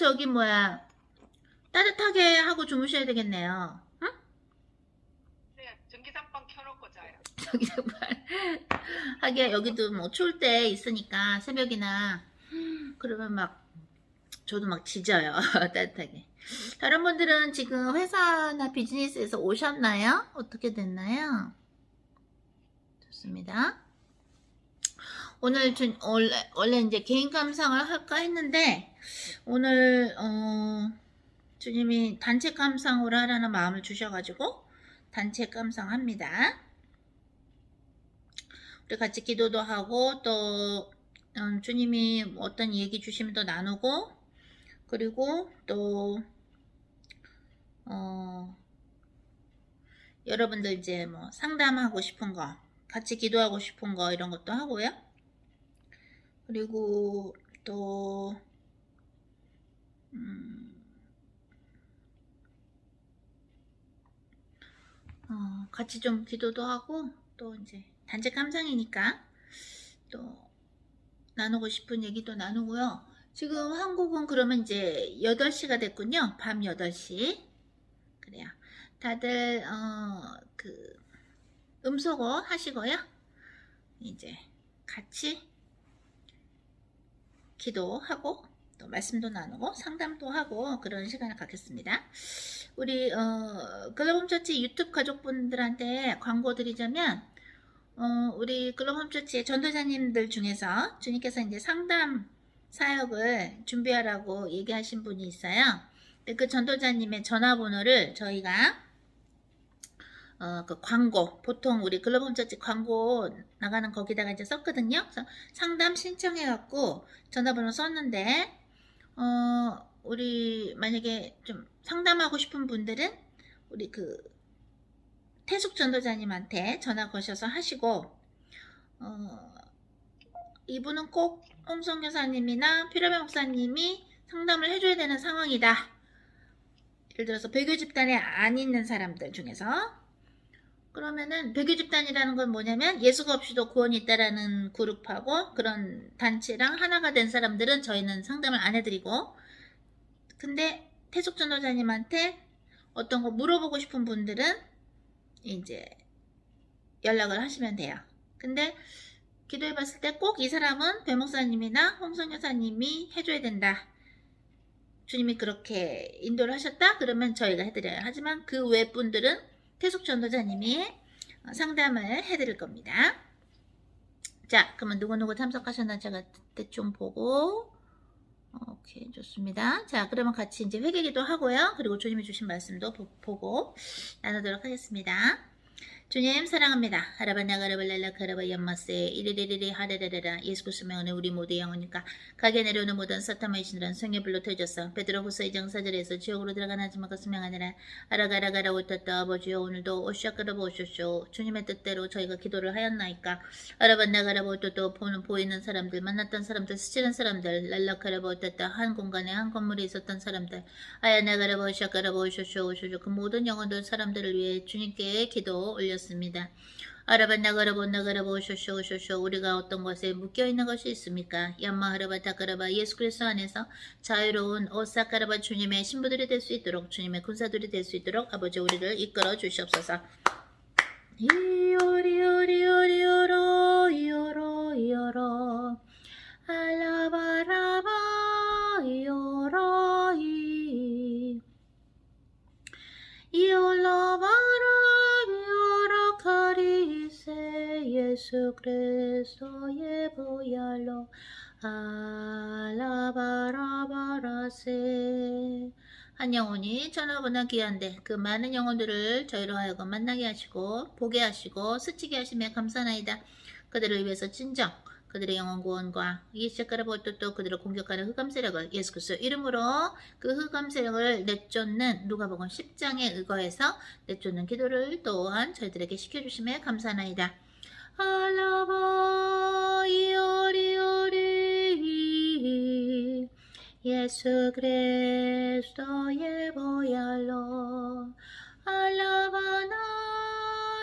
저기 뭐야 따뜻하게 하고 주무셔야 되겠네요. 응? 네, 전기장판 켜놓고 자요. 저기 정말 하기야 여기도 뭐 추울 때 있으니까 새벽이나 그러면 막 저도 막 지져요. 따뜻하게. 다른 분들은 지금 회사나 비즈니스에서 오셨나요? 어떻게 됐나요? 좋습니다. 오늘 원래 이제 개인 감상을 할까 했는데 오늘 주님이 단체 감상으로 하라는 마음을 주셔가지고 단체 감상합니다. 우리 같이 기도도 하고 또 주님이 어떤 얘기 주시면 또 나누고 그리고 또 여러분들 이제 뭐 상담하고 싶은 거 같이 기도하고 싶은 거 이런 것도 하고요. 그리고 또 같이 좀 기도도 하고 또 이제 단체 감상이니까 또 나누고 싶은 얘기도 나누고요. 지금 한국은 그러면 이제 8시가 됐군요. 밤 8시. 그래요. 다들 그 음소거 하시고요. 이제 같이 기도하고 또 말씀도 나누고 상담도 하고 그런 시간을 갖겠습니다. 우리 글로벌홈처치 유튜브 가족분들한테 광고 드리자면 우리 글로벌홈처치의 전도자님들 중에서 주님께서 이제 상담 사역을 준비하라고 얘기하신 분이 있어요. 그 전도자님의 전화번호를 저희가 그 광고 보통 우리 글로벌홈처치 광고 나가는 거기다가 이제 썼거든요. 그래서 상담 신청해갖고 전화번호 썼는데 우리 만약에 좀 상담하고 싶은 분들은 우리 그 태숙 전도자님한테 전화 거셔서 하시고 이분은 꼭 홍성 교사님이나 피라베 목사님이 상담을 해줘야 되는 상황이다. 예를 들어서 배교 집단에 안 있는 사람들 중에서 그러면은 배교 집단이라는 건 뭐냐면 예수가 없이도 구원이 있다라는 그룹하고 그런 단체랑 하나가 된 사람들은 저희는 상담을 안 해드리고 근데 태숙 전도자님한테 어떤 거 물어보고 싶은 분들은 이제 연락을 하시면 돼요. 근데 기도해 봤을 때 꼭 이 사람은 배 목사님이나 홍성 여사님이 해줘야 된다. 주님이 그렇게 인도를 하셨다? 그러면 저희가 해드려요. 하지만 그 외 분들은 태숙 전도자님이 상담을 해드릴 겁니다. 자, 그러면 누구누구 참석하셨나 제가 대충 보고 오케이, 좋습니다. 자, 그러면 같이 이제 회개기도 하고요. 그리고 주님이 주신 말씀도 보고 나누도록 하겠습니다. 주님 사랑합니다. 하라바나가라발랄라카라바 연마세 이리리리리 하레레레라 예수 그리스도의 은혜 우리 모두의 영혼이니까 가게 내려오는 모든 사탄의 신들은 성의 불로 터졌어. 베드로후서 2장 4절에서 지옥으로 들어가나 하지만 것을 명하느라 아라가라가라 오셨다 아버지여 오늘도 오시아까라바 오쇼쇼 주님의 뜻대로 저희가 기도를 하였나이까 아라바나가라바 오셨다 보이는 사람들 만났던 사람들 스치는 사람들 랄라카라바 오셨다 한 공간에 한 건물에 있었던 사람들 아야나가라바 오시아까라바 오쇼쇼 그 모든 영혼들 사람들을 위해 주님께 기도 올렸습니다. 아라바나가라보 오쇼쇼 우리가 어떤 것에 묶여있는 것이 있습니까? 얌마하라바타카라바 예수 그리스도 안에서 자유로운 오사카라바 주님의 신부들이 될 수 있도록 주님의 군사들이 될 수 있도록 아버지 우리를 이끌어 주시옵소서. 이오리오리오리오로 이오로 이오로 알라바라바 이오로 이올라바라 예수 그리스도의 보혈로 알라바라바라세 한 영혼이 전화보다 귀한데 그 많은 영혼들을 저희로 하여금 만나게 하시고 보게 하시고 스치게 하시며 감사나이다. 그들을 위해서 진정 그들의 영혼 구원과 이시카라보또 그들을 공격하는 흑암 세력을 예수 그리스도 이름으로 그 흑암 세력을 내쫓는 누가복음 10장에 의거해서 내쫓는 기도를 또한 저희들에게 시켜주심에 감사나이다. 알라바 이오리오리 예수 그리스도의 보혈로 알라바나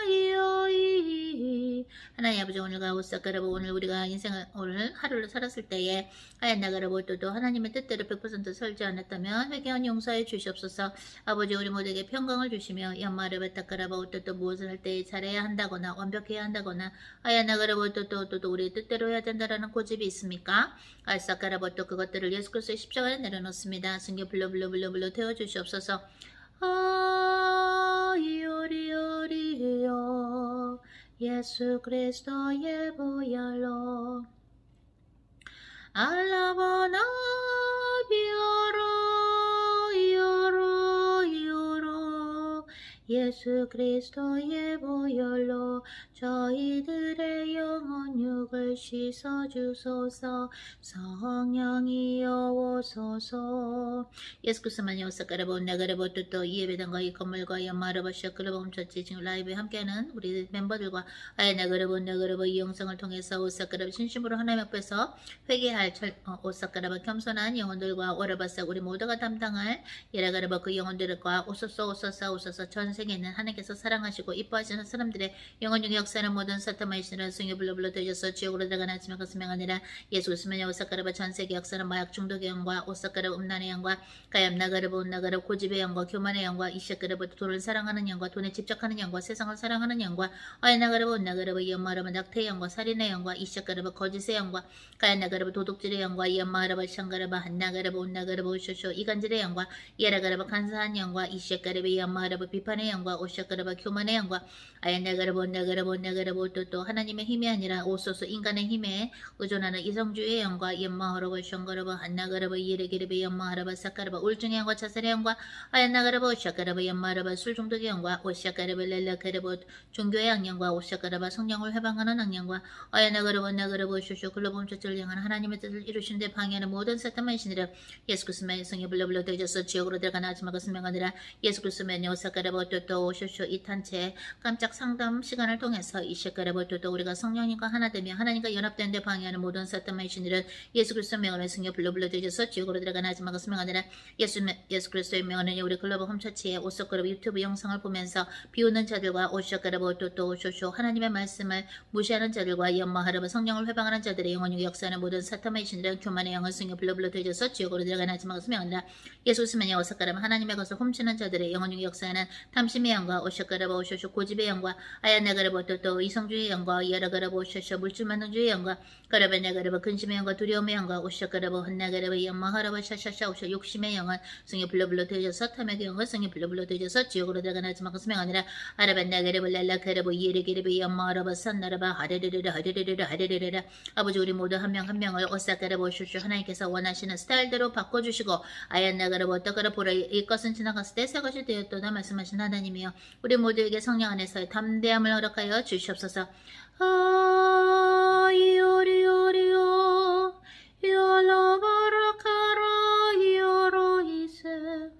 이오이 하나님 아버지 오늘과 오싹가라보 오늘 우리가 인생을 오늘 하루를 살았을 때에 하얀나가라보 또 하나님의 뜻대로 100% 살지 않았다면 회개한 용서해 주시옵소서. 아버지 우리 모두에게 평강을 주시며 연마를 베타가라보 또 무엇을 할 때 잘해야 한다거나 완벽해야 한다거나 하얀나가라보 또 우리의 뜻대로 해야 된다라는 고집이 있습니까? 알싸가라보 또 그것들을 예수 그리스도의 십자가에 내려놓습니다. 승교 불러 태워 주시옵소서. 요리요리요 예수 그리스도의 보혈로 알라바나 비오로 예수 그리스도의 보혈로 저희들의 영혼 육을 씻어주소서. 성령이여 오소서. 예수 그리스도만이 오사카라보 나가라보 또 이예배당과 이 건물과 연마라보 샤크라보 홈처치 지금 라이브에 함께하는 우리 멤버들과 나가라보 이 영상을 통해서 오사카라보 진심으로 하나님 앞에서 회개할 오사카라보 겸손한 영혼들과 오라바사 우리 모두가 담당할 예라가라보 그 영혼들과 오소서 전 세계는 하나님께서 사랑하시고 이뻐하시는 사람들의 영혼 중에 역사는 모든 사탄마의 신을 승유 불러 되셔서 지옥으로 들어가는 아침에 그 수명 아니라 예수 그리스도만이 오사카라보 전 세계 역사는 마약 중독의 영과 오사카라보 음란의 영과 가염 나가라보 온나가라보 고집의 영과 교만의 영과 이샤카라보 돈을 사랑하는 영과 돈에 집착하는 영과 세상을 사랑하는 영과 아이나가라보 온나가라보 이엄마라보 낙태의 영과 살인의 영과 이샤카라보 거짓의 영과 가야나가라보 도둑질의 영과 이엄마라보 샹가라보 한나가라보 온나가라보 쇼쇼 이간질의 영과 예라가라보 간사한 영과 이샤카라보 이엄마라보 비판의 영과 오샤카라보 교만의 영과 아야나가라보 온나가라보 또 하나님의 힘이 아니라 오소소 인간의 힘에 의존하는 이성주의 영과 이엄마하라보 샹가라보 한나가라보 이에레게레베 이엄마하라보 사카라보 울증의 영과 자살의 영과 아야나가라보 오샤카라보 연마라바 술중독의 영과 오샤카라보 렐라카라보 종교의 악령과 오샤카라바 성령을 해방하는 악령과 아야나가라보 나가라보 쇼쇼 글로범 처치를 향한 하나님의 뜻을 이루신 데 방해하는 모든 사탄만 신이라 예수 그리스도의 성에 불러 되셔서 지옥으로 들어가는 아줌마가 수명하니라 예수 그리스도의 오사카라보 또 쇼쇼 이 탄체 깜짝 상담 시간을 통해서 이샤카라보 또 우리가 성령님과 하나 되며 하나님과 연합된 데 방해하는 모든 사탄만 신이라 예수 그리스도의 명을 성에 불러 되셔서 지옥으로 들어가는 아줌마가 수명하니라 예수 그리스도의 명은 우리 글로벌 홈처치의 오석그룹 유튜브 영상을 보면서 비웃는 자들과 오셔그룹 또 오쇼쇼 하나님의 말씀을 무시하는 자들과 연마하라고 성령을 회방하는 자들의 영혼이 역사하는 모든 사탄의 신들은 교만의 영을 승에 불러 되셔서 지옥으로 들어가는 아침마가 수명한다. 예수 스면이 오석그룹 하나님의 것을 훔치는 자들의 영혼이 역사하는 탐심의 영과 오셔그룹 오쇼쇼 고집의 영과 아야나그룹 또 이성주의 영과 여러그룹 오쇼쇼 물질만능주의 영과 그룹의 근심의 영과 두려움의 영과 오셔그룹 혼나그룹 연마하라고 샤샤샤 오쇼 욕심의 영은 승에 불러 되셔서 탐욕의 영을 승에 불러 되셔서 지옥으로 들어가는 아침마가 수명 아니라 아라반나그룹 랄라그룹 이에레게르베 연마하라바 산나라바 하레레레라 아버지 우리 모두 한 명 한 명을 오사카르 보시오 하나님께서 원하시는 스타일대로 바꿔주시고 아얀나그룹 어떠가라 보라 이것은 지나갔을 때 새 것이 되었도다 말씀하신 하나님이여 우리 모두에게 성령 안에서의 담대함을 허락하여 주시옵소서. 아이오리오리오 요라바라카라 요로이세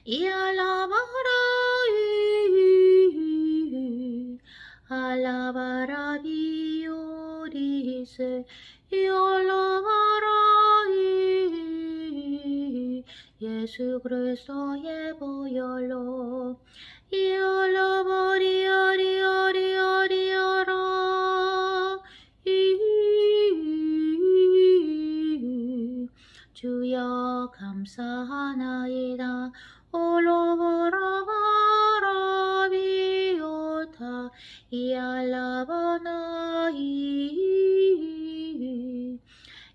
이알라바라이 알라바라비오리세 이알라바라이 예수 그리스도의 보혈로 이알라바리아리아리아리아라 주여 감사하나이다. 올로보라바라비오타 이알라바나이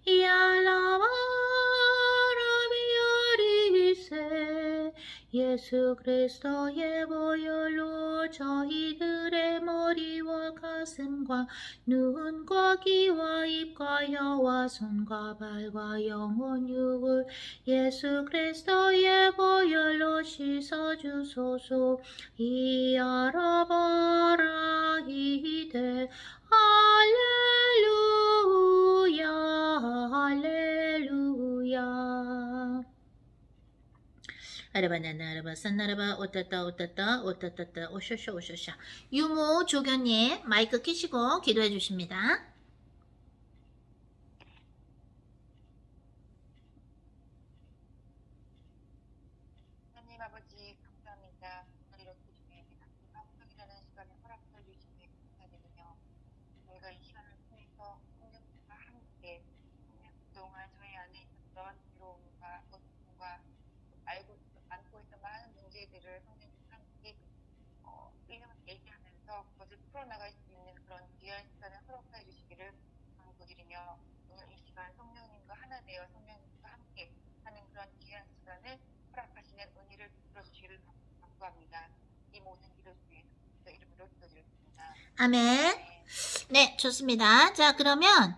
이알라바라비오리세 예수 그리스도의 보혈로 저희들의 머리와 가슴과 눈과 귀와 입과 혀와 손과 발과 영혼 육을 예수 그리스도의 보혈로 씻어주소서. 이알아바라 이대 할렐루야 할렐루야. 아라바나나 아라바 산나라바 오따따 오쇼쇼 유모 조교님 마이크 켜시고 기도해 주십니다. 하나님 아버지 감사합니다. 오늘 이렇게 중에 방송이라는 시간에 허락해 주시니 감사드리며 드리며 오늘 이 시간 성령님과 하나 되어 성령님과 함께 하는 그런 귀한 시간을 허락하시는 은혜를 들어주시기를 간구합니다. 이 모든 기도 중에 그 이름으로 기도드렸습니다. 아멘. 네, 좋습니다. 자, 그러면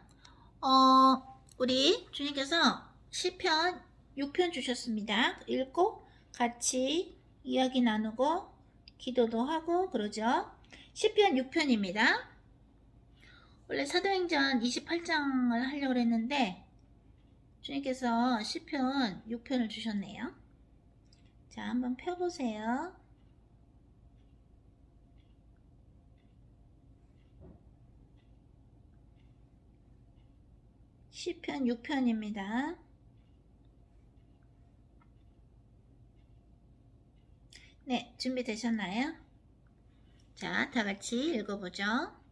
우리 주님께서 시편 6편 주셨습니다. 읽고 같이 이야기 나누고 기도도 하고 그러죠. 시편 6편입니다. 원래 사도행전 28장을 하려고 했는데 주님께서 시편 6편을 주셨네요. 자, 한번 펴보세요. 시편 6편입니다. 네, 준비되셨나요? 자, 다 같이 읽어보죠.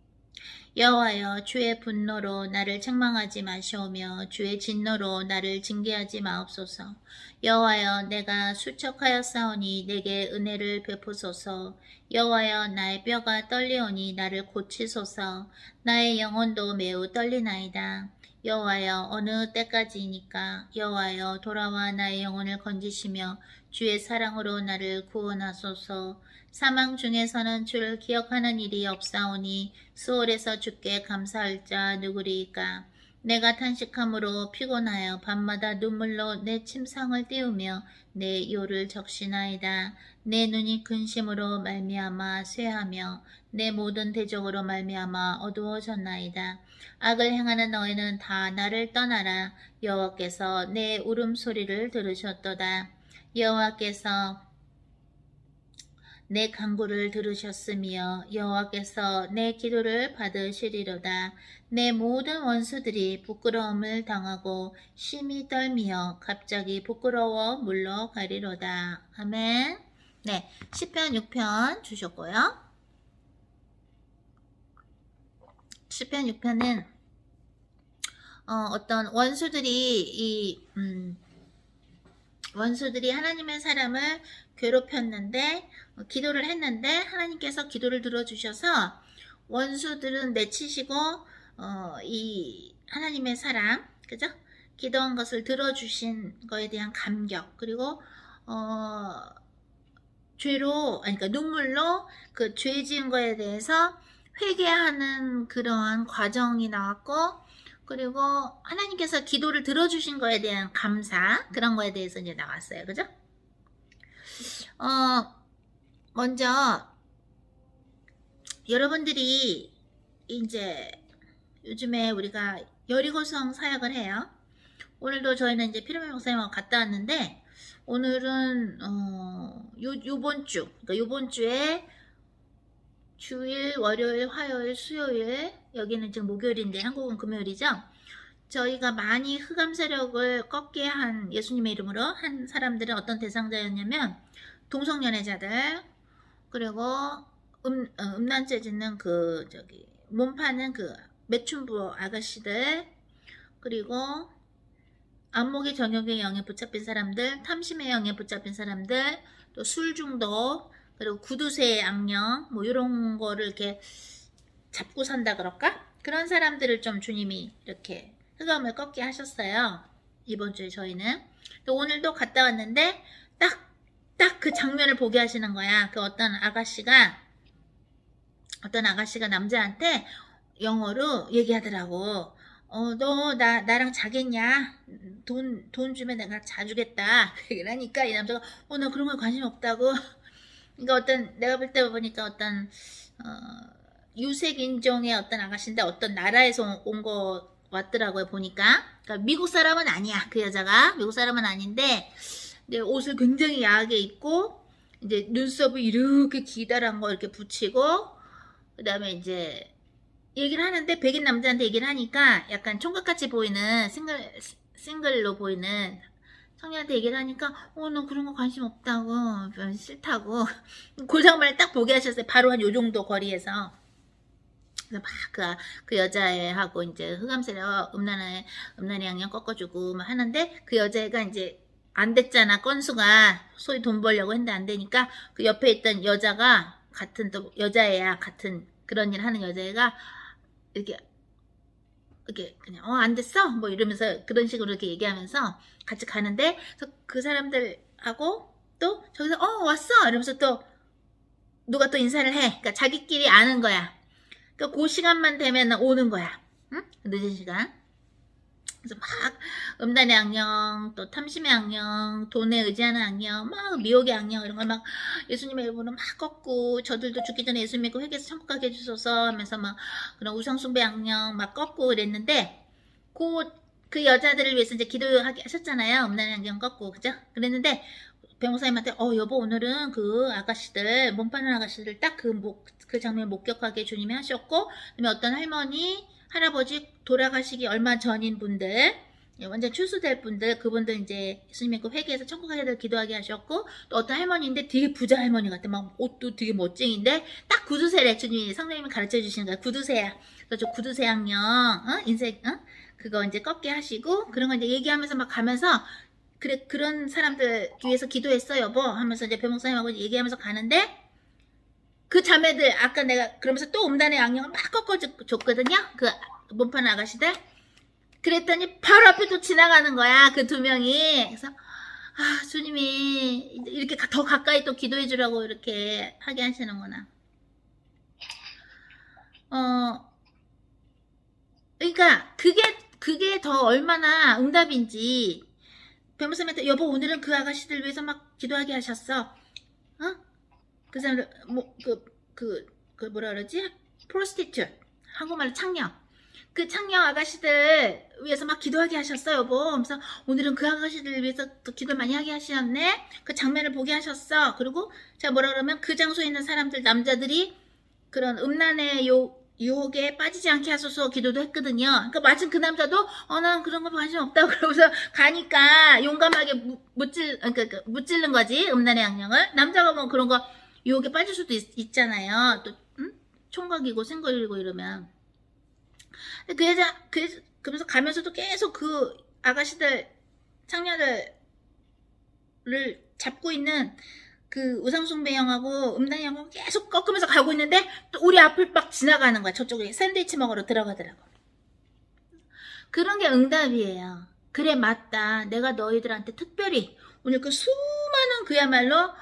여호와여, 주의 분노로 나를 책망하지 마시오며 주의 진노로 나를 징계하지 마옵소서. 여호와여, 내가 수척하였사오니 내게 은혜를 베푸소서. 여호와여, 나의 뼈가 떨리오니 나를 고치소서. 나의 영혼도 매우 떨리나이다. 여호와여, 어느 때까지이니까. 여호와여, 돌아와 나의 영혼을 건지시며 주의 사랑으로 나를 구원하소서. 사망 중에서는 주를 기억하는 일이 없사오니 수월에서 주께 감사할 자 누구리이까. 내가 탄식함으로 피곤하여 밤마다 눈물로 내 침상을 띄우며 내 요를 적시나이다. 내 눈이 근심으로 말미암아 쇠하며 내 모든 대적으로 말미암아 어두워졌나이다. 악을 행하는 너희는 다 나를 떠나라. 여호와께서 내 울음소리를 들으셨도다. 여호와께서 내 간구를 들으셨으며 여호와께서 내 기도를 받으시리로다. 내 모든 원수들이 부끄러움을 당하고 심히 떨미어 갑자기 부끄러워 물러가리로다. 아멘. 네, 시편 6편 주셨고요. 시편 6편은 어떤 원수들이 하나님의 사람을 괴롭혔는데 기도를 했는데 하나님께서 기도를 들어주셔서 원수들은 내치시고 이 하나님의 사람, 그죠? 기도한 것을 들어주신 거에 대한 감격, 그리고 그러니까 눈물로 그 죄 지은 거에 대해서 회개하는 그러한 과정이 나왔고, 그리고 하나님께서 기도를 들어주신 거에 대한 감사, 그런 거에 대해서 이제 나왔어요. 그죠? 먼저 여러분들이 이제 요즘에 우리가 여리고성 사역을 해요. 오늘도 저희는 이제 피르메 목사님하고 갔다 왔는데, 오늘은 요번 주에 주일, 월요일, 화요일, 수요일, 여기는 지금 목요일인데 한국은 금요일이죠. 저희가 많이 흑암 세력을 꺾게 한, 예수님의 이름으로 한 사람들은 어떤 대상자였냐면 동성연애자들, 그리고 음란죄 짓는 몸 파는 매춘부 아가씨들, 그리고 안목의 정욕의 영에 붙잡힌 사람들, 탐심의 영에 붙잡힌 사람들, 또 술 중독, 그리고 구두쇠의 악령, 뭐 이런 거를 이렇게 잡고 산다 그럴까? 그런 사람들을 좀 주님이 이렇게 흑암을 꺾게 하셨어요. 이번 주에 저희는. 또 오늘도 갔다 왔는데 딱 그 장면을 보게 하시는 거야. 그 어떤 아가씨가 남자한테 영어로 얘기하더라고. 너 나랑 자겠냐? 돈 주면 내가 자주겠다. 그러니까 이 남자가 나 그런 거 관심 없다고. 그러니까 내가 볼 때 보니까 어떤 유색 인종의 어떤 아가씨인데 어떤 나라에서 온 거 왔더라고요. 보니까. 그러니까 미국 사람은 아니야. 그 여자가 미국 사람은 아닌데 옷을 굉장히 야하게 입고 이제 눈썹을 이렇게 기다란 거 이렇게 붙이고, 그 다음에 이제 얘기를 하는데 백인 남자한테 얘기를 하니까 약간 총각같이 보이는 싱글로 보이는 청년한테 얘기를 하니까 나 그런 거 관심 없다고, 싫다고 그 장면을 딱 보게 하셨어요. 바로 한 요 정도 거리에서. 그래서 막 그 여자애하고 이제 흑암세력 음란의 양념 꺾어주고 막 하는데, 그 여자애가 이제 안 됐잖아. 건수가 소위 돈 벌려고 했는데 안 되니까 그 옆에 있던 여자가 같은 또 여자애야, 같은 그런 일 하는 여자애가 이렇게 이렇게 그냥 안 됐어 뭐 이러면서 그런 식으로 이렇게 얘기하면서 같이 가는데, 그래서 그 사람들하고 또 저기서 왔어 이러면서 또 누가 또 인사를 해. 그러니까 자기끼리 아는 거야. 그러니까 그 시간만 되면 오는 거야. 응? 늦은 시간. 그래서 막 음란의 악령, 또 탐심의 악령, 돈에 의지하는 악령, 막 미혹의 악령 이런 걸 막 예수님의 이름으로 막 꺾고, 저들도 죽기 전에 예수 믿고 회개해서 천국 가게 해주소서 하면서 막 그런 우상숭배 악령 막 꺾고 그랬는데, 그 여자들을 위해서 이제 기도하게 하셨잖아요. 음란의 악령 꺾고, 그죠? 그랬는데 변호사님한테 여보 오늘은 그 아가씨들 몸파는 아가씨들 딱 그 장면 목격하게 주님이 하셨고, 그다음에 어떤 할머니 할아버지 돌아가시기 얼마 전인 분들, 완전 출소될 분들, 그분들 이제 예수님 믿고 회개해서 천국 가게 될 기도하게 하셨고, 또 어떤 할머니인데 되게 부자 할머니 같아. 막 옷도 되게 멋쟁인데 딱 구두쇠래. 주님이 성령님이 가르쳐 주시는 거야. 구두쇠야. 그래서 저 구두쇠 악령 인생 그거 이제 꺾게 하시고, 그런 거 이제 얘기하면서 막 가면서, 그래 그런 사람들 위해서 기도했어 여보 하면서 이제 변목사님하고 얘기하면서 가는데, 그 자매들 아까 내가 그러면서 또 음란의 악령을 막 꺾어줬거든요. 그 몸파는 아가씨들. 그랬더니 바로 앞에 또 지나가는 거야. 그 두 명이. 그래서 주님이 이렇게 더 가까이 또 기도해 주라고 이렇게 하게 하시는구나. 그러니까 그게 더 얼마나 응답인지. 변호사님한테 여보 오늘은 그 아가씨들 위해서 막 기도하게 하셨어. 그 사람들 그 뭐라 그러지? 프로스티튜트, 한국말로 창녀. 그 창녀 아가씨들 위해서 막 기도하게 하셨어 여보. 그래서 오늘은 그 아가씨들 위해서 또 기도 많이 하게 하셨네. 그 장면을 보게 하셨어. 그리고 제가 뭐라 그러면 그 장소에 있는 사람들, 남자들이 그런 음란의 유혹에 빠지지 않게 하소서 기도도 했거든요. 그러니까 마침 그 남자도 난 그런 거 관심 없다고 그러면서 가니까 용감하게 무찔른 거지, 음란의 악령을. 남자가 뭐 그런 거 유혹에 빠질 수도 있잖아요. 또 총각이고 싱글이고 이러면. 그 여자 그러면서 가면서도 계속 그 아가씨들, 창녀들을 잡고 있는 그 우상숭배형하고 음란형하고 계속 꺾으면서 가고 있는데, 또 우리 앞을 막 지나가는 거야. 저쪽에 샌드위치 먹으러 들어가더라고. 그런 게 응답이에요. 그래 맞다. 내가 너희들한테 특별히 오늘 그 수많은 그야말로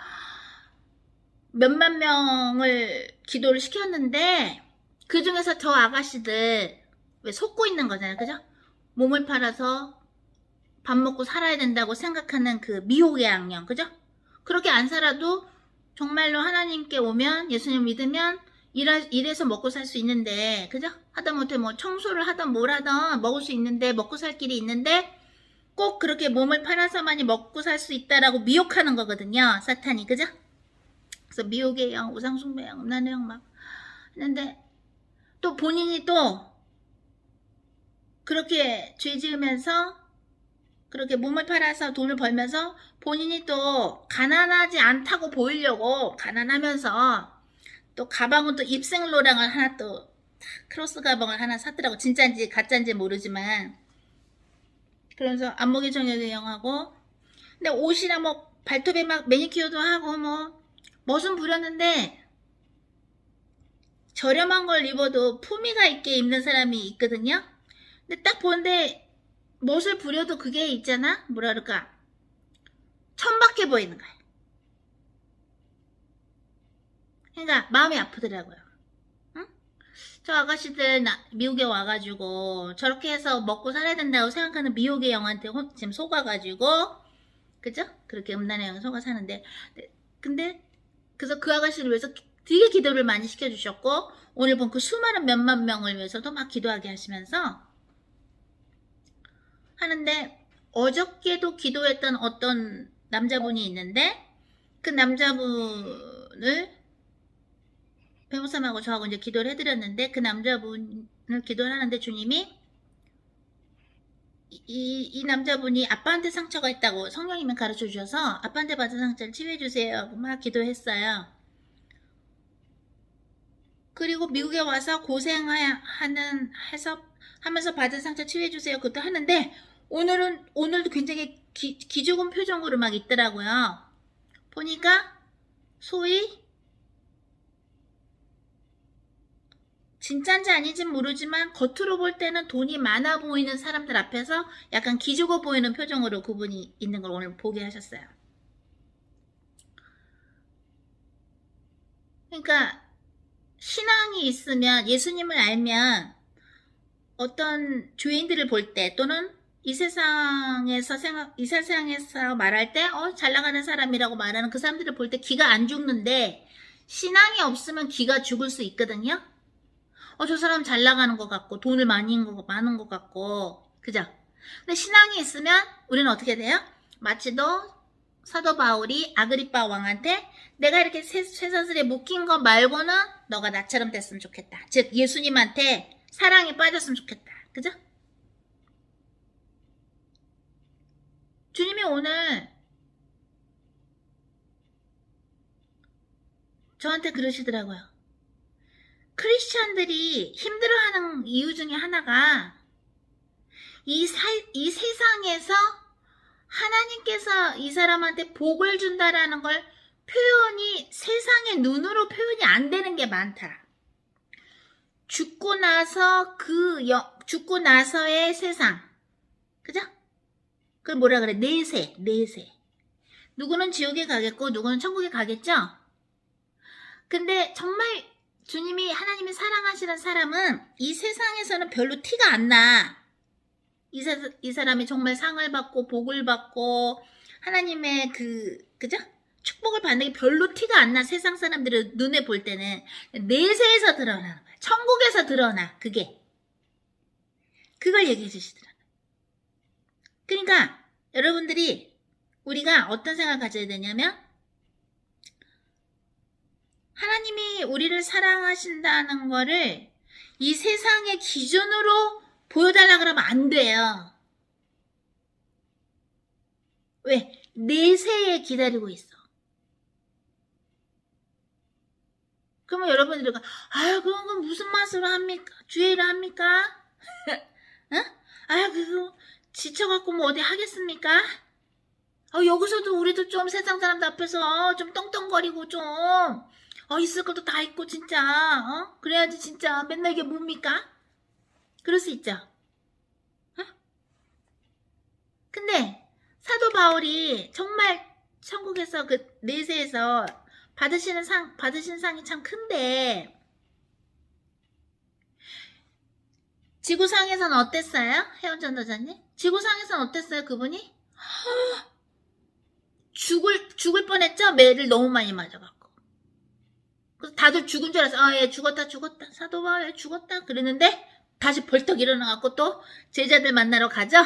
몇만 명을 기도를 시켰는데, 그 중에서 저 아가씨들 왜 속고 있는 거잖아요. 그죠? 몸을 팔아서 밥 먹고 살아야 된다고 생각하는 그 미혹의 악령. 그죠? 그렇게 안 살아도 정말로 하나님께 오면, 예수님 믿으면 일해서 먹고 살 수 있는데, 그죠? 하다못해 뭐 청소를 하던 뭘 하던 먹을 수 있는데, 먹고 살 길이 있는데, 꼭 그렇게 몸을 팔아서만이 먹고 살 수 있다라고 미혹하는 거거든요. 사탄이. 그죠? 그래서 미혹의 영, 우상숭배 영, 음란의 영 막 했는데, 또 본인이 또 그렇게 죄 지으면서 그렇게 몸을 팔아서 돈을 벌면서 본인이 또 가난하지 않다고 보이려고 가난하면서 또 가방은 또 입생로랑을 하나, 또 크로스 가방을 하나 샀더라고. 진짜인지 가짜인지 모르지만. 그러면서 안목의 정역의 영하고, 근데 옷이나 뭐 발톱에 막 매니큐어도 하고 뭐 멋은 부렸는데, 저렴한 걸 입어도 품위가 있게 입는 사람이 있거든요. 근데 딱 보는데 멋을 부려도 그게 있잖아, 뭐라 그럴까, 천박해 보이는 거야. 그러니까 마음이 아프더라고요. 응? 저 아가씨들 미국에 와가지고 저렇게 해서 먹고 살아야 된다고 생각하는 미국의 영한테 지금 속아가지고, 그죠? 그렇게 음란의 영에 속아 사는데, 근데 그래서 그 아가씨를 위해서 되게 기도를 많이 시켜주셨고, 오늘 본 그 수많은 몇만 명을 위해서도 막 기도하게 하시면서 하는데, 어저께도 기도했던 어떤 남자분이 있는데, 그 남자분을 변호사님하고 저하고 이제 기도를 해드렸는데, 그 남자분을 기도를 하는데 주님이 이 남자분이 아빠한테 상처가 있다고 성령님이 가르쳐 주셔서 아빠한테 받은 상처를 치유해 주세요 막 기도했어요. 그리고 미국에 와서 하면서 받은 상처 치유해 주세요 그것도 하는데, 오늘도 굉장히 기죽은 표정으로 막 있더라고요. 보니까 소위 진짠지 아닌지 모르지만 겉으로 볼 때는 돈이 많아 보이는 사람들 앞에서 약간 기죽어 보이는 표정으로 그분이 있는 걸 오늘 보게 하셨어요. 그러니까 신앙이 있으면, 예수님을 알면 어떤 죄인들을 볼 때 또는 이 세상에서 말할 때 잘 나가는 사람이라고 말하는 그 사람들을 볼 때 기가 안 죽는데, 신앙이 없으면 기가 죽을 수 있거든요. 저 사람 잘 나가는 것 같고 돈을 많은 것 같고, 그죠? 근데 신앙이 있으면 우리는 어떻게 돼요? 마치도 사도 바울이 아그리빠 왕한테 내가 이렇게 쇠사슬에 묶인 거 말고는 너가 나처럼 됐으면 좋겠다. 즉 예수님한테 사랑에 빠졌으면 좋겠다. 그죠? 주님이 오늘 저한테 그러시더라고요. 크리스천들이 힘들어하는 이유 중에 하나가 이 세상에서 하나님께서 이 사람한테 복을 준다라는 걸 표현이, 세상의 눈으로 표현이 안 되는 게 많다. 죽고 나서의 세상. 그죠? 그걸 뭐라 그래? 내세. 누구는 지옥에 가겠고, 누구는 천국에 가겠죠? 근데 정말 하나님이 사랑하시는 사람은 이 세상에서는 별로 티가 안 나. 이 사람이 정말 상을 받고 복을 받고 하나님의 그죠? 축복을 받는 게 별로 티가 안 나. 세상 사람들을 눈에 볼 때는 내세에서 드러나는 거야. 천국에서 드러나. 그걸 얘기해 주시더라고요. 그러니까 여러분들이, 우리가 어떤 생각을 가져야 되냐면, 하나님이 우리를 사랑하신다는 거를 이 세상의 기준으로 보여달라 그러면 안 돼요. 왜? 내세에 기다리고 있어. 그러면 여러분들이 그런 건 무슨 맛으로 합니까? 주의를 합니까? 응? 그거 지쳐갖고 뭐 어디 하겠습니까? 여기서도 우리도 좀 세상 사람들 앞에서 좀 떵떵거리고 좀 있을 것도 다 있고 진짜 그래야지 진짜 맨날 이게 뭡니까? 그럴 수 있죠. 근데 사도 바울이 정말 천국에서 그 내세에서 받으신 상이 참 큰데, 지구상에서는 어땠어요? 혜원 전도자님? 지구상에서는 어땠어요, 그분이? 죽을 뻔했죠? 매를 너무 많이 맞아갖고. 그래서 다들 죽은 줄 알았어. 얘 죽었다. 사도 바울 얘 죽었다. 그랬는데 다시 벌떡 일어나갖고 또 제자들 만나러 가죠?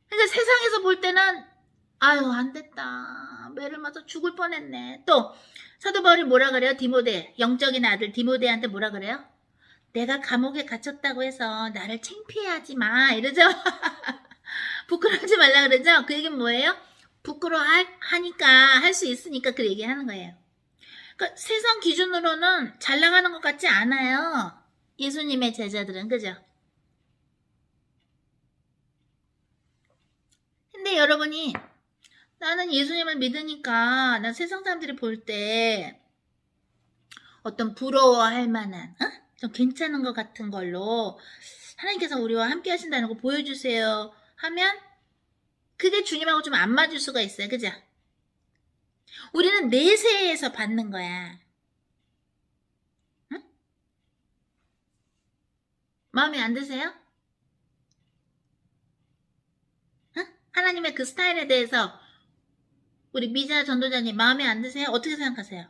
그러니까 세상에서 볼 때는 안 됐다. 매를 맞아 죽을 뻔했네. 또 사도 바울이 뭐라 그래요? 영적인 아들 디모데한테 뭐라 그래요? 내가 감옥에 갇혔다고 해서 나를 창피해하지 마. 이러죠? 부끄러워하지 말라 그러죠? 그 얘기는 뭐예요? 부끄러워하니까, 할 수 있으니까 그 얘기하는 거예요. 그러니까 세상 기준으로는 잘 나가는 것 같지 않아요. 예수님의 제자들은. 그죠? 근데 여러분이, 나는 예수님을 믿으니까 난 세상 사람들이 볼 때 어떤 부러워할 만한 좀 괜찮은 것 같은 걸로 하나님께서 우리와 함께 하신다는 거 보여주세요 하면 그게 주님하고 좀 안 맞을 수가 있어요. 그죠? 우리는 내세에서 받는 거야. 응? 마음에 안 드세요? 응? 하나님의 그 스타일에 대해서 우리 미자 전도자님 마음에 안 드세요? 어떻게 생각하세요?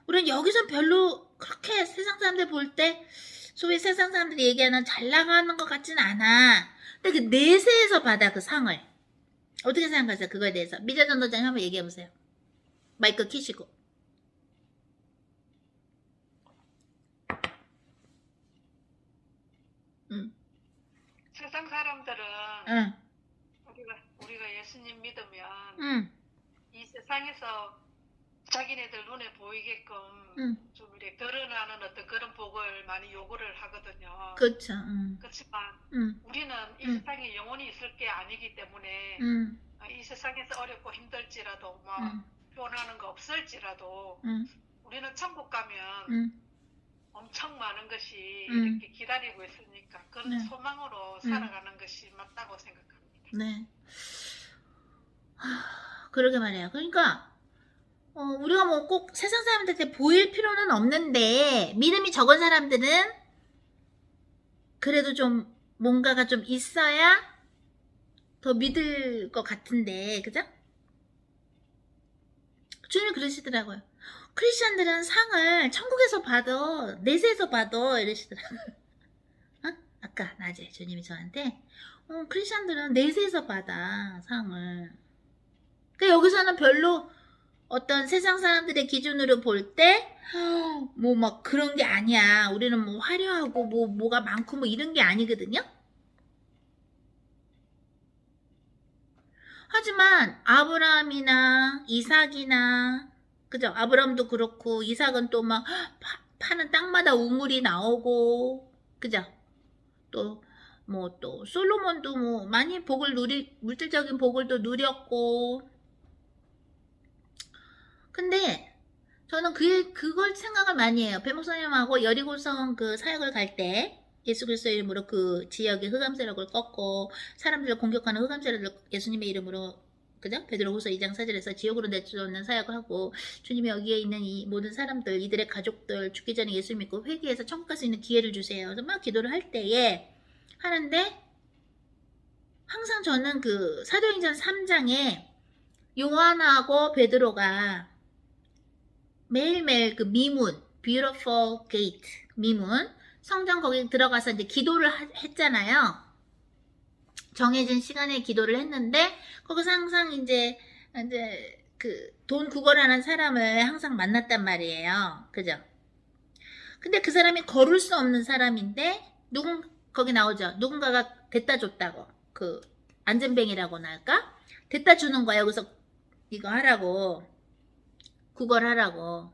우리는 여기선 별로 그렇게 세상 사람들 볼 때 소위 세상 사람들이 얘기하는 잘 나가는 것 같진 않아. 근데 그 내세에서 받아, 그 상을. 어떻게 생각하세요? 그거에 대해서. 미자 전도자님 한번 얘기해보세요. 마이크 키시고. 세상 사람들은 응. 우리가 예수님 믿으면 응. 이 세상에서 자기네들 눈에 보이게끔 좀 이렇게 드러나는 어떤 그런 복을 많이 요구를 하거든요. 그렇죠. 그렇지만 우리는 이 세상에 영원히 있을 게 아니기 때문에 이 세상에서 어렵고 힘들지라도 표현하는 거 없을지라도 우리는 천국 가면 엄청 많은 것이 음. 이렇게 기다리고 있으니까 그런 네. 소망으로 살아가는 것이 맞다고 생각합니다. 네. 그러게 말이야. 그러니까 우리가 뭐 꼭 세상 사람들한테 보일 필요는 없는데 믿음이 적은 사람들은 그래도 좀 뭔가가 좀 있어야 더 믿을 것 같은데, 그죠? 주님이 그러시더라고요. 크리스천들은 상을 천국에서 받아, 내세에서 받아, 이러시더라고요. 아까 낮에 주님이 저한테 크리스천들은 내세에서 받아, 상을. 그러니까 여기서는 별로 어떤 세상 사람들의 기준으로 볼 때, 뭐 막 그런 게 아니야. 우리는 뭐 화려하고 뭐가 많고 뭐 이런 게 아니거든요. 하지만 아브라함이나 이삭이나, 그죠? 아브라함도 그렇고 이삭은 또 막 파는 땅마다 우물이 나오고, 그죠? 또 뭐 또 솔로몬도 뭐 많이 물질적인 복을 또 누렸고. 근데 저는 그걸 생각을 많이 해요. 배 목사님하고 여리고성 그 사역을 갈 때 예수 그리스도의 이름으로 그 지역의 흑암세력을 꺾고 사람들을 공격하는 흑암세력을 예수님의 이름으로, 그죠? 베드로후서 2장 4절에서 지옥으로 내쫓는 사역을 하고, 주님이 여기에 있는 이 모든 사람들, 이들의 가족들 죽기 전에 예수 믿고 회개해서 천국 갈 수 있는 기회를 주세요. 그래서 막 기도를 할 때에 하는데, 항상 저는 그 사도행전 3장에 요한하고 베드로가 매일매일 그 미문, beautiful gate, 미문, 성전 거기 들어가서 이제 기도를 했잖아요. 정해진 시간에 기도를 했는데, 거기서 항상 이제 그 돈 구걸하는 사람을 항상 만났단 말이에요. 그죠? 근데 그 사람이 걸을 수 없는 사람인데, 거기 나오죠. 누군가가 데다 줬다고. 그, 안전뱅이라고나 할까? 데다 주는 거예요. 그래서 이거 하라고. 구걸하라고.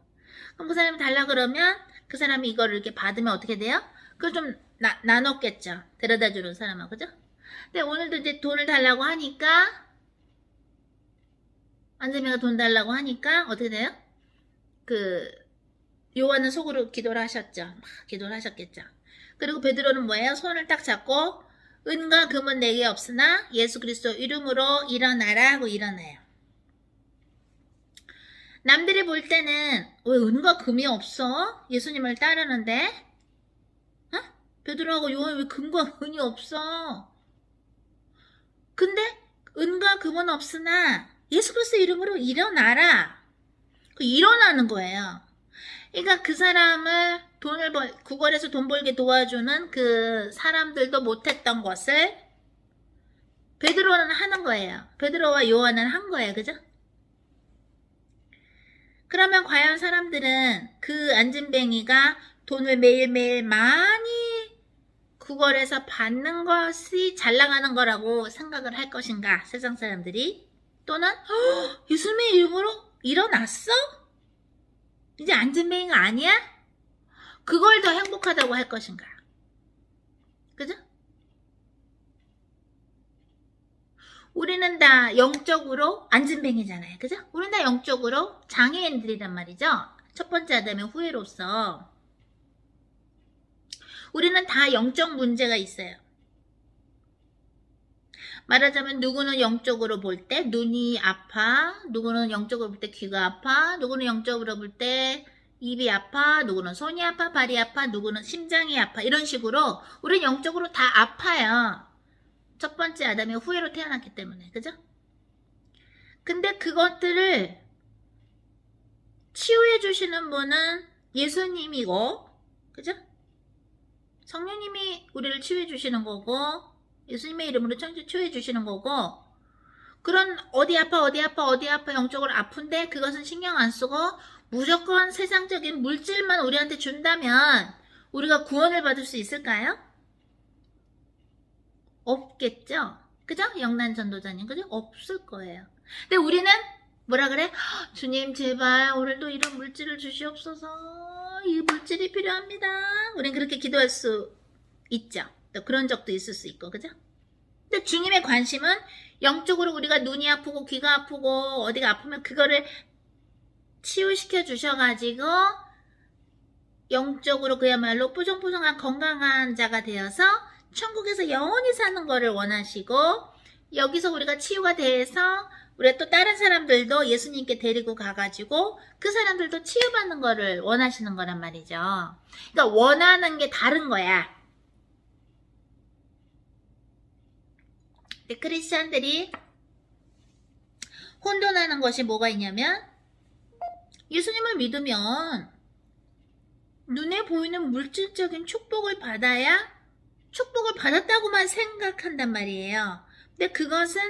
그럼 그 사람이 달라 그러면 그 사람이 이거를 이렇게 받으면 어떻게 돼요? 그걸 좀 나눴겠죠. 데려다 주는 사람하고, 그죠? 근데 오늘도 이제 돈을 달라고 하니까, 안재미가 돈 달라고 하니까 어떻게 돼요? 그 요한은 속으로 기도를 하셨죠. 막 기도를 하셨겠죠. 그리고 베드로는 뭐예요? 손을 딱 잡고 은과 금은 내게 없으나 예수 그리스도 이름으로 일어나라 하고 일어나요. 남들이 볼 때는 왜 은과 금이 없어? 예수님을 따르는데? 베드로하고 요한이 왜 금과 은이 없어? 근데 은과 금은 없으나 예수 그리스도 이름으로 일어나라. 일어나는 거예요. 그러니까 그 사람을 구걸해서 돈 벌게 도와주는 그 사람들도 못했던 것을 베드로는 하는 거예요. 베드로와 요한은 한 거예요. 그죠? 그러면 과연 사람들은 그 안진뱅이가 돈을 매일매일 많이 구걸해서 받는 것이 잘 나가는 거라고 생각을 할 것인가? 세상 사람들이. 또는 예수님의 이름으로 일어났어? 이제 안진뱅이가 아니야? 그걸 더 행복하다고 할 것인가? 그죠? 우리는 다 영적으로 안진뱅이잖아요. 그죠? 우리는 다 영적으로 장애인들이란 말이죠. 첫 번째 아담의 후예로서 우리는 다 영적 문제가 있어요. 말하자면 누구는 영적으로 볼 때 눈이 아파, 누구는 영적으로 볼 때 귀가 아파, 누구는 영적으로 볼 때 입이 아파, 누구는 손이 아파, 발이 아파, 누구는 심장이 아파, 이런 식으로 우리는 영적으로 다 아파요. 첫 번째 아담의 후예로 태어났기 때문에. 그죠? 근데 그것들을 치유해 주시는 분은 예수님이고, 그죠? 성령님이 우리를 치유해 주시는 거고, 예수님의 이름으로 치유해 주시는 거고, 그런 어디 아파 영적으로 아픈데 그것은 신경 안 쓰고 무조건 세상적인 물질만 우리한테 준다면 우리가 구원을 받을 수 있을까요? 없겠죠? 그죠? 영란 전도자님, 그죠? 없을 거예요. 근데 우리는 뭐라 그래? 주님 제발 오늘도 이런 물질을 주시옵소서. 이 물질이 필요합니다. 우린 그렇게 기도할 수 있죠. 또 그런 적도 있을 수 있고, 그죠? 근데 주님의 관심은 영적으로 우리가 눈이 아프고 귀가 아프고 어디가 아프면 그거를 치유시켜 주셔가지고 영적으로 그야말로 뽀송뽀송한 건강한 자가 되어서 천국에서 영원히 사는 거를 원하시고, 여기서 우리가 치유가 돼서 우리가 또 다른 사람들도 예수님께 데리고 가가지고 그 사람들도 치유받는 거를 원하시는 거란 말이죠. 그러니까 원하는 게 다른 거야. 근데 크리스찬들이 혼돈하는 것이 뭐가 있냐면, 예수님을 믿으면 눈에 보이는 물질적인 축복을 받아야 축복을 받았다고만 생각한단 말이에요. 근데 그것은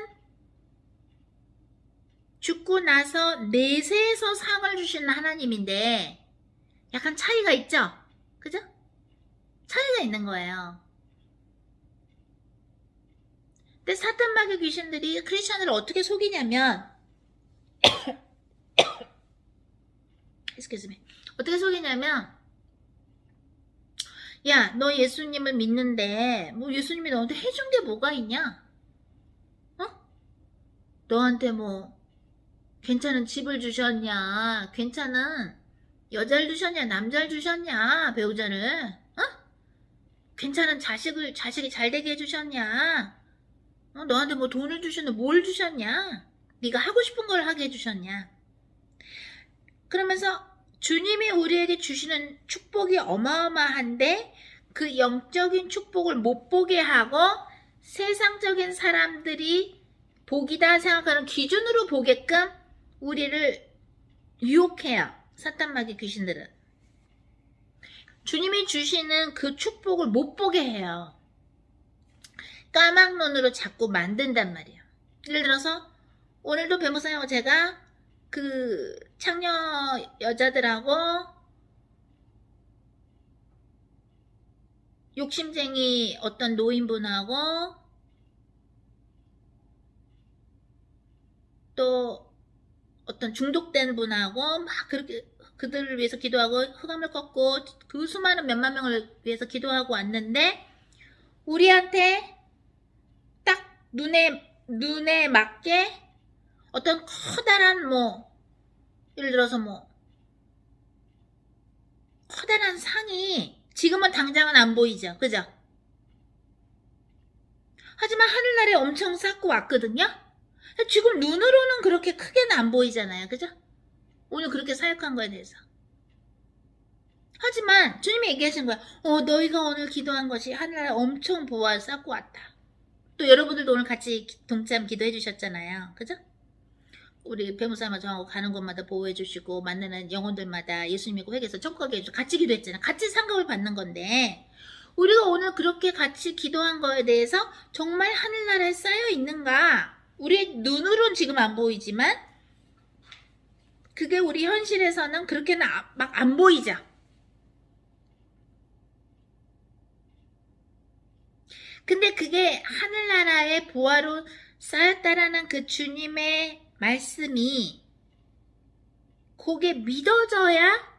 죽고 나서 내세에서 상을 주시는 하나님인데 약간 차이가 있죠? 그죠? 차이가 있는 거예요. 근데 사탄 마귀 귀신들이 크리스천을 어떻게 속이냐면 excuse me. 어떻게 속이냐면, 야, 너 예수님을 믿는데 뭐 예수님이 너한테 해준 게 뭐가 있냐? 어? 너한테 뭐 괜찮은 집을 주셨냐? 괜찮은 여자를 주셨냐? 남자를 주셨냐? 배우자를? 어? 괜찮은 자식이 잘 되게 해주셨냐? 너한테 뭐 돈을 주셨냐? 뭘 주셨냐? 네가 하고 싶은 걸 하게 해주셨냐? 그러면서 주님이 우리에게 주시는 축복이 어마어마한데 그 영적인 축복을 못 보게 하고 세상적인 사람들이 복이다 생각하는 기준으로 보게끔 우리를 유혹해요. 사탄 마귀 귀신들은. 주님이 주시는 그 축복을 못 보게 해요. 까막 눈으로 자꾸 만든단 말이에요. 예를 들어서 오늘도 변호사님하고 제가 그 창녀 여자들하고 욕심쟁이 어떤 노인분하고 또 어떤 중독된 분하고 막 그렇게 그들을 위해서 기도하고 흑암을 꺾고 그 수많은 몇만 명을 위해서 기도하고 왔는데, 우리한테 딱 눈에 맞게 어떤 커다란 예를 들어서 커다란 상이 지금은 당장은 안 보이죠. 그죠? 하지만 하늘나라에 엄청 쌓고 왔거든요. 지금 눈으로는 그렇게 크게는 안 보이잖아요. 그죠? 오늘 그렇게 사역한 거에 대해서. 하지만 주님이 얘기하신 거야. 너희가 오늘 기도한 것이 하늘나라에 엄청 보아 쌓고 왔다. 또 여러분들도 오늘 같이 동참 기도해 주셨잖아요. 그죠? 우리 배무사마 저하고 가는 곳마다 보호해 주시고 만나는 영혼들마다 예수님이 회개해서 천국하게 해주시고 같이 기도했잖아요. 같이 상급을 받는 건데, 우리가 오늘 그렇게 같이 기도한 거에 대해서 정말 하늘나라에 쌓여 있는가? 우리 눈으로는 지금 안 보이지만 그게 우리 현실에서는 그렇게는 막 안 보이죠. 근데 그게 하늘나라의 보화로 쌓였다라는 그 주님의 말씀이 그게 믿어져야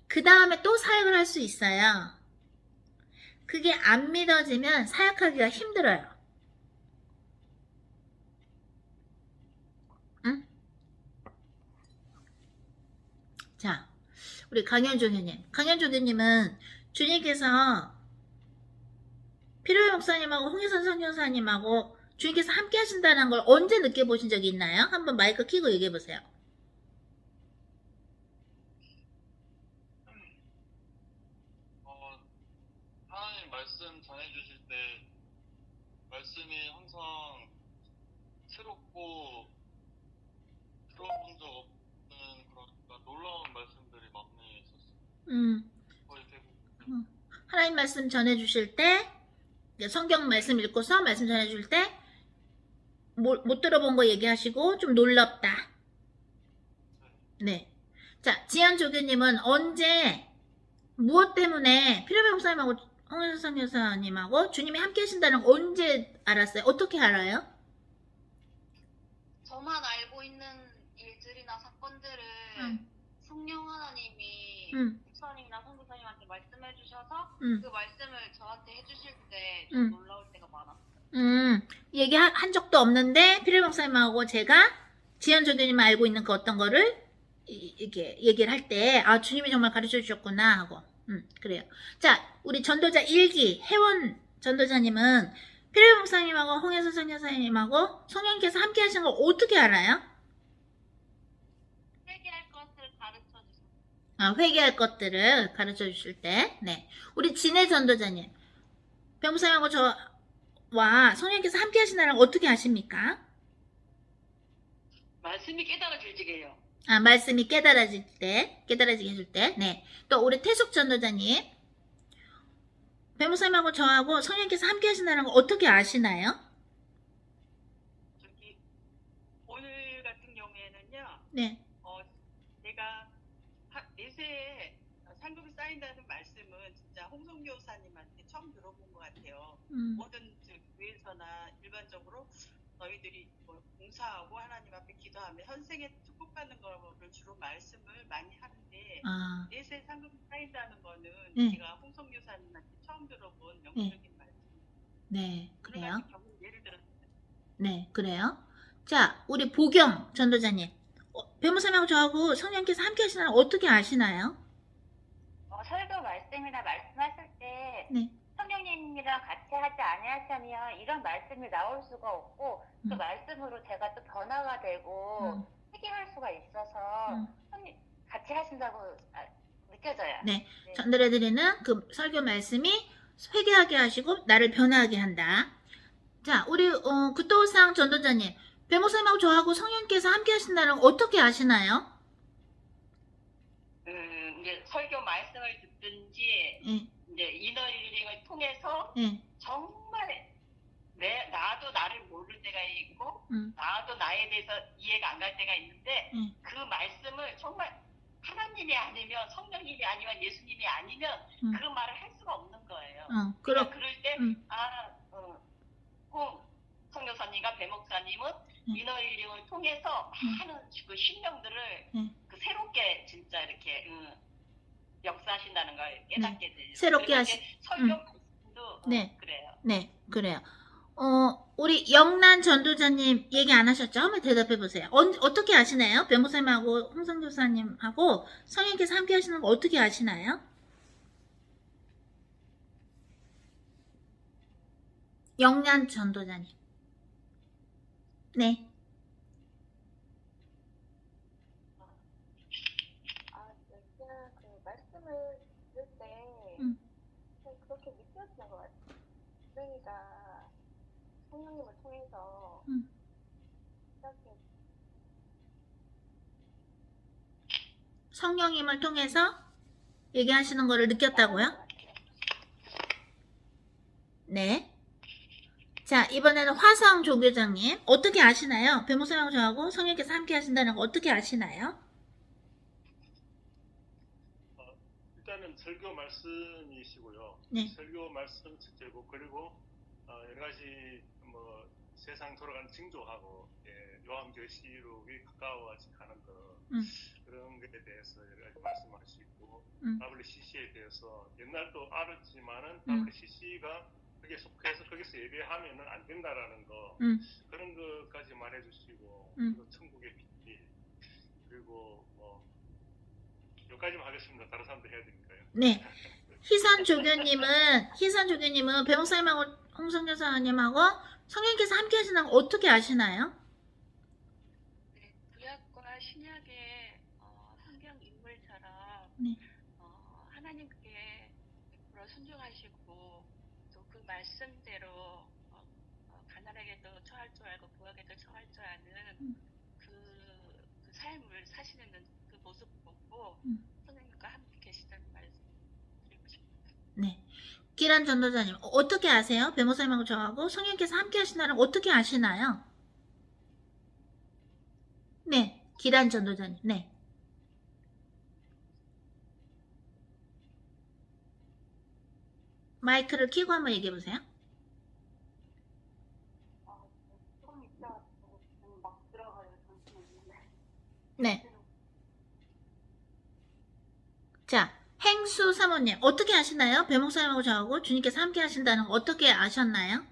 그 다음에 또 사역을 할 수 있어요. 그게 안 믿어지면 사역하기가 힘들어요. 응? 자, 우리 강현종 교님. 강현종 교님은 주님께서 피로의 목사님하고 홍혜선 선교사님하고 주님께서 함께 하신다는 걸 언제 느껴보신 적이 있나요? 한번 마이크 켜고 얘기해보세요. 하나님 말씀 전해주실 때 말씀이 항상 새롭고 들어본 적 없는 그런 놀라운 말씀들이 많이 있었어요. 거의 대부분. 하나님 말씀 전해주실 때, 성경 말씀 읽고서 말씀 전해줄 때 못 들어본 거 얘기하시고 좀 놀랍다. 네. 자, 지한 조교님은 언제 무엇 때문에 피로배 목사님하고 홍현선 여사님하고 주님이 함께 하신다는 거 언제 알았어요? 어떻게 알아요? 저만 알고 있는 일들이나 사건들을 성령 하나님이 목사님이나 선교사님한테 말씀해 주셔서 그 말씀을 저한테 해주실 때 좀 놀라울 때가 많았어요. 얘기한 적도 없는데 피로배 목사님하고 제가 지한 조교님 알고 있는 그 어떤 거를 이렇게 얘기를 할 때, 아, 주님이 정말 가르쳐 주셨구나 하고. 그래요. 자, 우리 전도자 1기 혜원 전도자님은 필요 목사님하고 홍혜선 선교사님하고 성령께서 함께 하신 걸 어떻게 알아요? 회개할 것을 가르쳐 주세요. 아, 회개할 것들을 가르쳐 주실 때. 네. 우리 진해 전도자님. 병목사님하고 저와 성령께서 함께 하신다는 걸 어떻게 아십니까? 말씀이 깨달아질지게 해요. 아, 말씀이 깨달아지게 해줄 때. 네. 또 우리 태숙 전도자님. 병목사님하고 저하고 성령께서 함께 하신다는 걸 어떻게 아시나요? 저기 오늘 같은 경우에는요. 네. 내가 내세에 상급이 쌓인다는 말씀은 진짜 홍성교사님한테 처음 들어본 것 같아요. 모든 교회에서나 일반적으로 너희들이 뭐 봉사하고 하나님 앞에 기도하며 현생에 축복받는 거를 주로 말씀을 많이 하는데 아, 내세 상급이 쌓인다는 거는 네. 제가 홍성교사님한테 처음 들어본 영적인 말씀입니다. 네. 그래요. 경우 예를 들어서 네. 그래요. 자, 우리 보경 전도자님. 변호사님하고 저하고 성령께서 함께 하시나요? 어떻게 아시나요? 설교 말씀이나 말씀하실 때 네. 성령님이랑 같이 하지 아니하시면 이런 말씀이 나올 수가 없고 그 말씀으로 제가 또 변화가 되고 회개할 수가 있어서 성령 같이 하신다고 느껴져요. 네. 전달해드리는 그 설교 말씀이 회개하게 하시고 나를 변화하게 한다. 자, 우리 굿도우상 전도자님. 변호사님하고 저하고 성령께서 함께 하신다는 걸 어떻게 아시나요? 이제 설교 말씀을 듣든지 네. 이제 이너힐링을 통해서 네. 정말 나도 나를 모를 때가 있고 나도 나에 대해서 이해가 안 갈 때가 있는데 그 말씀을 정말 하나님이 아니면 성령님이 아니면 예수님이 아니면 그 말을 할 수가 없는 거예요. 그럴 때 성교사님과 배목사님은 이너힐링을 통해서 많은 그 신령들을 그 새롭게 진짜 이렇게 역사하신다는 걸 깨닫게 돼요. 새롭게 설교 말씀도 네. 그래요. 네, 그래요. 우리 영란 전도자님 얘기 안 하셨죠? 한번 대답해 보세요. 어떻게 아시나요? 변호사님하고 홍성교사님하고 성령께서 함께 하시는 거 어떻게 아시나요? 영란 전도자님. 네. 제가 그 말씀을 들을 때 그렇게 느껴지는 것 같아요. 주변이가 성령님을 통해서 이렇게 성령님을 통해서 얘기하시는 거를 느꼈다고요? 네. 자, 이번에는 화성 조교장님. 어떻게 아시나요? 변호사님하고 저하고 성령께서 함께 하신다는 거 어떻게 아시나요? 일단은 설교 말씀이시고요. 네. 설교 말씀 첫째고 그리고 여러 가지 뭐 세상 돌아가는 징조하고 요한계시록이 가까워지 가는 거 그런 것에 대해서 여러 가지 말씀하시고 WCC에 대해서 옛날도 알았지만은 WCC가 거기에 속해서 거기서 예배하면은 안 된다라는 거 그런 것까지 말해주시고 그리고 천국의 빛 그리고 뭐 여기까지만 하겠습니다. 다른 사람들 해야 되니까요. 네. 희선 조교님은 배목사님하고 홍성교사님하고 성령께서 함께 하시는 거 어떻게 아시나요? 네, 구약과 신약의 성경 인물처럼 네. 하나님께 100% 순종하시고 또 그 말씀대로 가난에게도 처할 줄 알고 부하게도 처할 줄 아는 그 삶을 사시는 그 모습 보고 선생님과 함께 계시다는 말씀 드리고 싶습니다. 네. 기란 전도자님, 어떻게 아세요? 변호사님하고 저하고 성령께서 함께 하신다는 거 어떻게 아시나요? 네. 기란 전도자님, 네. 마이크를 켜고 한번 얘기해 보세요. 조금 있다가 막 들어가요. 네. 자, 행수 사모님, 어떻게 아시나요? 배목사님하고 저하고 주님께서 함께 하신다는 거 어떻게 아셨나요?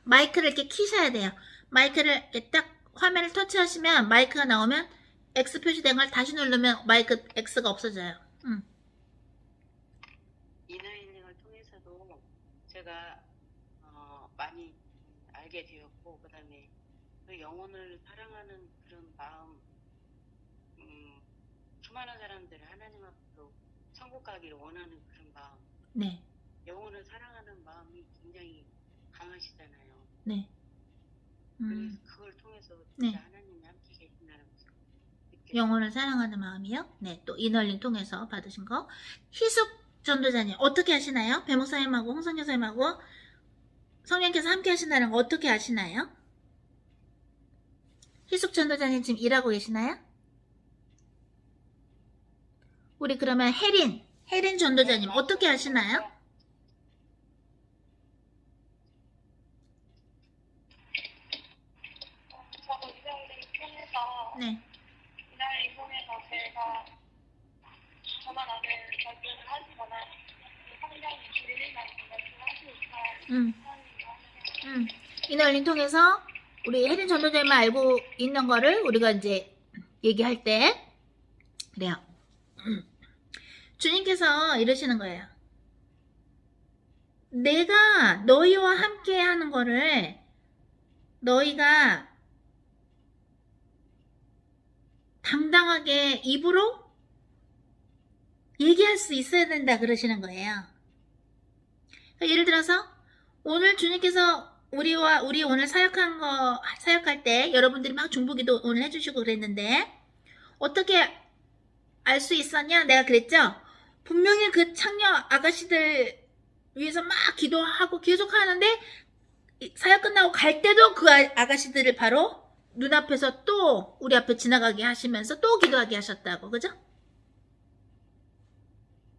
마이크를 이렇게 키셔야 돼요. 마이크를 이렇게 딱 화면을 터치하시면 마이크가 나오면 X 표시된 걸 다시 누르면 마이크 X가 없어져요. 이너힐링을 통해서도 제가 많이 알게 되었고, 그 다음에 그 영혼을 사랑하는 그런 마음, 수많은 사람들을 하나님 앞으로 천국 가기를 원하는 그런 마음, 네. 영혼을 사랑하는 마음이 굉장히 강하시잖아요. 네. 그래서 그걸 통해서 네. 진짜 하나님이 함께 계신다는 것을 느꼈어요. 영혼을 사랑하는 마음이요? 네. 또 이널린 통해서 받으신 거. 희숙 전도자님 어떻게 하시나요? 배 목사님하고 홍성교 사님하고 성령께서 함께 하신다는 거 어떻게 아시나요? 희숙 전도자님 지금 일하고 계시나요? 우리 그러면 혜린 전도자님 어떻게 하시나요? 저도 이날을 통해서 네. 이날을 통해서 제가 저만 아는 결정을 하시거나 성령이 주님만 말씀하시니까 이널린 통해서 우리 혜린 전도자님만 알고 있는 거를 우리가 이제 얘기할 때 그래요. 주님께서 이러시는 거예요. 내가 너희와 함께 하는 거를 너희가 당당하게 입으로 얘기할 수 있어야 된다 그러시는 거예요. 예를 들어서 오늘 주님께서 우리 오늘 사역할 때 여러분들이 막 중보기도 오늘 해주시고 그랬는데 어떻게 알 수 있었냐? 내가 그랬죠? 분명히 그 창녀 아가씨들 위해서 막 기도하고 계속 하는데 사역 끝나고 갈 때도 그 아가씨들을 바로 눈앞에서 또 우리 앞에 지나가게 하시면서 또 기도하게 하셨다고. 그죠?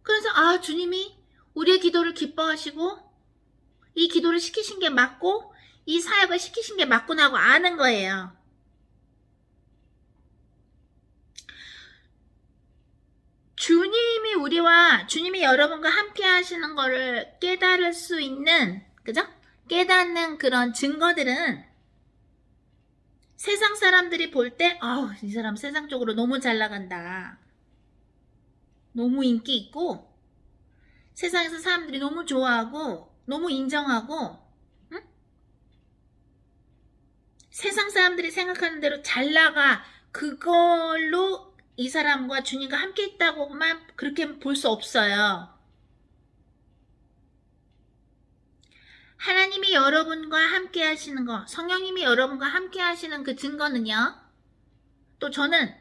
그래서 주님이 우리의 기도를 기뻐하시고 이 기도를 시키신 게 맞고 이 사역을 시키신 게 맞구나 하고 아는 거예요. 주님이 여러분과 함께 하시는 거를 깨달을 수 있는, 그죠? 깨닫는 그런 증거들은 세상 사람들이 볼 때, 이 사람 세상적으로 너무 잘 나간다. 너무 인기 있고, 세상에서 사람들이 너무 좋아하고, 너무 인정하고, 응? 세상 사람들이 생각하는 대로 잘 나가. 그걸로 이 사람과 주님과 함께 있다고만 그렇게 볼 수 없어요. 하나님이 여러분과 함께 하시는 거, 성령님이 여러분과 함께 하시는 그 증거는요. 또 저는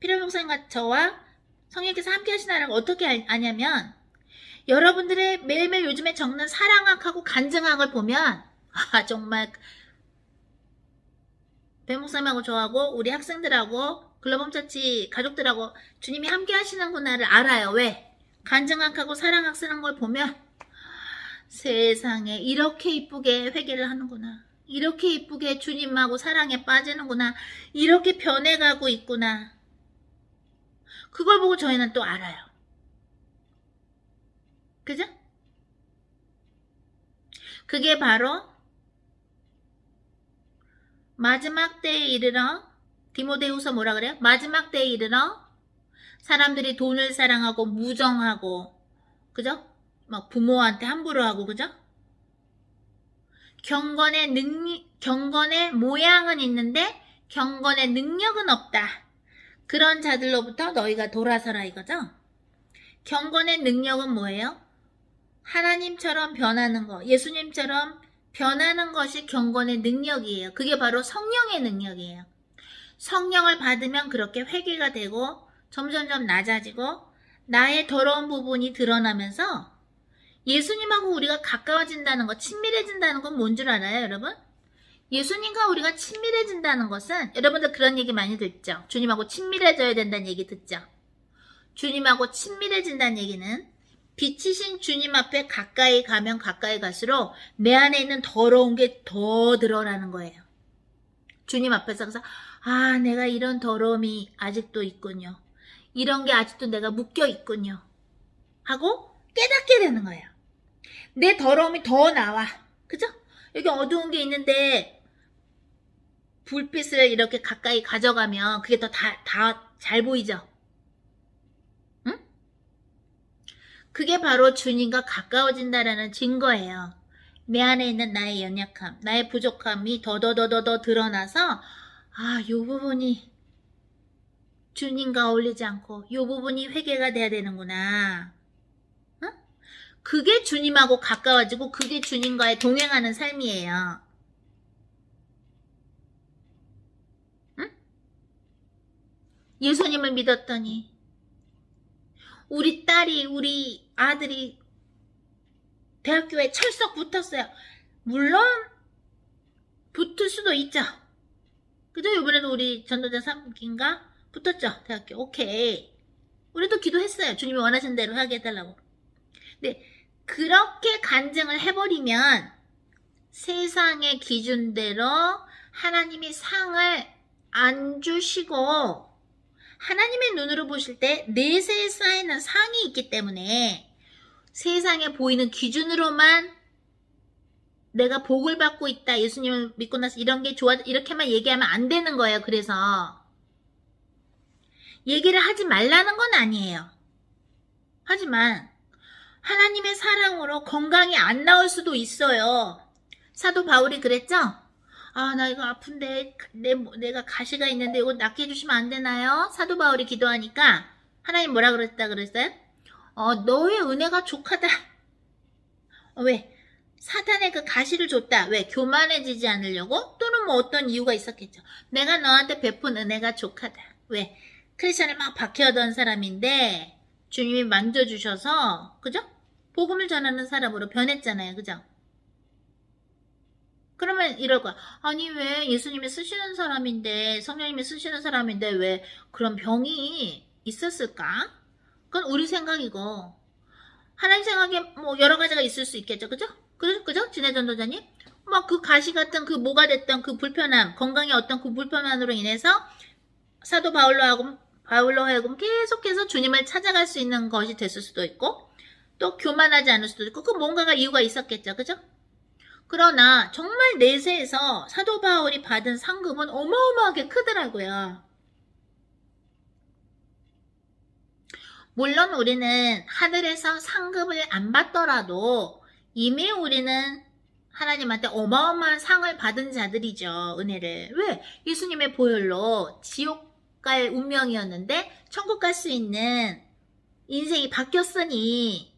필요병사님과 저와 성령께서 함께 하시나를 어떻게 아냐면 여러분들의 매일매일 요즘에 적는 사랑악하고 간증악을 보면 정말 배목사님하고 저하고 우리 학생들하고 글로범처치 가족들하고 주님이 함께 하시는구나를 알아요. 왜? 간증악하고 사랑악 쓰는 걸 보면 세상에 이렇게 이쁘게 회개를 하는구나. 이렇게 이쁘게 주님하고 사랑에 빠지는구나. 이렇게 변해가고 있구나. 그걸 보고 저희는 또 알아요. 그죠? 그게 바로 마지막 때에 이르러 디모데후서 뭐라 그래요? 마지막 때에 이르러 사람들이 돈을 사랑하고 무정하고 그죠? 막 부모한테 함부로 하고 그죠? 경건의 모양은 있는데 경건의 능력은 없다. 그런 자들로부터 너희가 돌아서라 이거죠? 경건의 능력은 뭐예요? 하나님처럼 변하는 거, 예수님처럼 변하는 것이 경건의 능력이에요. 그게 바로 성령의 능력이에요. 성령을 받으면 그렇게 회개가 되고 점점점 낮아지고 나의 더러운 부분이 드러나면서 예수님하고 우리가 가까워진다는 것, 친밀해진다는 건 뭔 줄 알아요, 여러분? 예수님과 우리가 친밀해진다는 것은 여러분들 그런 얘기 많이 듣죠? 주님하고 친밀해져야 된다는 얘기 듣죠? 주님하고 친밀해진다는 얘기는 빛이신 주님 앞에 가까이 가면 가까이 갈수록 내 안에 있는 더러운 게 더 드러나는 거예요. 주님 앞에서 그래서 내가 이런 더러움이 아직도 있군요. 이런 게 아직도 내가 묶여 있군요. 하고 깨닫게 되는 거예요. 내 더러움이 더 나와. 그죠? 여기 어두운 게 있는데 불빛을 이렇게 가까이 가져가면 그게 더 다 잘 보이죠? 응? 그게 바로 주님과 가까워진다라는 증거예요. 내 안에 있는 나의 연약함, 나의 부족함이 더 드러나서 요 부분이 주님과 어울리지 않고 요 부분이 회개가 돼야 되는구나. 응? 그게 주님하고 가까워지고 그게 주님과의 동행하는 삶이에요. 응? 예수님을 믿었더니 우리 딸이 우리 아들이 대학교에 철썩 붙었어요. 물론 붙을 수도 있죠. 그죠? 이번에도 우리 전도자 3기인가 붙었죠. 대학교. 오케이. 우리도 기도했어요. 주님이 원하신 대로 하게 해달라고. 근데 그렇게 간증을 해버리면 세상의 기준대로 하나님이 상을 안 주시고 하나님의 눈으로 보실 때 내세에 쌓이는 상이 있기 때문에 세상에 보이는 기준으로만 내가 복을 받고 있다. 예수님을 믿고 나서 이런 게 좋아. 이렇게만 얘기하면 안 되는 거예요. 그래서 얘기를 하지 말라는 건 아니에요. 하지만 하나님의 사랑으로 건강이 안 나올 수도 있어요. 사도 바울이 그랬죠? 나 이거 아픈데 내가 가시가 있는데 이거 낫게 해주시면 안 되나요? 사도 바울이 기도하니까 하나님 뭐라 그랬어요? 너의 은혜가 족하다. 왜? 사탄의 그 가시를 줬다. 왜? 교만해지지 않으려고? 또는 뭐 어떤 이유가 있었겠죠. 내가 너한테 베푼 은혜가 족하다. 왜? 크리스천을 막 박해하던 사람인데 주님이 만져주셔서 그죠? 복음을 전하는 사람으로 변했잖아요. 그죠? 그러면 이럴 거야. 아니 왜 예수님이 쓰시는 사람인데 성령님이 쓰시는 사람인데 왜 그런 병이 있었을까? 그건 우리 생각이고 하나님 생각에 뭐 여러 가지가 있을 수 있겠죠. 그죠? 그죠? 진해전도자님? 막 그 가시 같은 그 뭐가 됐던 그 불편함, 건강에 어떤 그 불편함으로 인해서 사도 바울로 하여금 계속해서 주님을 찾아갈 수 있는 것이 됐을 수도 있고 또 교만하지 않을 수도 있고 그 뭔가가 이유가 있었겠죠. 그죠? 그러나 정말 내세에서 사도 바울이 받은 상급은 어마어마하게 크더라고요. 물론 우리는 하늘에서 상급을 안 받더라도 이미 우리는 하나님한테 어마어마한 상을 받은 자들이죠. 은혜를. 왜? 예수님의 보혈로 지옥 갈 운명이었는데 천국 갈 수 있는 인생이 바뀌었으니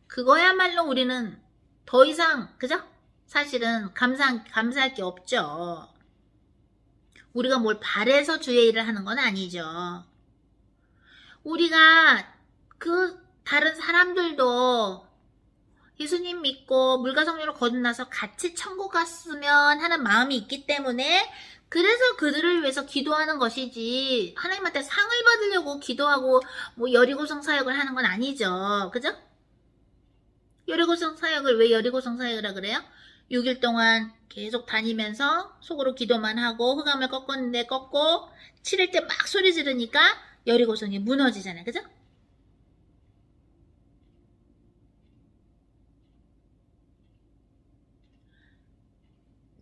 그거야말로 우리는 더 이상 그죠? 사실은 감사할 게 없죠. 우리가 뭘 바래서 주의 일을 하는 건 아니죠. 우리가 그 다른 사람들도 예수님 믿고 물과 성령으로 거듭나서 같이 천국 갔으면 하는 마음이 있기 때문에 그래서 그들을 위해서 기도하는 것이지 하나님한테 상을 받으려고 기도하고 뭐 여리고성 사역을 하는 건 아니죠. 그죠? 여리고성 사역을 왜 여리고성 사역이라 그래요? 6일 동안 계속 다니면서 속으로 기도만 하고 흑암을 꺾었는데 꺾고 7일 때 막 소리 지르니까 여리고성이 무너지잖아요. 그죠?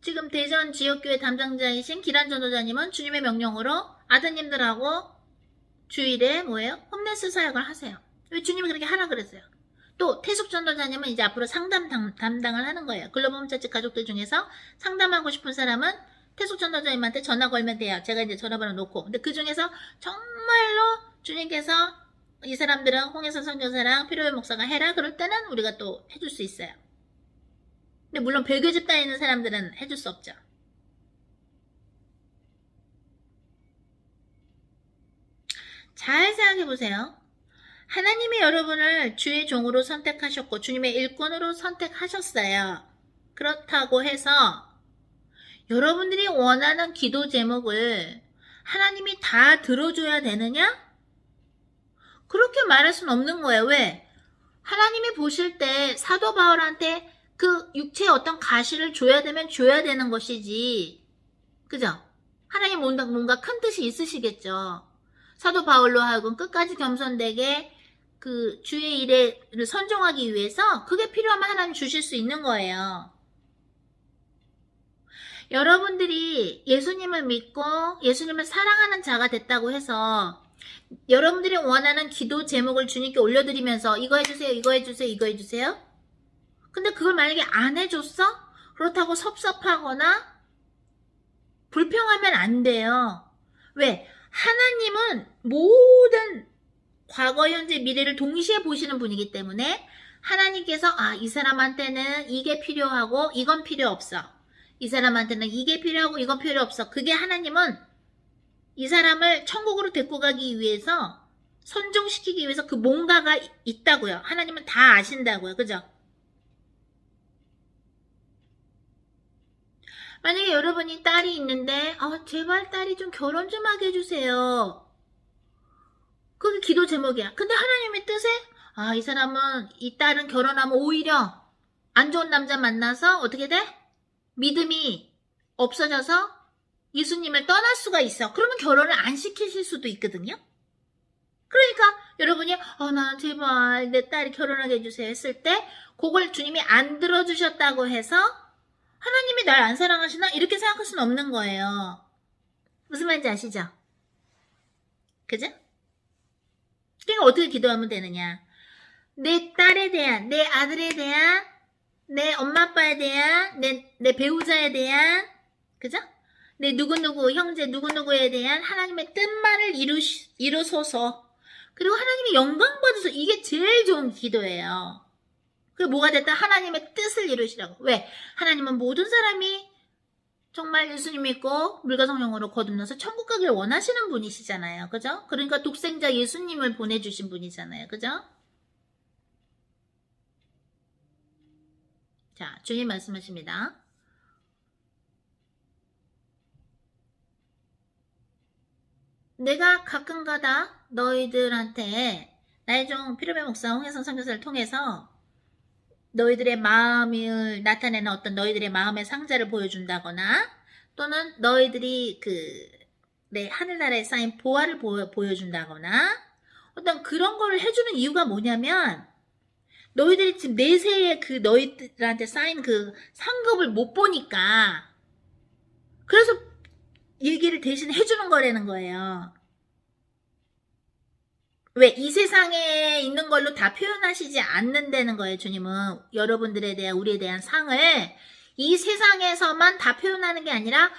지금 대전 지역교회 담당자이신 기란 전도자님은 주님의 명령으로 아드님들하고 주일에 뭐예요? 홈레스 사역을 하세요. 왜 주님이 그렇게 하라 그랬어요? 또 태숙 전도자님은 이제 앞으로 상담 담당을 하는 거예요. 글로벌 홈처치 가족들 중에서 상담하고 싶은 사람은 태숙 전도자님한테 전화 걸면 돼요. 제가 이제 전화번호 놓고. 근데 그 중에서 정말로 주님께서 이 사람들은 홍혜선 선교사랑 필요한 목사가 해라. 그럴 때는 우리가 또 해줄 수 있어요. 근데 물론 배교 집단에 있는 사람들은 해줄 수 없죠. 잘 생각해 보세요. 하나님이 여러분을 주의 종으로 선택하셨고 주님의 일꾼으로 선택하셨어요. 그렇다고 해서 여러분들이 원하는 기도 제목을 하나님이 다 들어줘야 되느냐? 그렇게 말할 수는 없는 거예요. 왜? 하나님이 보실 때 사도 바울한테 그 육체의 어떤 가시를 줘야 되면 줘야 되는 것이지. 그죠? 하나님 뭔가 큰 뜻이 있으시겠죠. 사도 바울로 하여금 끝까지 겸손되게 그 주의 일을 선종하기 위해서 그게 필요하면 하나님 주실 수 있는 거예요. 여러분들이 예수님을 믿고 예수님을 사랑하는 자가 됐다고 해서 여러분들이 원하는 기도 제목을 주님께 올려드리면서 이거 해주세요, 이거 해주세요, 이거 해주세요. 근데 그걸 만약에 안 해줬어? 그렇다고 섭섭하거나 불평하면 안 돼요. 왜? 하나님은 모든 과거, 현재, 미래를 동시에 보시는 분이기 때문에 하나님께서 이 사람한테는 이게 필요하고 이건 필요 없어. 이 사람한테는 이게 필요하고 이건 필요 없어. 그게 하나님은 이 사람을 천국으로 데리고 가기 위해서 선종시키기 위해서 그 뭔가가 있다고요. 하나님은 다 아신다고요. 그죠? 만약에 여러분이 딸이 있는데 제발 딸이 좀 결혼 좀 하게 해주세요. 그게 기도 제목이야. 근데 하나님의 뜻에 이 사람은 이 딸은 결혼하면 오히려 안 좋은 남자 만나서 어떻게 돼? 믿음이 없어져서 예수님을 떠날 수가 있어. 그러면 결혼을 안 시키실 수도 있거든요. 그러니까 여러분이 나 제발 내 딸이 결혼하게 해주세요 했을 때 그걸 주님이 안 들어주셨다고 해서 하나님이 날 안 사랑하시나? 이렇게 생각할 수는 없는 거예요. 무슨 말인지 아시죠? 그죠? 그러니까 어떻게 기도하면 되느냐? 내 딸에 대한, 내 아들에 대한, 내 엄마 아빠에 대한, 내 배우자에 대한, 그죠? 내 누구누구, 형제 누구누구에 대한 하나님의 뜻만을 이루소서. 그리고 하나님의 영광 받으소. 이게 제일 좋은 기도예요. 그리고 뭐가 됐다? 하나님의 뜻을 이루시라고. 왜? 하나님은 모든 사람이 정말 예수님 믿고 물과 성령으로 거듭나서 천국 가기를 원하시는 분이시잖아요. 그죠? 그러니까 독생자 예수님을 보내주신 분이잖아요. 그죠? 자, 주님 말씀하십니다. 내가 가끔가다 너희들한테 나의 종 피르베 목사 홍혜성 선교사를 통해서 너희들의 마음을 나타내는 어떤 너희들의 마음의 상자를 보여준다거나 또는 너희들이 내 하늘나라에 쌓인 보화를 보여준다거나 어떤 그런 걸 해주는 이유가 뭐냐면 너희들이 지금 내세에 너희들한테 쌓인 그 상급을 못 보니까 그래서 얘기를 대신 해주는 거라는 거예요. 왜? 이 세상에 있는 걸로 다 표현하시지 않는다는 거예요. 주님은 여러분들에 대한 우리에 대한 상을 이 세상에서만 다 표현하는 게 아니라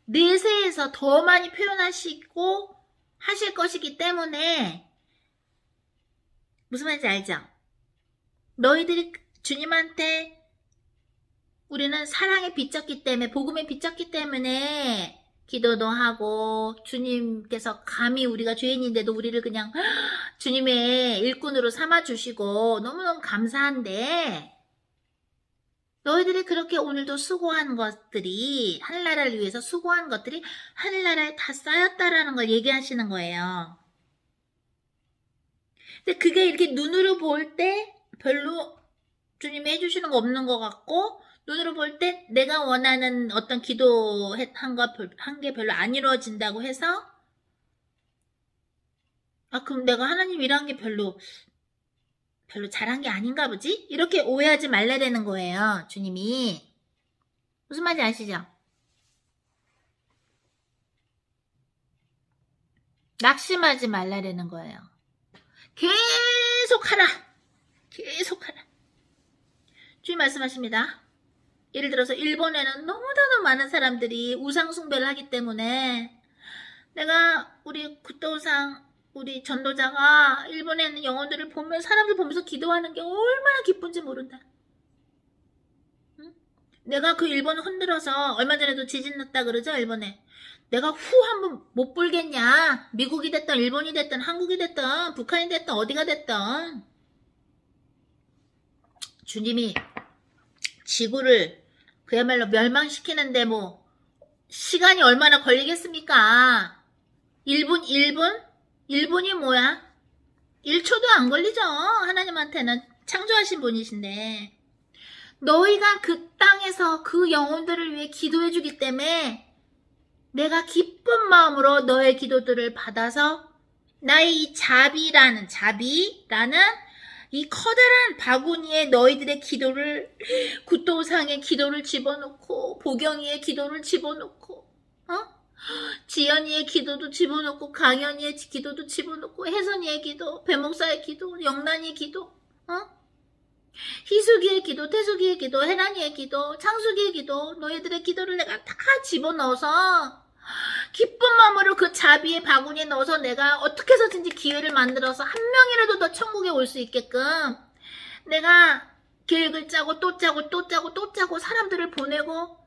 내세에서 더 많이 표현하시고 하실 것이기 때문에 무슨 말인지 알죠? 너희들이 주님한테 우리는 사랑에 빚졌기 때문에 복음에 빚졌기 때문에 기도도 하고 주님께서 감히 우리가 죄인인데도 우리를 그냥 주님의 일꾼으로 삼아주시고 너무너무 감사한데 너희들이 그렇게 오늘도 수고한 것들이 하늘나라를 위해서 수고한 것들이 하늘나라에 다 쌓였다라는 걸 얘기하시는 거예요. 근데 그게 이렇게 눈으로 볼 때 별로 주님이 해주시는 거 없는 것 같고 눈으로 볼 때 내가 원하는 어떤 기도한 게 별로 안 이루어진다고 해서 그럼 내가 하나님 일한 게 별로 잘한 게 아닌가 보지? 이렇게 오해하지 말라는 거예요. 주님이. 무슨 말인지 아시죠? 낙심하지 말라는 거예요. 계속 하라. 계속 하라. 주님 말씀하십니다. 예를 들어서 일본에는 너무나도 많은 사람들이 우상 숭배를 하기 때문에 내가 우리 굿도상 우리 전도자가 일본에 있는 영혼들을 보면 사람들 보면서 기도하는 게 얼마나 기쁜지 모른다. 응? 내가 그 일본을 흔들어서 얼마 전에도 지진 났다 그러죠. 일본에. 내가 한번 못 불겠냐. 미국이 됐든 일본이 됐든 한국이 됐든 북한이 됐든 어디가 됐든 주님이 지구를 그야말로 멸망시키는데 시간이 얼마나 걸리겠습니까? 1분이 뭐야? 1초도 안 걸리죠. 하나님한테는 창조하신 분이신데 너희가 그 땅에서 그 영혼들을 위해 기도해 주기 때문에 내가 기쁜 마음으로 너의 기도들을 받아서 나의 이 자비라는 이 커다란 바구니에 너희들의 기도를 굿도상의 기도를 집어넣고 보경이의 기도를 집어넣고 지연이의 기도도 집어넣고, 강연이의 기도도 집어넣고, 혜선이의 기도, 배목사의 기도, 영란이의 기도, 희숙이의 기도, 태숙이의 기도, 혜란이의 기도, 창숙이의 기도, 너희들의 기도를 내가 다 집어넣어서 기쁜 마음으로 그 자비의 바구니에 넣어서 내가 어떻게 해서든지 기회를 만들어서 한 명이라도 더 천국에 올 수 있게끔 내가 계획을 짜고 또 짜고 또 짜고 또 짜고 사람들을 보내고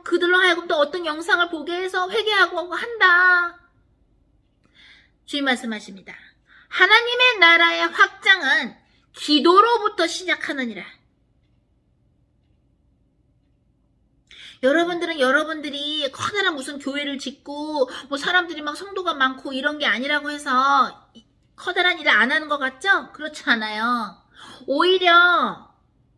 그들로 하여금 또 어떤 영상을 보게 해서 회개하고 한다. 주님 말씀하십니다. 하나님의 나라의 확장은 기도로부터 시작하느니라. 여러분들은 여러분들이 커다란 무슨 교회를 짓고 뭐 사람들이 막 성도가 많고 이런 게 아니라고 해서 커다란 일을 안 하는 것 같죠? 그렇지 않아요. 오히려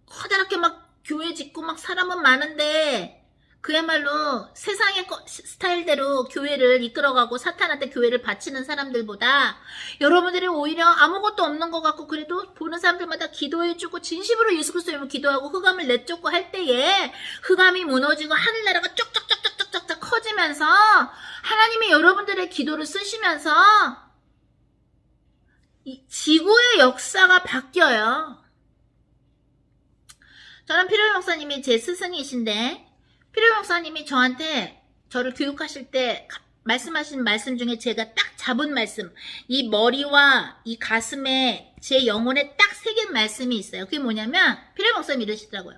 커다랗게 막 교회 짓고 막 사람은 많은데 그야말로 세상의 스타일대로 교회를 이끌어가고 사탄한테 교회를 바치는 사람들보다 여러분들이 오히려 아무것도 없는 것 같고 그래도 보는 사람들마다 기도해주고 진심으로 예수 그리스도 이름으로 기도하고 흑암을 내쫓고 할 때에 흑암이 무너지고 하늘나라가 쪽쪽쪽쪽쪽쪽 커지면서 하나님이 여러분들의 기도를 쓰시면서 이 지구의 역사가 바뀌어요. 저는 필요 목사님이 제 스승이신데 필요 목사님이 저를 교육하실 때 말씀하신 말씀 중에 제가 딱 잡은 말씀, 이 머리와 이 가슴에 제 영혼에 딱 새긴 말씀이 있어요. 그게 뭐냐면 필요 목사님 이러시더라고요.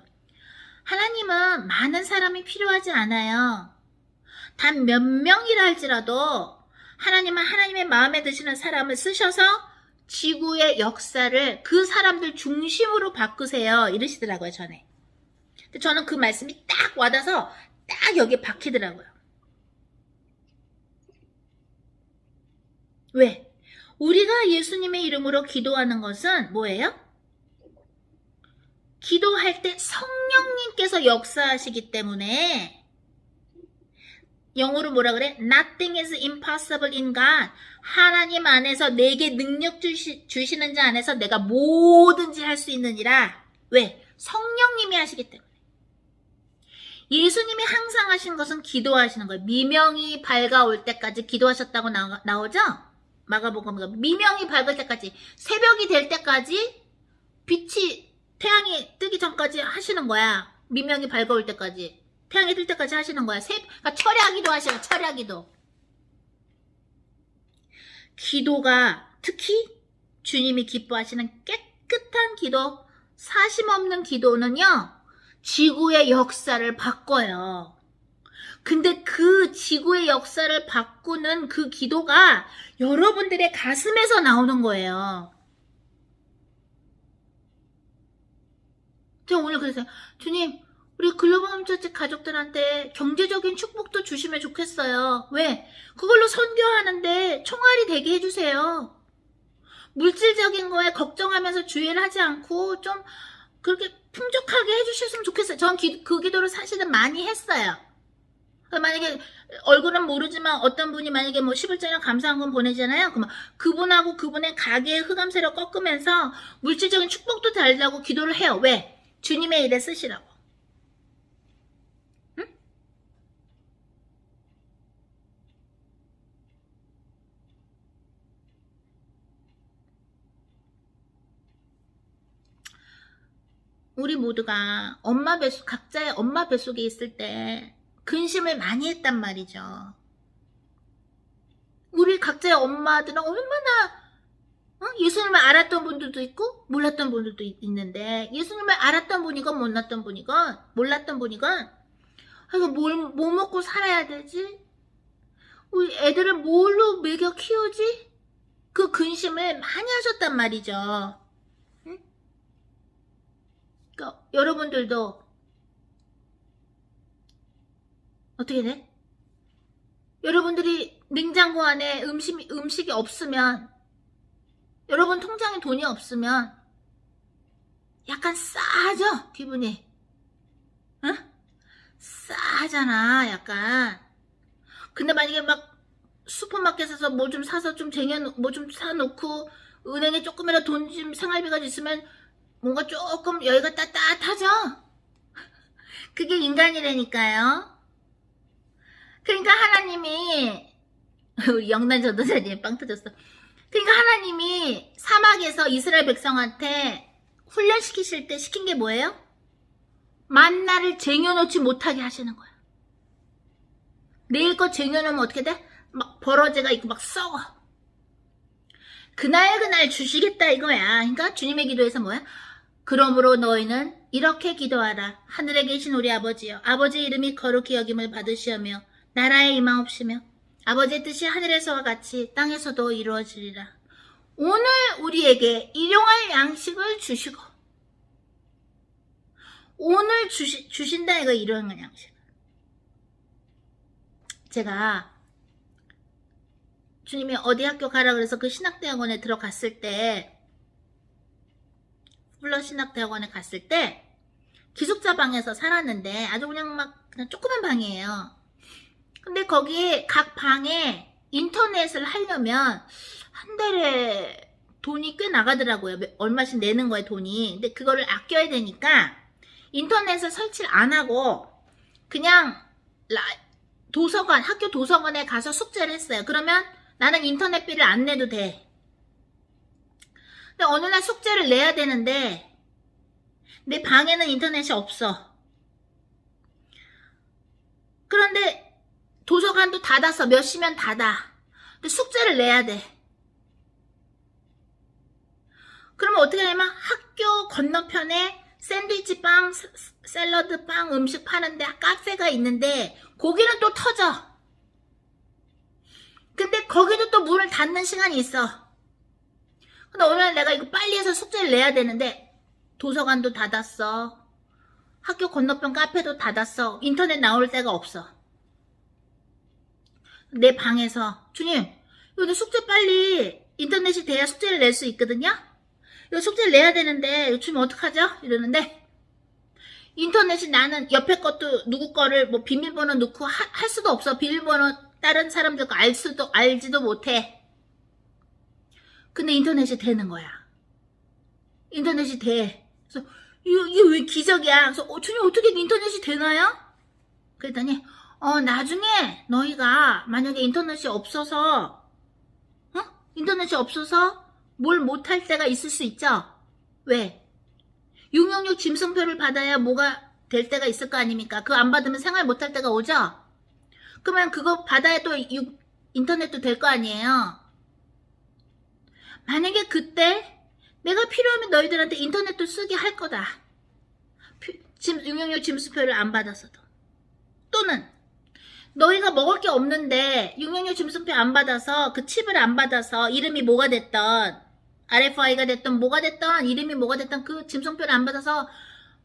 하나님은 많은 사람이 필요하지 않아요. 단 몇 명이라 할지라도 하나님은 하나님의 마음에 드시는 사람을 쓰셔서 지구의 역사를 그 사람들 중심으로 바꾸세요. 이러시더라고요, 전에. 근데 저는 그 말씀이 딱 와닿아서 딱 여기에 박히더라고요. 왜? 우리가 예수님의 이름으로 기도하는 것은 뭐예요? 기도할 때 성령님께서 역사하시기 때문에 영어로 뭐라 그래? Nothing is impossible in God. 하나님 안에서 내게 능력 주시는 자 안에서 내가 뭐든지 할 수 있느니라. 왜? 성령님이 하시기 때문에. 예수님이 항상 하신 것은 기도하시는 거예요. 미명이 밝아올 때까지 기도하셨다고 나오죠? 마가복음 미명이 밝을 때까지, 새벽이 될 때까지, 태양이 뜨기 전까지 하시는 거야. 미명이 밝아올 때까지, 태양이 뜰 때까지 하시는 거야. 그러니까 철야기도 하시는, 철야기도. 기도가 특히 주님이 기뻐하시는 깨끗한 기도, 사심 없는 기도는요, 지구의 역사를 바꿔요. 근데 그 지구의 역사를 바꾸는 그 기도가 여러분들의 가슴에서 나오는 거예요. 제가 오늘 그랬어요. 주님, 우리 글로벌 홈처치 가족들한테 경제적인 축복도 주시면 좋겠어요. 왜? 그걸로 선교하는데 총알이 되게 해주세요. 물질적인 거에 걱정하면서 주의를 하지 않고 좀 그렇게 풍족하게 해주셨으면 좋겠어요. 전 그 기도를 사실은 많이 했어요. 만약에 얼굴은 모르지만 어떤 분이 만약에 뭐 11조나 감사한금 보내잖아요. 그러면 그분하고 그분의 가게의 흑암세력 꺾으면서 물질적인 축복도 달라고 기도를 해요. 왜? 주님의 일에 쓰시라고. 응? 우리 모두가 각자의 엄마 뱃속에 있을 때 근심을 많이 했단 말이죠. 우리 각자의 엄마들은 얼마나 예수님을 알았던 분들도 있고 몰랐던 분들도 있는데, 예수님을 알았던 분이건 몰랐던 분이건 이거 뭐 먹고 살아야 되지? 우리 애들을 뭘로 먹여 키우지? 그 근심을 많이 하셨단 말이죠. 응? 그러니까 여러분들도 어떻게 돼? 여러분들이 냉장고 안에 음식이 없으면, 여러분 통장에 돈이 없으면 약간 싸하죠? 기분이. 응? 싸하잖아, 약간. 근데 만약에 막 슈퍼마켓에서 뭐 좀 사서 뭐 좀 사놓고 은행에 조금이라도 돈 좀 생활비가 있으면 뭔가 조금 여기가 따뜻하죠? 그게 인간이라니까요. 그러니까 하나님이 우리 영란 전도사님 빵 터졌어. 그러니까 하나님이 사막에서 이스라엘 백성한테 훈련시키실 때 시킨 게 뭐예요? 만나를 쟁여놓지 못하게 하시는 거야. 내일 거 쟁여놓으면 어떻게 돼? 막 버러지가 있고 막 썩어. 그날 주시겠다 이거야. 그러니까 주님의 기도에서 뭐야? 그러므로 너희는 이렇게 기도하라. 하늘에 계신 우리 아버지여, 아버지의 이름이 거룩히 여김을 받으시오며 나라에 임하옵시며 아버지의 뜻이 하늘에서와 같이 땅에서도 이루어지리라. 오늘 우리에게 일용할 양식을 주시고, 오늘 주신다 이거 일용할 양식. 제가 주님이 어디 학교 가라 그래서 그 신학대학원에 들어갔을 때, 플러 신학대학원에 갔을 때 기숙사 방에서 살았는데 아주 그냥 조그만 방이에요. 근데 거기에 각 방에 인터넷을 하려면 한 달에 돈이 꽤 나가더라고요. 얼마씩 내는 거예요, 돈이. 근데 그거를 아껴야 되니까 인터넷을 설치를 안 하고 그냥 도서관, 학교 도서관에 가서 숙제를 했어요. 그러면 나는 인터넷비를 안 내도 돼. 근데 어느 날 숙제를 내야 되는데 내 방에는 인터넷이 없어. 그런데 도서관도 닫았어. 몇 시면 닫아. 근데 숙제를 내야 돼. 그러면 어떻게 하냐면 학교 건너편에 샌드위치 빵, 샐러드 빵 음식 파는데 카페가 있는데 거기는 또 터져. 근데 거기도 또 문을 닫는 시간이 있어. 근데 어느 날 내가 이거 빨리 해서 숙제를 내야 되는데 도서관도 닫았어. 학교 건너편 카페도 닫았어. 인터넷 나올 데가 없어. 내 방에서 주님, 이거 숙제 빨리 인터넷이 돼야 숙제를 낼 수 있거든요. 이거 숙제를 내야 되는데 주님 어떡하죠? 이러는데 인터넷이 나는 옆에 것도 누구 거를 뭐 비밀번호 넣고 할 수도 없어. 비밀번호 다른 사람들 거 알지도 못해. 근데 인터넷이 되는 거야. 인터넷이 돼. 그래서 이게 왜 기적이야? 그래서 주님 어떻게 인터넷이 되나요? 그랬더니 나중에 너희가 만약에 인터넷이 없어서 뭘 못할 때가 있을 수 있죠? 왜? 666 짐승표를 받아야 뭐가 될 때가 있을 거 아닙니까? 그거 안 받으면 생활 못할 때가 오죠? 그러면 그거 받아야 또 인터넷도 될 거 아니에요? 만약에 그때 내가 필요하면 너희들한테 인터넷도 쓰게 할 거다. 666 짐승표를 안 받았어도. 또는 너희가 먹을 게 없는데 666 짐승표 안 받아서 그 칩을 안 받아서 이름이 뭐가 됐던 RFI가 됐던 뭐가 됐던 이름이 뭐가 됐던 그 짐승표를 안 받아서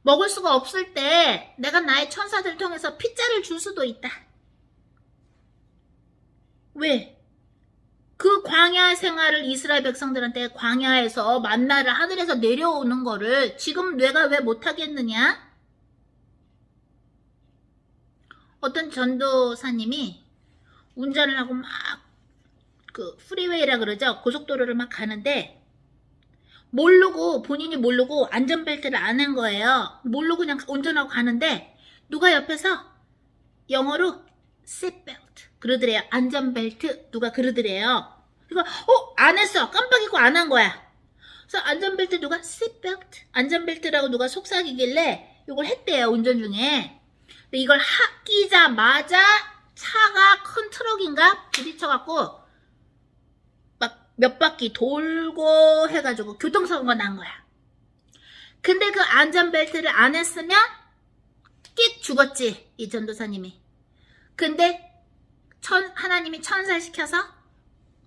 먹을 수가 없을 때 내가 나의 천사들을 통해서 피자를 줄 수도 있다. 왜? 그 광야 생활을 이스라엘 백성들한테 광야에서 만나를 하늘에서 내려오는 거를 지금 내가 왜 못하겠느냐? 어떤 전도사님이 운전을 하고 막 그 프리웨이라 그러죠. 고속도로를 막 가는데 본인이 모르고 안전벨트를 안 한 거예요. 모르고 그냥 운전하고 가는데 누가 옆에서 영어로 seatbelt 그러더래요. 안전벨트 누가 그러더래요. 그러니까 안 했어. 깜빡 잊고 안 한 거야. 그래서 안전벨트 누가 seatbelt 안전벨트라고 누가 속삭이길래 이걸 했대요. 운전 중에. 근데 이걸 끼자마자 차가 큰 트럭인가 부딪혀갖고 막 몇 바퀴 돌고 해가지고 교통사고가 난 거야. 근데 그 안전벨트를 안 했으면 끽 죽었지. 이 전도사님이. 근데 하나님이 천사시켜서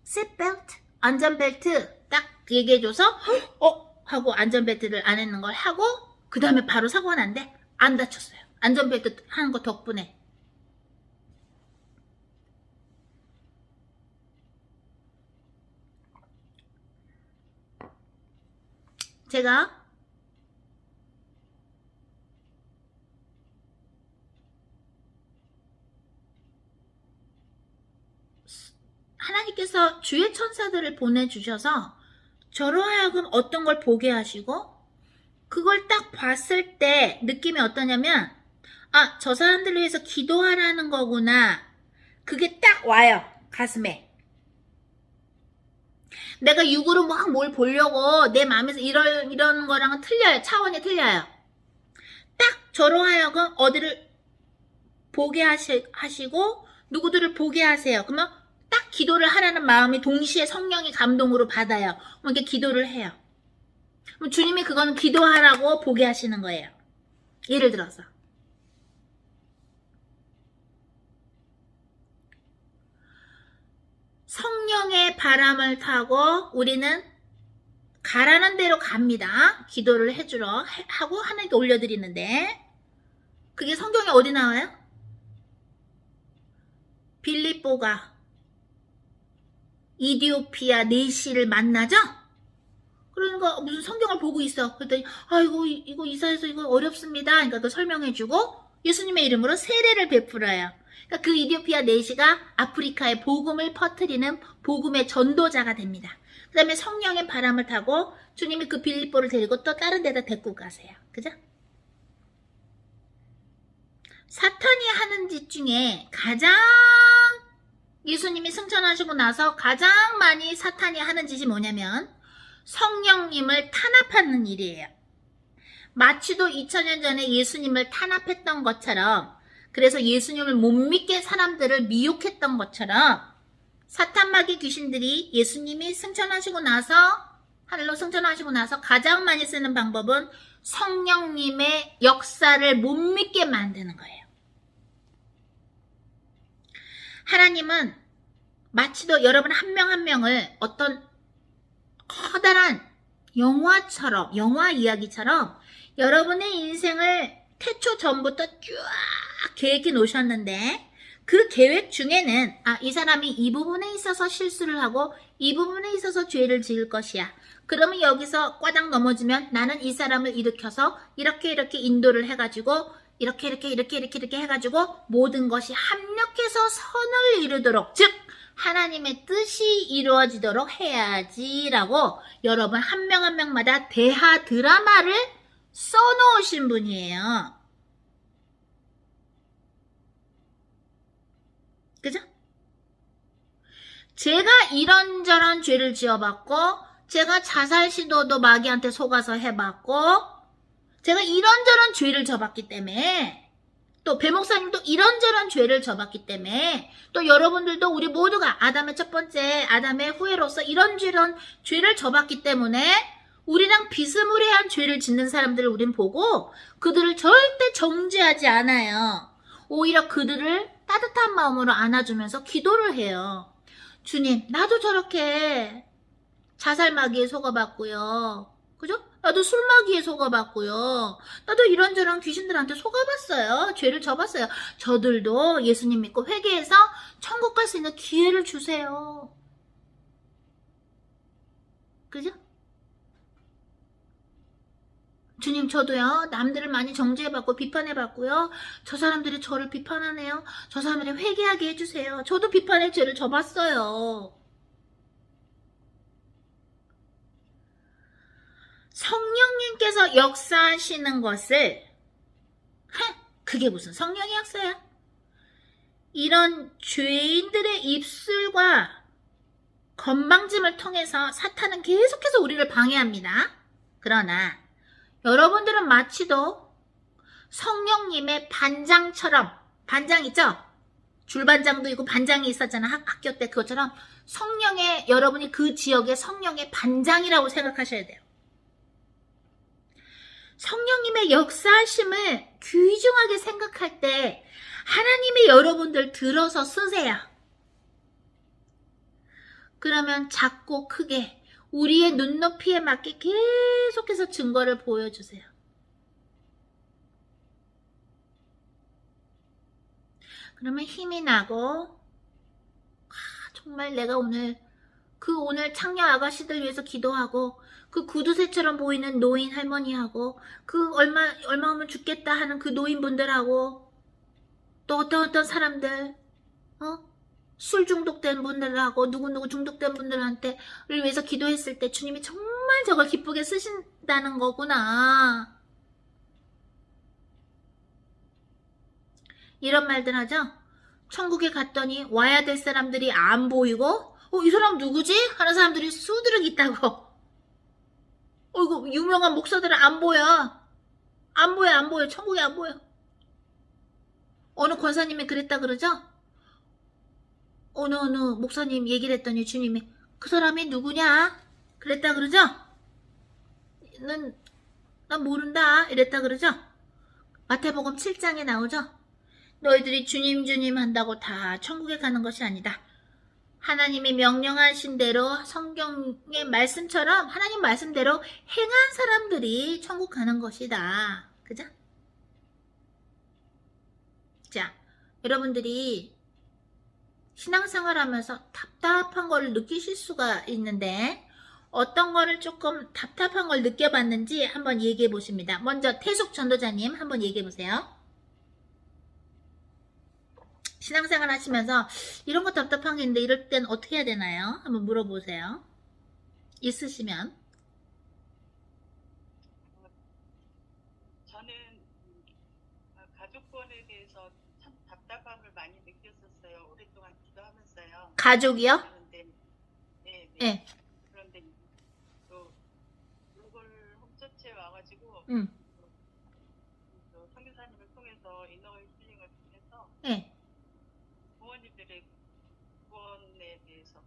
seatbelt 안전벨트 딱 얘기해줘서 하고 안전벨트를 안 했는 걸 하고 그 다음에 바로 사고가 난데 안 다쳤어요. 안전벨트 하는 거 덕분에. 제가 하나님께서 주의 천사들을 보내주셔서 저로 하여금 어떤 걸 보게 하시고 그걸 딱 봤을 때 느낌이 어떠냐면 저 사람들을 위해서 기도하라는 거구나 그게 딱 와요. 가슴에. 내가 육으로 막 뭘 보려고 내 마음에서 이런 거랑은 틀려요. 차원이 틀려요. 딱 저로 하여금 어디를 보게 하시고 누구들을 보게 하세요. 그러면 딱 기도를 하라는 마음이 동시에 성령이 감동으로 받아요. 그럼 이렇게 기도를 해요. 그럼 주님이 그거는 기도하라고 보게 하시는 거예요. 예를 들어서 성령의 바람을 타고 우리는 가라는 대로 갑니다. 기도를 해주러 하고 하나님께 올려드리는데 그게 성경에 어디 나와요? 빌립보가 이디오피아 내시를 만나죠? 그러니까 무슨 성경을 보고 있어. 그랬더니 이거 이사해서 이거 어렵습니다. 그러니까 또 설명해주고 예수님의 이름으로 세례를 베풀어요. 그러니까 그 이디오피아 내시가 아프리카에 복음을 퍼뜨리는 복음의 전도자가 됩니다. 그 다음에 성령의 바람을 타고 주님이 그 빌립보를 데리고 또 다른 데다 데리고 가세요. 그죠? 사탄이 하는 짓 중에 가장 예수님이 승천하시고 나서 가장 많이 사탄이 하는 짓이 뭐냐면 성령님을 탄압하는 일이에요. 마치도 2000년 전에 예수님을 탄압했던 것처럼 그래서 예수님을 못 믿게 사람들을 미혹했던 것처럼 사탄 마귀 귀신들이 예수님이 승천하시고 나서 하늘로 승천하시고 나서 가장 많이 쓰는 방법은 성령님의 역사를 못 믿게 만드는 거예요. 하나님은 마치도 여러분 한 명 한 명을 어떤 커다란 영화처럼 영화 이야기처럼 여러분의 인생을 태초 전부터 쫙 계획해 놓으셨는데 그 계획 중에는 이 사람이 이 부분에 있어서 실수를 하고 이 부분에 있어서 죄를 지을 것이야. 그러면 여기서 꽈당 넘어지면 나는 이 사람을 일으켜서 이렇게 인도를 해가지고 이렇게 해가지고 모든 것이 합력해서 선을 이루도록 즉 하나님의 뜻이 이루어지도록 해야지라고 여러분 한 명 한 명마다 대하 드라마를 써놓으신 분이에요. 그죠? 제가 이런저런 죄를 지어봤고 제가 자살 시도도 마귀한테 속아서 해봤고 제가 이런저런 죄를 져봤기 때문에 또 배목사님도 이런저런 죄를 져봤기 때문에 또 여러분들도 우리 모두가 아담의 첫 번째 아담의 후예로서 이런저런 죄를 져봤기 때문에 우리랑 비스무리한 죄를 짓는 사람들을 우린 보고 그들을 절대 정죄하지 않아요. 오히려 그들을 따뜻한 마음으로 안아주면서 기도를 해요. 주님, 나도 저렇게 자살 마귀에 속아봤고요. 그죠? 나도 술 마귀에 속아봤고요. 나도 이런저런 귀신들한테 속아봤어요. 죄를 져봤어요. 저들도 예수님 믿고 회개해서 천국 갈 수 있는 기회를 주세요. 그죠? 주님, 저도요, 남들을 많이 정죄해봤고 비판해봤고요. 저 사람들이 저를 비판하네요. 저 사람들이 회개하게 해주세요. 저도 비판의 죄를 져봤어요. 성령님께서 역사하시는 것을 그게 무슨 성령의 역사야? 이런 죄인들의 입술과 건방짐을 통해서 사탄은 계속해서 우리를 방해합니다. 그러나 여러분들은 마치도 성령님의 반장처럼 반장 있죠? 줄반장도 있고 반장이 있었잖아. 학교 때 그것처럼 성령의 여러분이 그 지역의 성령의 반장이라고 생각하셔야 돼요. 성령님의 역사하심을 귀중하게 생각할 때 하나님이 여러분들 들어서 쓰세요. 그러면 작고 크게 우리의 눈높이에 맞게 계속해서 증거를 보여주세요. 그러면 힘이 나고 정말 내가 오늘 창녀 아가씨들 위해서 기도하고 그 구두쇠처럼 보이는 노인 할머니하고 그 얼마 오면 죽겠다 하는 그 노인분들하고 또 어떤 사람들 술 중독된 분들하고 누구누구 중독된 분들한테 위해서 기도했을 때 주님이 정말 저걸 기쁘게 쓰신다는 거구나. 이런 말들 하죠. 천국에 갔더니 와야 될 사람들이 안 보이고 이 사람 누구지? 하는 사람들이 수두룩 있다고. 이거 유명한 목사들은 안 보여. 안 보여. 천국에 안 보여. 어느 권사님이 그랬다 그러죠? 어느 목사님 얘기를 했더니 주님이 그 사람이 누구냐? 그랬다 그러죠? 난 모른다. 이랬다 그러죠? 마태복음 7장에 나오죠? 너희들이 주님 한다고 다 천국에 가는 것이 아니다. 하나님이 명령하신 대로 성경의 말씀처럼 하나님 말씀대로 행한 사람들이 천국 가는 것이다. 그죠? 자, 여러분들이 신앙생활 하면서 답답한 거를 느끼실 수가 있는데 어떤 거를 조금 답답한 걸 느껴봤는지 한번 얘기해 보십니다. 먼저 태숙 전도자님 한번 얘기해 보세요. 신앙생활 하시면서 이런 거 답답한 게 있는데 이럴 땐 어떻게 해야 되나요? 한번 물어보세요. 있으시면. 저는 가족권에 대해서 참 답답함을 많이 느꼈었어요. 오랫동안 기도하면서요. 가족이요? 그런데, 네. 네. 그런데 또 글로벌 홈처치에 와가지고 또 선교사님을 통해서 이너의 힐링을 통해서 네. 부모님들의 구원에 대해서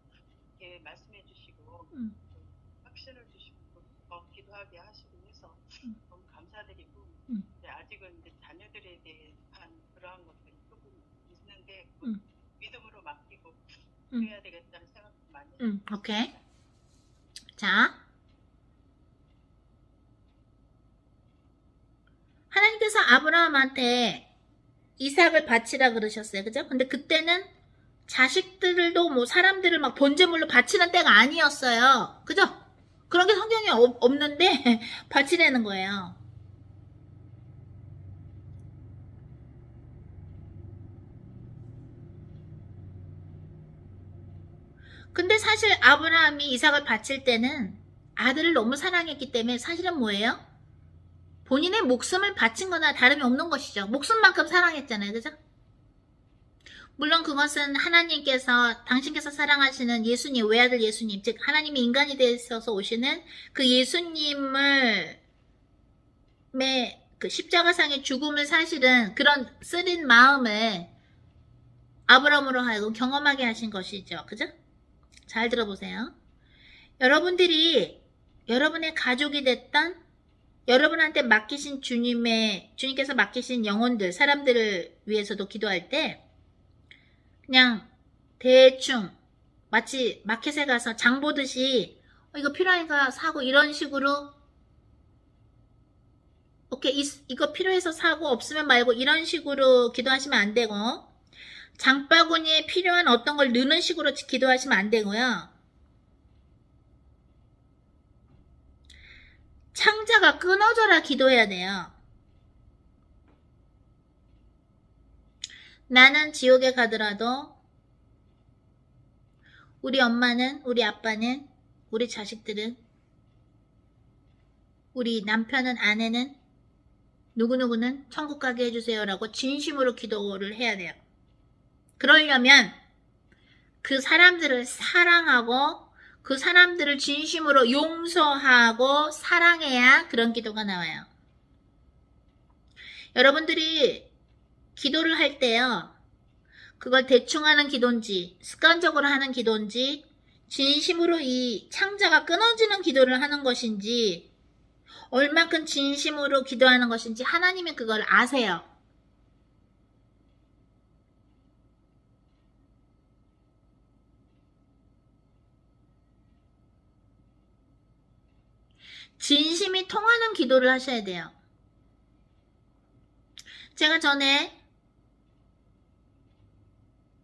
이렇게 말씀해 주시고 확신을 주시고 더 기도하게 하시고 해서 너무 감사드리고 이제 아직은 이제 자녀들에 대한 그러한 것들이 조금 있는데 믿음으로 맡기고 해야 되겠다는 생각도 많이 해요. 오케이. 자, 하나님께서 아브라함한테 이삭을 바치라 그러셨어요. 그죠? 근데 그때는 자식들도 뭐 사람들을 막 번제물로 바치는 때가 아니었어요. 그죠? 그런 게 성경에 없는데 바치라는 거예요. 근데 사실 아브라함이 이삭을 바칠 때는 아들을 너무 사랑했기 때문에 사실은 뭐예요? 본인의 목숨을 바친 거나 다름이 없는 것이죠. 목숨만큼 사랑했잖아요. 그죠? 물론 그것은 하나님께서 당신께서 사랑하시는 예수님, 외아들 예수님, 즉 하나님이 인간이 되셔서 오시는 그 예수님을 그 십자가상의 죽음을 사실은 그런 쓰린 마음을 아브라함으로 하여금 경험하게 하신 것이죠. 그죠? 잘 들어보세요. 여러분들이 여러분의 가족이 됐던 여러분한테 맡기신 주님께서 맡기신 영혼들, 사람들을 위해서도 기도할 때 그냥 대충 마치 마켓에 가서 장 보듯이 이거 필요하니까 사고 이런 식으로 오케이 이거 필요해서 사고 없으면 말고 이런 식으로 기도하시면 안 되고 장바구니에 필요한 어떤 걸 넣는 식으로 기도하시면 안 되고요. 창자가 끊어져라 기도해야 돼요. 나는 지옥에 가더라도 우리 엄마는, 우리 아빠는, 우리 자식들은, 우리 남편은, 아내는, 누구누구는 천국 가게 해주세요라고 진심으로 기도를 해야 돼요. 그러려면 그 사람들을 사랑하고 그 사람들을 진심으로 용서하고 사랑해야 그런 기도가 나와요. 여러분들이 기도를 할 때요. 그걸 대충 하는 기도인지 습관적으로 하는 기도인지 진심으로 이 창자가 끊어지는 기도를 하는 것인지 얼만큼 진심으로 기도하는 것인지 하나님이 그걸 아세요. 진심이 통하는 기도를 하셔야 돼요. 제가 전에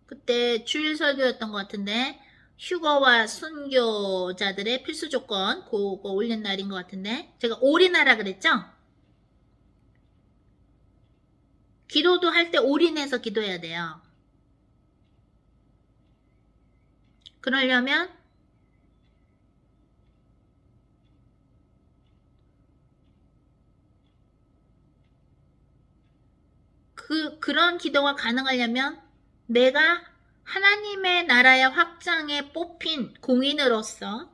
그때 주일 설교였던 것 같은데 휴거와 순교자들의 필수 조건 그거 올린 날인 것 같은데 제가 올인하라 그랬죠? 기도도 할 때 올인해서 기도해야 돼요. 그러려면 그런 기도가 가능하려면 내가 하나님의 나라의 확장에 뽑힌 공인으로서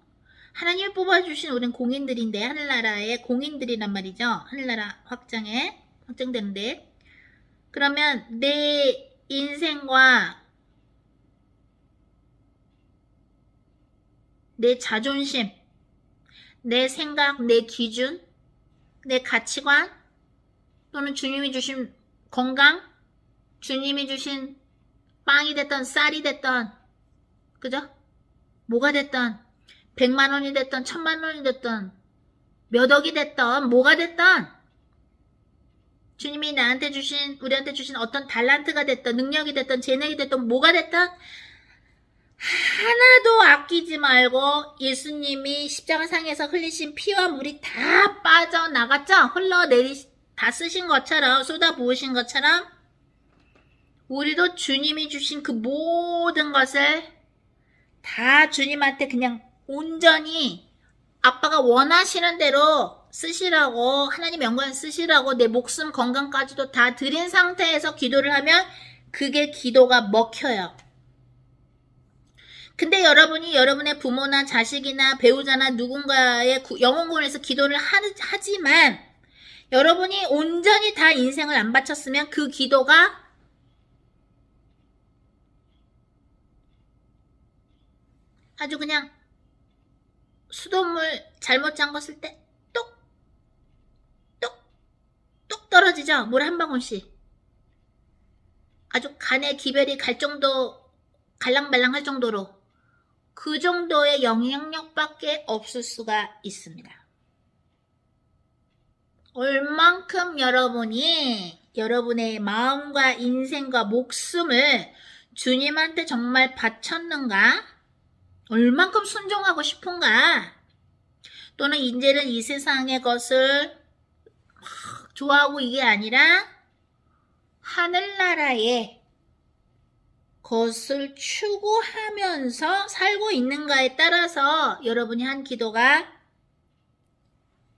하나님이 뽑아주신 우린 공인들인데 하늘나라의 공인들이란 말이죠. 하늘나라 확장되는데 그러면 내 인생과 내 자존심, 내 생각, 내 기준, 내 가치관 또는 주님이 주신 건강, 주님이 주신 빵이 됐던 쌀이 됐던 그죠? 뭐가 됐던 100만 원이 됐던 1000만 원이 됐던 몇 억이 됐던 뭐가 됐던 주님이 우리한테 주신 어떤 달란트가 됐던 능력이 됐던 재능이 됐던 뭐가 됐던 하나도 아끼지 말고 예수님이 십자가상에서 흘리신 피와 물이 다 빠져나갔죠? 다 쓰신 것처럼 쏟아 부으신 것처럼 우리도 주님이 주신 그 모든 것을 다 주님한테 그냥 온전히 아빠가 원하시는 대로 쓰시라고 하나님 영광을 쓰시라고 내 목숨 건강까지도 다 드린 상태에서 기도를 하면 그게 기도가 먹혀요. 근데 여러분이 여러분의 부모나 자식이나 배우자나 누군가의 영혼권에서 기도를 하지만 여러분이 온전히 다 인생을 안 바쳤으면 그 기도가 아주 그냥 수돗물 잘못 잠갔을 때 똑 떨어지죠? 물 한 방울씩. 아주 간의 기별이 갈 정도 갈랑말랑 할 정도로 그 정도의 영향력밖에 없을 수가 있습니다. 얼만큼 여러분이 여러분의 마음과 인생과 목숨을 주님한테 정말 바쳤는가? 얼만큼 순종하고 싶은가? 또는 이제는 이 세상의 것을 좋아하고 이게 아니라 하늘나라의 것을 추구하면서 살고 있는가에 따라서 여러분이 한 기도가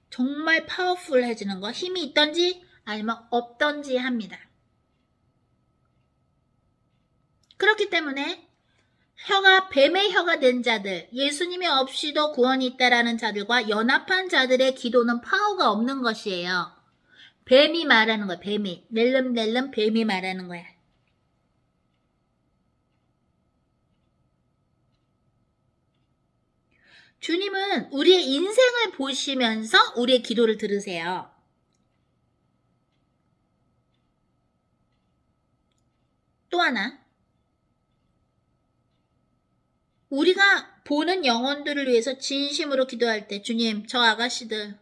정말 파워풀해지는 거, 힘이 있던지 아니면 없던지 합니다. 그렇기 때문에 뱀의 혀가 된 자들, 예수님이 없이도 구원이 있다라는 자들과 연합한 자들의 기도는 파워가 없는 것이에요. 뱀이 말하는 거야. 뱀이. 낼름낼름 뱀이 말하는 거야. 주님은 우리의 인생을 보시면서 우리의 기도를 들으세요. 또 하나, 우리가 보는 영혼들을 위해서 진심으로 기도할 때 주님, 저 아가씨들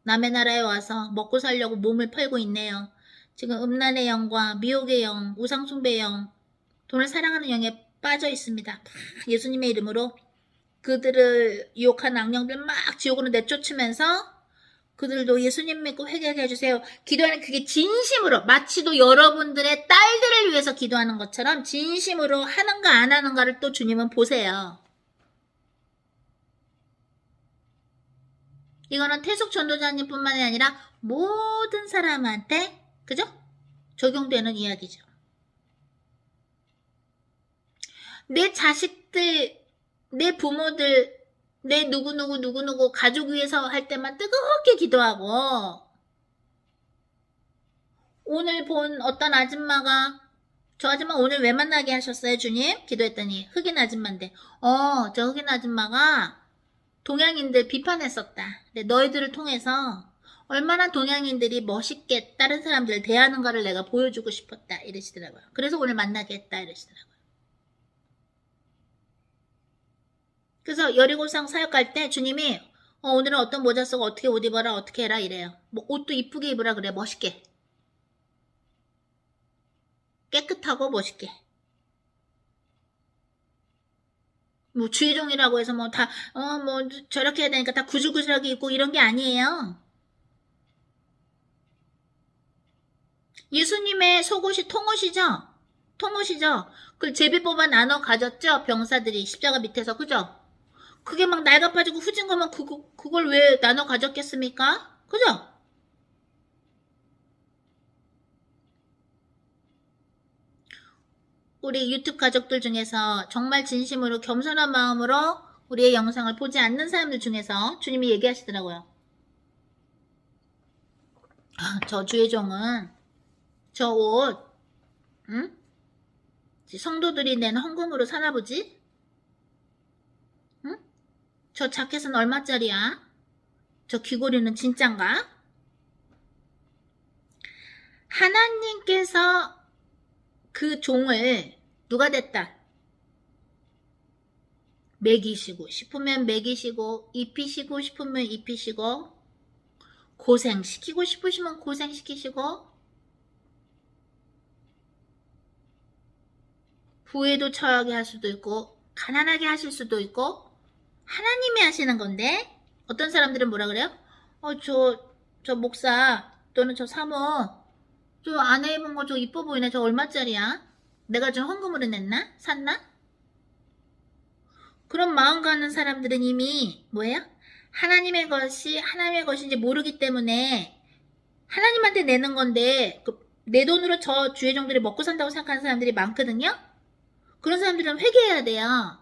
남의 나라에 와서 먹고 살려고 몸을 팔고 있네요. 지금 음란의 영과 미혹의 영, 우상숭배의 영, 돈을 사랑하는 영에 빠져 있습니다. 예수님의 이름으로 그들을 유혹하는 악령들 막 지옥으로 내쫓으면서 그들도 예수님 믿고 회개하게 해주세요. 기도하는 그게 진심으로 마치도 여러분들의 딸들을 위해서 기도하는 것처럼 진심으로 하는가 안 하는가를 또 주님은 보세요. 이거는 태숙 전도자님 뿐만이 아니라 모든 사람한테 그죠? 적용되는 이야기죠. 내 자식들, 내 부모들, 내 누구누구 가족 위해서 할 때만 뜨겁게 기도하고 오늘 본 어떤 아줌마가 저 아줌마 오늘 왜 만나게 하셨어요 주님? 기도했더니 흑인 아줌마인데 저 흑인 아줌마가 동양인들 비판했었다. 근데 너희들을 통해서 얼마나 동양인들이 멋있게 다른 사람들을 대하는가를 내가 보여주고 싶었다 이러시더라고요. 그래서 오늘 만나게 했다 이러시더라고요. 그래서 여리고성 사역 갈 때 주님이 오늘은 어떤 모자 쓰고 어떻게 옷 입어라 어떻게 해라 이래요. 뭐 옷도 이쁘게 입으라 그래. 멋있게. 깨끗하고 멋있게. 뭐 주의종이라고 해서 뭐 다 뭐 저렇게 해야 되니까 다 구질구질하게 입고 이런 게 아니에요. 예수님의 속옷이 통옷이죠? 통옷이죠? 그걸 제비 뽑아 나눠 가졌죠? 병사들이 십자가 밑에서 그죠? 그게 막 낡아빠지고 후진 거면 그걸 왜 나눠 가졌겠습니까? 그죠? 우리 유튜브 가족들 중에서 정말 진심으로 겸손한 마음으로 우리의 영상을 보지 않는 사람들 중에서 주님이 얘기하시더라고요. 저 주혜종은 저 옷, 응? 성도들이 낸 헌금으로 사나보지? 응? 저 자켓은 얼마짜리야? 저 귀걸이는 진짠가? 하나님께서 그 종을 누가 됐다? 먹이시고 싶으면 먹이시고 입히시고 싶으면 입히시고 고생시키고 싶으시면 고생시키시고 부에도 처하게 할 수도 있고 가난하게 하실 수도 있고 하나님이 하시는 건데 어떤 사람들은 뭐라 그래요? 저 목사 또는 저 사모 저 안에 입은 거 저 이뻐 보이네. 저 얼마짜리야? 내가 좀 헌금으로 냈나? 샀나? 그런 마음 가는 사람들은 이미 뭐예요? 하나님의 것인지 모르기 때문에 하나님한테 내는 건데 내 돈으로 저 주혜종들이 먹고 산다고 생각하는 사람들이 많거든요. 그런 사람들은 회개해야 돼요.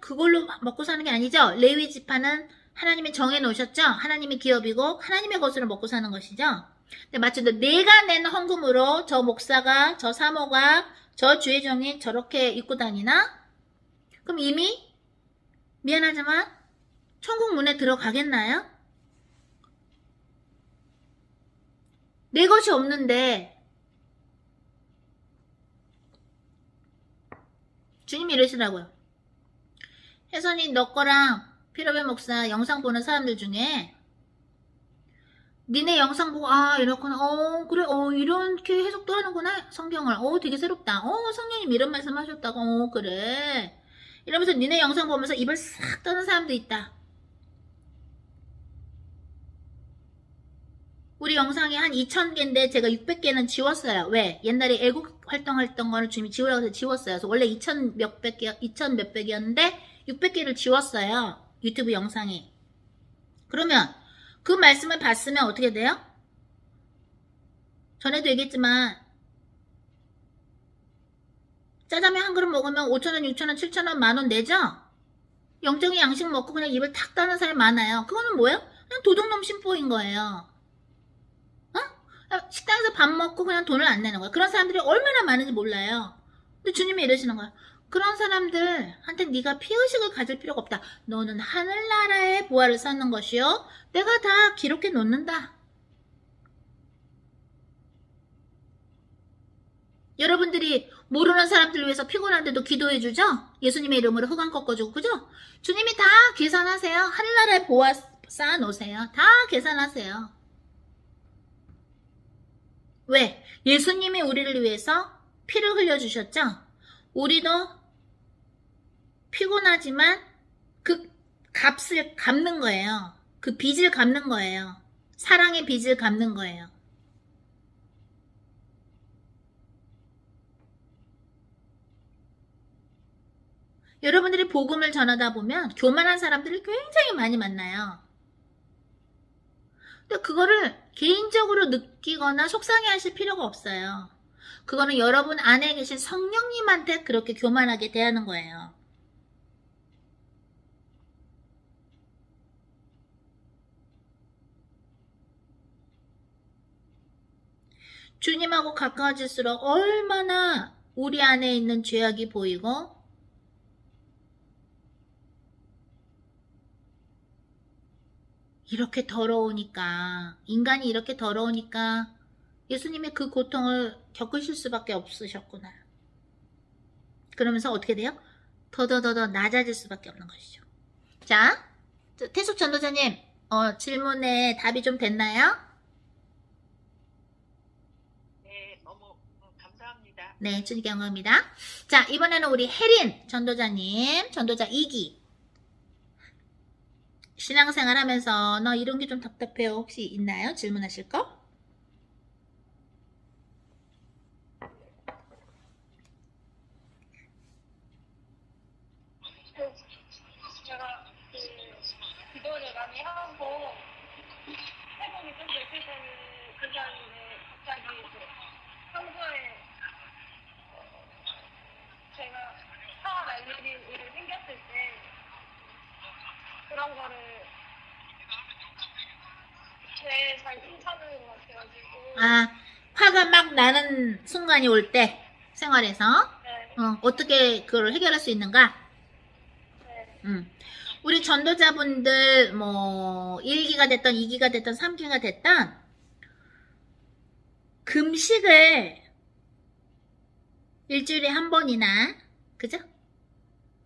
그걸로 먹고 사는 게 아니죠. 레위 지파는 하나님이 정해 놓으셨죠. 하나님의 기업이고 하나님의 것으로 먹고 사는 것이죠. 근데 마치 내가 낸 헌금으로 저 목사가 저 사모가 저 주혜종이 저렇게 입고 다니나? 그럼 이미 미안하지만 천국 문에 들어가겠나요? 내 것이 없는데 주님이 이러시라고요. 혜선이 너 거랑 피러베 목사 영상 보는 사람들 중에 니네 영상 보고 이렇구나 그래 이렇게 해석도 하는구나 성경을 되게 새롭다 성령님 이런 말씀 하셨다고 그래 이러면서 니네 영상 보면서 입을 싹 떠는 사람도 있다. 우리 영상이 한 2000개인데 제가 600개는 지웠어요. 왜? 옛날에 애국 활동했던 거를 주님이 지우라고 해서 지웠어요. 그래서 원래 2000 몇백이었는데 600개를 지웠어요. 유튜브 영상이. 그러면 그 말씀을 봤으면 어떻게 돼요? 전에도 얘기했지만 짜장면 한 그릇 먹으면 5,000원, 6,000원, 7,000원, 만원 내죠? 영적인 양식 먹고 그냥 입을 탁 따는 사람이 많아요. 그거는 뭐예요? 그냥 도둑놈 심보인 거예요. 식당에서 밥 먹고 그냥 돈을 안 내는 거야. 그런 사람들이 얼마나 많은지 몰라요. 근데 주님이 이러시는 거야. 그런 사람들한테 네가 피의식을 가질 필요가 없다. 너는 하늘나라의 보화를 쌓는 것이요. 내가 다 기록해 놓는다. 여러분들이 모르는 사람들 위해서 피곤한데도 기도해 주죠? 예수님의 이름으로 흑암 꺾어주고 그죠? 주님이 다 계산하세요. 하늘나라의 보화 쌓아 놓으세요. 다 계산하세요. 왜? 예수님이 우리를 위해서 피를 흘려주셨죠? 우리도 피곤하지만 그 값을 갚는 거예요. 그 빚을 갚는 거예요. 사랑의 빚을 갚는 거예요. 여러분들이 복음을 전하다 보면 교만한 사람들을 굉장히 많이 만나요. 근데 그거를 개인적으로 느끼거나 속상해 하실 필요가 없어요. 그거는 여러분 안에 계신 성령님한테 그렇게 교만하게 대하는 거예요. 주님하고 가까워질수록 얼마나 우리 안에 있는 죄악이 보이고 이렇게 더러우니까 인간이 이렇게 더러우니까 예수님이 그 고통을 겪으실 수밖에 없으셨구나. 그러면서 어떻게 돼요? 더더더더 낮아질 수밖에 없는 것이죠. 자, 태숙 전도자님 질문에 답이 좀 됐나요? 네, 너무 감사합니다. 네, 주님께 영광입니다. 자, 이번에는 우리 혜린 전도자님, 전도자 2기. 신앙생활 하면서 너 이런 게 좀 답답해요. 혹시 있나요? 질문하실 거? 제가 기도를 많이 하고 해봄이 좀 됐을 때는 굉장히 갑자기 평소에 제가 사과 날 일이 생겼을 때 그런 거를 잘 괜찮은 것 같아가지고. 아, 화가 막 나는 순간이 올 때, 생활에서, 네. 어떻게 그걸 해결할 수 있는가? 네. 우리 전도자분들, 1기가 됐던, 2기가 됐던, 3기가 됐던, 금식을 일주일에 한 번이나, 그죠?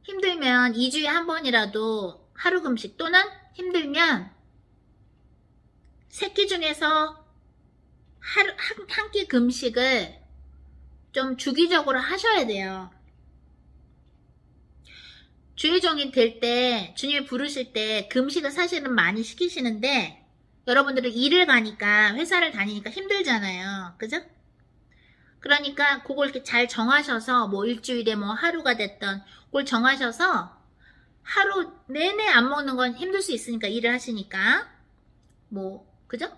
힘들면 2주에 한 번이라도 하루 금식, 또는 힘들면, 3끼 중에서 한 끼 금식을 좀 주기적으로 하셔야 돼요. 주의 종이 될 때, 주님이 부르실 때 금식을 사실은 많이 시키시는데, 여러분들은 일을 가니까, 회사를 다니니까 힘들잖아요. 그죠? 그러니까 그걸 이렇게 잘 정하셔서, 일주일에 하루가 됐던, 그걸 정하셔서, 하루 내내 안 먹는 건 힘들 수 있으니까, 일을 하시니까. 그죠?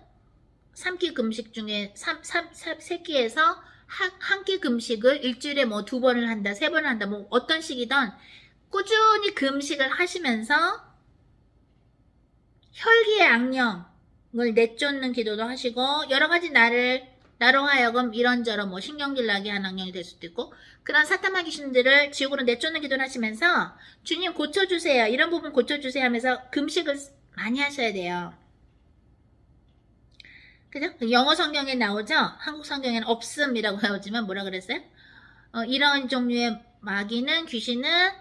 3끼 금식 중에 3끼에서 한 끼 금식을 일주일에 2번을 한다, 3번을 한다, 어떤 식이든 꾸준히 금식을 하시면서 혈기의 악령을 내쫓는 기도도 하시고, 여러 가지 나로 하여금 이런저런 신경질 나게 하는 악령이 될 수도 있고, 그런 사탄마 귀신들을 지옥으로 내쫓는 기도를 하시면서 주님 고쳐주세요, 이런 부분 고쳐주세요 하면서 금식을 많이 하셔야 돼요. 그죠? 영어 성경에 나오죠? 한국 성경에는 없음이라고 나오지만 뭐라 그랬어요? 이런 종류의 마귀는, 귀신은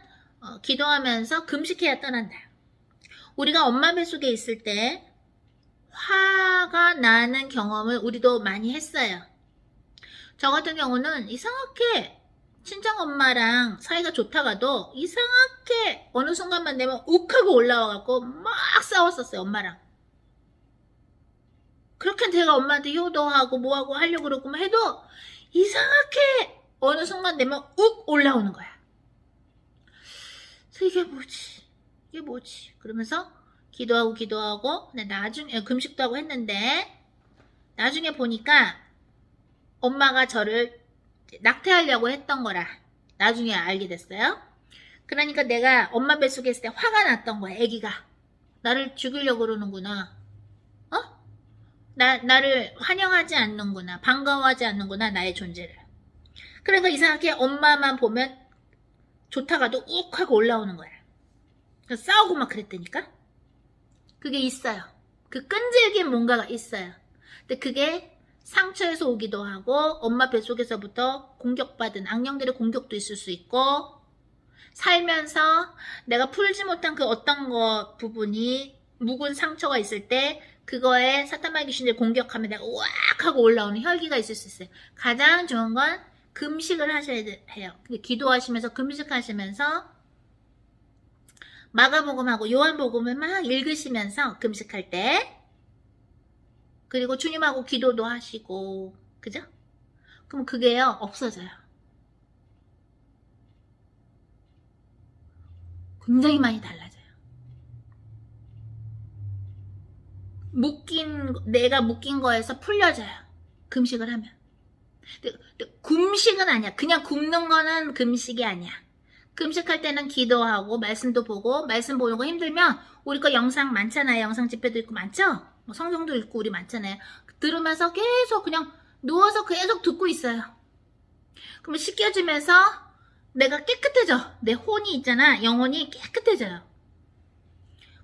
기도하면서 금식해야 떠난다. 우리가 엄마 뱃속에 있을 때 화가 나는 경험을 우리도 많이 했어요. 저 같은 경우는 이상하게 친정엄마랑 사이가 좋다가도 이상하게 어느 순간만 되면 욱하고 올라와갖고 막 싸웠었어요, 엄마랑. 그렇게 제가 엄마한테 효도하고 뭐하고 하려고 그러고 해도 이상하게 어느 순간 되면 욱 올라오는 거야. 그래서 이게 뭐지? 그러면서 기도하고 근데 나중에 금식도 하고 했는데 나중에 보니까 엄마가 저를 낙태하려고 했던 거라 나중에 알게 됐어요. 그러니까 내가 엄마 뱃속에 있을 때 화가 났던 거야. 아기가 나를 죽이려고 그러는구나. 나를 환영하지 않는구나. 반가워하지 않는구나. 나의 존재를. 그러니까 이상하게 엄마만 보면 좋다가도 욱 하고 올라오는 거야. 그래서 싸우고 막 그랬다니까. 그게 있어요. 그 끈질긴 뭔가가 있어요. 근데 그게 상처에서 오기도 하고 엄마 뱃속에서부터 공격받은 악령들의 공격도 있을 수 있고, 살면서 내가 풀지 못한 그 어떤 부분이 묵은 상처가 있을 때 그거에 사탄마귀 귀신들이 공격하면 내가 우악 하고 올라오는 혈기가 있을 수 있어요. 가장 좋은 건 금식을 하셔야 해요. 기도하시면서 금식하시면서 마가복음하고 요한복음을 막 읽으시면서 금식할 때, 그리고 주님하고 기도도 하시고, 그죠? 그럼 그게요 없어져요. 굉장히 많이 달라져요. 내가 묶인 거에서 풀려져요. 금식을 하면. 근데 금식은 아니야. 그냥 굶는 거는 금식이 아니야. 금식할 때는 기도하고 말씀도 보고, 말씀 보는 거 힘들면 우리 거 영상 많잖아요. 영상 집회도 있고 많죠? 성경도 읽고 우리 많잖아요. 들으면서 계속 그냥 누워서 계속 듣고 있어요. 그러면 씻겨지면서 내가 깨끗해져. 내 혼이 있잖아. 영혼이 깨끗해져요.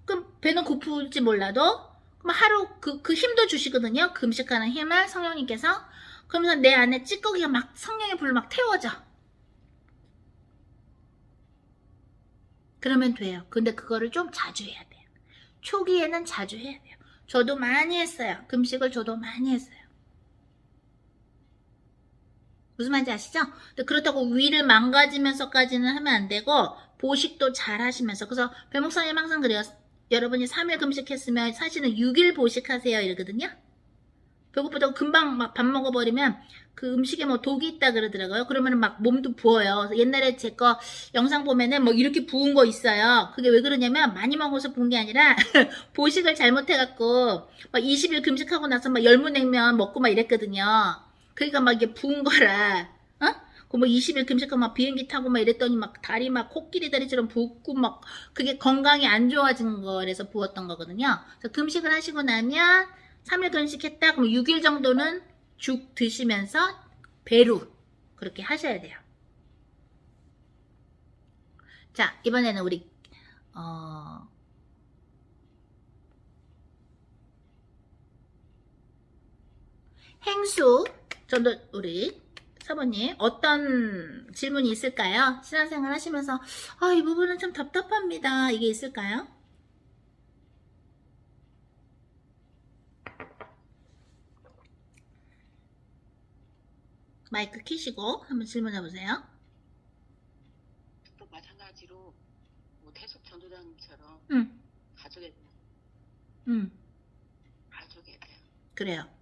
그럼 배는 고플지 몰라도 그럼 하루 그 힘도 주시거든요. 금식하는 힘을 성령님께서. 그러면서 내 안에 찌꺼기가 막 성령의 불로 막 태워져. 그러면 돼요. 근데 그거를 좀 자주 해야 돼요. 초기에는 자주 해야 돼요. 저도 많이 했어요. 금식을 저도 많이 했어요. 무슨 말인지 아시죠? 근데 그렇다고 위를 망가지면서까지는 하면 안 되고, 보식도 잘 하시면서. 그래서 배목사님 항상 그래요. 여러분이 3일 금식했으면 사실은 6일 보식하세요 이러거든요. 배고프다고 금방 막 밥 먹어버리면 그 음식에 독이 있다 그러더라고요. 그러면 막 몸도 부어요. 옛날에 제 거 영상 보면은 이렇게 부은 거 있어요. 그게 왜 그러냐면 많이 먹어서 부은 게 아니라 보식을 잘못해갖고 막 20일 금식하고 나서 막 열무냉면 먹고 막 이랬거든요. 그러니까 막 이게 부은 거라. 그 뭐 20일 금식하고 막 비행기 타고 막 이랬더니 막 다리 막 코끼리 다리처럼 붓고 막 그게 건강이 안 좋아진 거라서 부었던 거거든요. 그래서 금식을 하시고 나면 3일 금식했다 그럼 6일 정도는 죽 드시면서 배루 그렇게 하셔야 돼요. 자, 이번에는 우리 행수 저도 우리 사모님 어떤 질문이 있을까요? 신앙생활 하시면서 이 부분은 참 답답합니다. 이게 있을까요? 마이크 켜시고 한번 질문해 보세요. 또 마찬가지로 뭐 태숙 전도자님처럼 가족에 대한 그래요.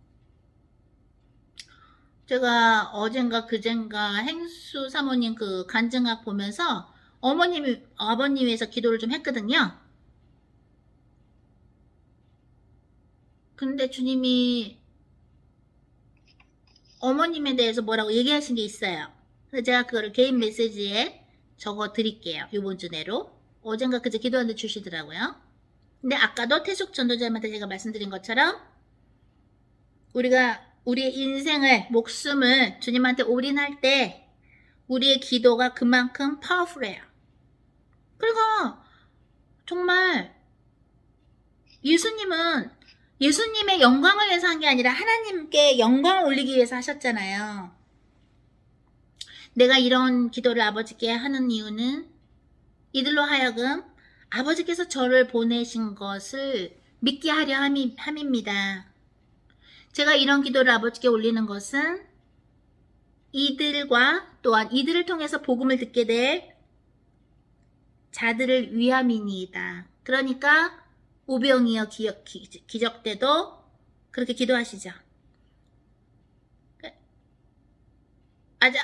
제가 어젠가 그젠가 행수 사모님 그 간증학 보면서 아버님 위해서 기도를 좀 했거든요. 근데 주님이 어머님에 대해서 뭐라고 얘기하신 게 있어요. 그래서 제가 그거를 개인 메시지에 적어 드릴게요. 이번 주 내로. 어젠가 그제 기도하는데 주시더라고요. 근데 아까도 태숙 전도자님한테 제가 말씀드린 것처럼 우리가 우리의 인생을 목숨을 주님한테 올인할 때 우리의 기도가 그만큼 파워풀해요. 그리고 정말 예수님의 영광을 위해서 한 게 아니라 하나님께 영광을 올리기 위해서 하셨잖아요. 내가 이런 기도를 아버지께 하는 이유는 이들로 하여금 아버지께서 저를 보내신 것을 믿게 하려 함입니다. 제가 이런 기도를 아버지께 올리는 것은 이들과 또한 이들을 통해서 복음을 듣게 될 자들을 위함이니이다. 그러니까 오병이어 기적 때도 그렇게 기도하시죠.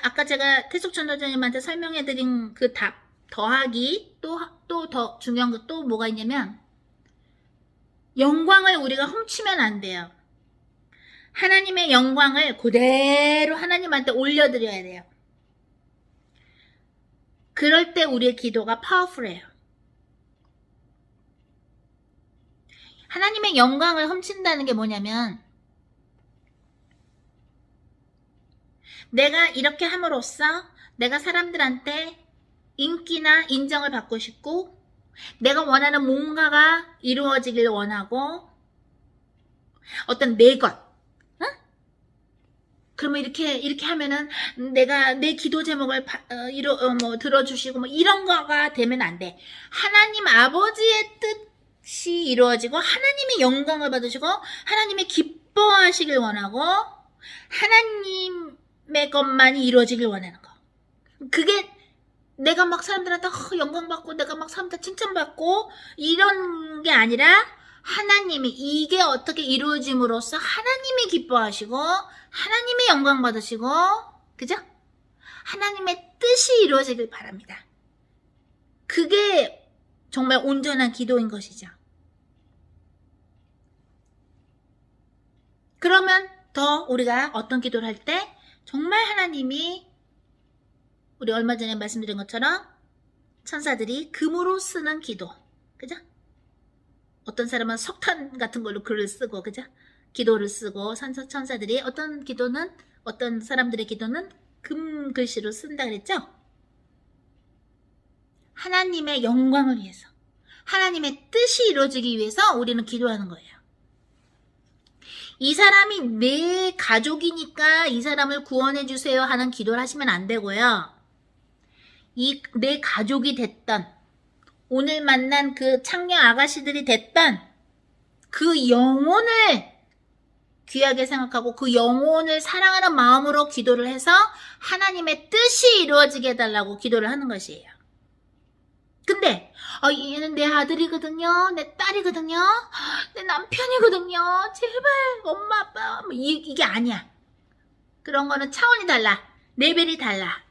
아까 제가 태숙 전도자님한테 설명해드린 그 답 더하기 또 더 중요한 거 또 뭐가 있냐면 영광을 우리가 훔치면 안 돼요. 하나님의 영광을 그대로 하나님한테 올려드려야 돼요. 그럴 때 우리의 기도가 파워풀해요. 하나님의 영광을 훔친다는 게 뭐냐면 내가 이렇게 함으로써 내가 사람들한테 인기나 인정을 받고 싶고 내가 원하는 뭔가가 이루어지길 원하고 어떤 내 것 그러면 이렇게 하면은 내가 내 기도 제목을 들어주시고 뭐 이런 거가 되면 안 돼. 하나님 아버지의 뜻이 이루어지고 하나님의 영광을 받으시고 하나님의 기뻐하시길 원하고 하나님의 것만이 이루어지길 원하는 거. 그게 내가 막 사람들한테 영광받고 내가 막 사람한테 칭찬받고 이런 게 아니라 하나님이 이게 어떻게 이루어짐으로써 하나님이 기뻐하시고 하나님의 영광 받으시고 그죠? 하나님의 뜻이 이루어지길 바랍니다. 그게 정말 온전한 기도인 것이죠. 그러면 더 우리가 어떤 기도를 할 때 정말 하나님이 우리 얼마 전에 말씀드린 것처럼 천사들이 금으로 쓰는 기도 그죠? 어떤 사람은 석탄 같은 걸로 글을 쓰고 그죠? 기도를 쓰고 천사들이 어떤 사람들의 기도는 금 글씨로 쓴다 그랬죠? 하나님의 영광을 위해서 하나님의 뜻이 이루어지기 위해서 우리는 기도하는 거예요. 이 사람이 내 가족이니까 이 사람을 구원해 주세요 하는 기도를 하시면 안 되고요. 내 가족이 됐던 오늘 만난 그 창녀 아가씨들이 됐던 그 영혼을 귀하게 생각하고 그 영혼을 사랑하는 마음으로 기도를 해서 하나님의 뜻이 이루어지게 해달라고 기도를 하는 것이에요. 근데 얘는 내 아들이거든요. 내 딸이거든요. 내 남편이거든요. 제발 엄마 아빠 이게 아니야. 그런 거는 차원이 달라. 레벨이 달라.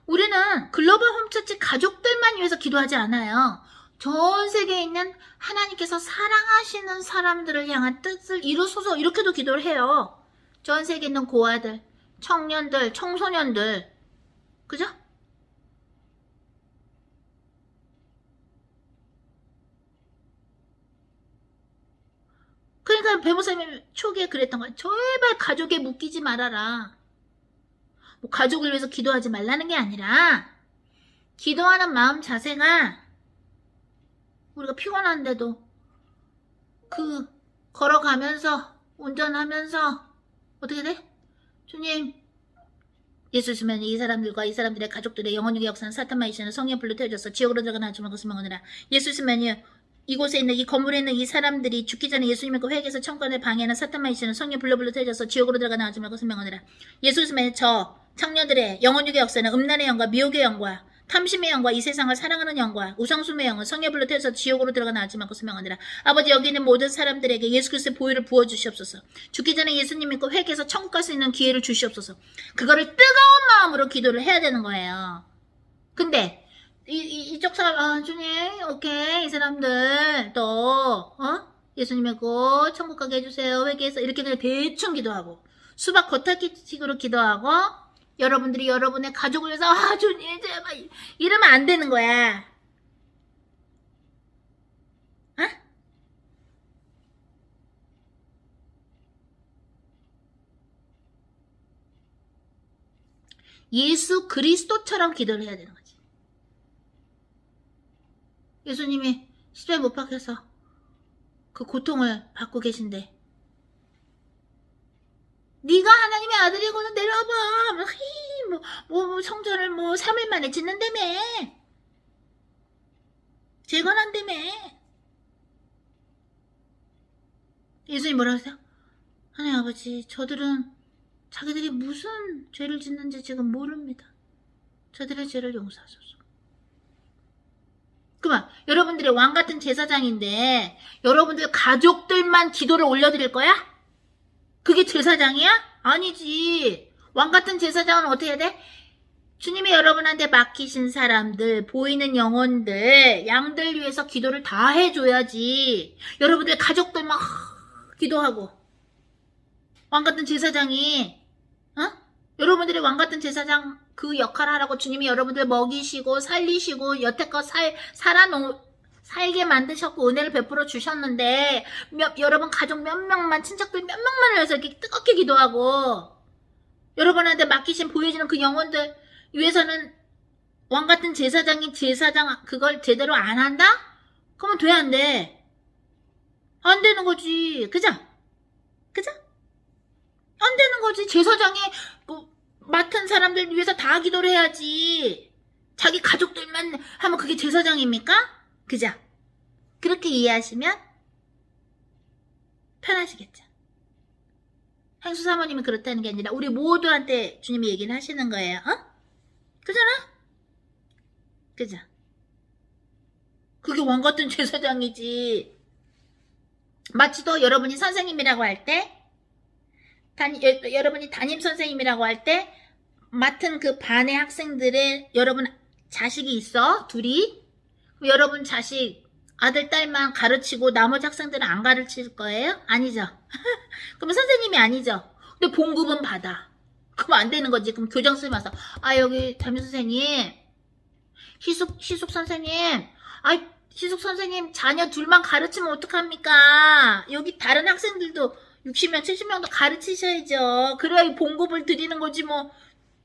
우리는 글로벌 홈처치 가족들만 위해서 기도하지 않아요. 전 세계에 있는 하나님께서 사랑하시는 사람들을 향한 뜻을 이루소서 이렇게도 기도를 해요. 전 세계에 있는 고아들, 청년들, 청소년들, 그죠? 그러니까 배모사님이 초기에 그랬던 거야. 제발 가족에 묶이지 말아라. 뭐 가족을 위해서 기도하지 말라는 게 아니라 기도하는 마음 자세가 우리가 피곤한데도 그 걸어가면서 운전하면서 어떻게 돼? 주님 예수 있으면 이 사람들과 이 사람들의 가족들의 영혼에게 역사는 사탄만 이시는 성령 불로 태워져서 지옥으로 들어가나 주만 것을 명하느라. 예수 있으면요 이곳에 있는 이 건물에 있는 이 사람들이 죽기 전에 예수님의 그 회개에서 천권을 방해하는 사탄만 이시는 성령 불로 태워져서 지옥으로 들어가나 주만 것을 명하느라. 예수 있으면 저 청년들의 영혼육의 역사는 음란의 영과 미혹의 영과 탐심의 영과 이 세상을 사랑하는 영과 우상숭배의 영은 성령 불로 태워서 지옥으로 들어가나 하지 말고 명하느라. 아버지 여기 있는 모든 사람들에게 예수 그리스도의 보혈을 부어주시옵소서. 죽기 전에 예수님 믿고 회개해서 천국 갈 수 있는 기회를 주시옵소서. 그거를 뜨거운 마음으로 기도를 해야 되는 거예요. 근데 이쪽 사람 주님 오케이 이 사람들 또 예수님 믿고 천국 가게 해주세요. 회개해서 이렇게 그냥 대충 기도하고 수박 겉핥기식으로 기도하고 여러분들이 여러분의 가족을 위해서 주님 제발 이러면 안 되는 거야. 예수 그리스도처럼 기도를 해야 되는 거지. 예수님이 십자가에 못 박혀서 그 고통을 받고 계신데 네가 하나님의 아들이고는 내려와봐. 뭐 성전을 3일 만에 짓는다며. 재건한다며. 예수님 뭐라고 하세요? 하나님 아버지 저들은 자기들이 무슨 죄를 짓는지 지금 모릅니다. 저들의 죄를 용서하소서. 그만 여러분들의 왕같은 제사장인데 여러분들 가족들만 기도를 올려드릴 거야? 그게 제사장이야? 아니지. 왕같은 제사장은 어떻게 해야 돼? 주님이 여러분한테 맡기신 사람들, 보이는 영혼들, 양들 위해서 기도를 다 해줘야지. 여러분들 가족들만 기도하고. 왕같은 제사장이 여러분들의 왕같은 제사장 그 역할을 하라고 주님이 여러분들 먹이시고 살리시고 여태껏 살게 만드셨고 은혜를 베풀어 주셨는데 여러분 가족 몇 명만 친척들 몇 명만을 위해서 이렇게 뜨겁게 기도하고 여러분한테 맡기신 보여지는 그 영혼들 위해서는 왕같은 제사장이 제사장 그걸 제대로 안 한다? 그러면 돼 안 돼? 안 되는 거지. 그죠? 그죠? 안 되는 거지. 제사장이 맡은 사람들 위해서 다 기도를 해야지. 자기 가족들만 하면 그게 제사장입니까? 그죠? 그렇게 이해하시면 편하시겠죠. 행수 사모님이 그렇다는 게 아니라 우리 모두한테 주님이 얘기를 하시는 거예요. 그잖아? 그죠? 그게 왕같은 제사장이지. 마치 또 여러분이 선생님이라고 할 때 여러분이 담임 선생님이라고 할 때 맡은 그 반의 학생들의 여러분 자식이 있어. 둘이. 여러분 자식 아들 딸만 가르치고 나머지 학생들은 안 가르칠 거예요? 아니죠. 그러면 선생님이 아니죠. 근데 봉급은 받아. 그럼 안 되는 거지. 그럼 교장 선생님 와서 여기 담임 선생님 희숙 선생님 희숙 선생님 자녀 둘만 가르치면 어떡합니까? 여기 다른 학생들도 60명 70명도 가르치셔야죠. 그래야 이 봉급을 드리는 거지 뭐.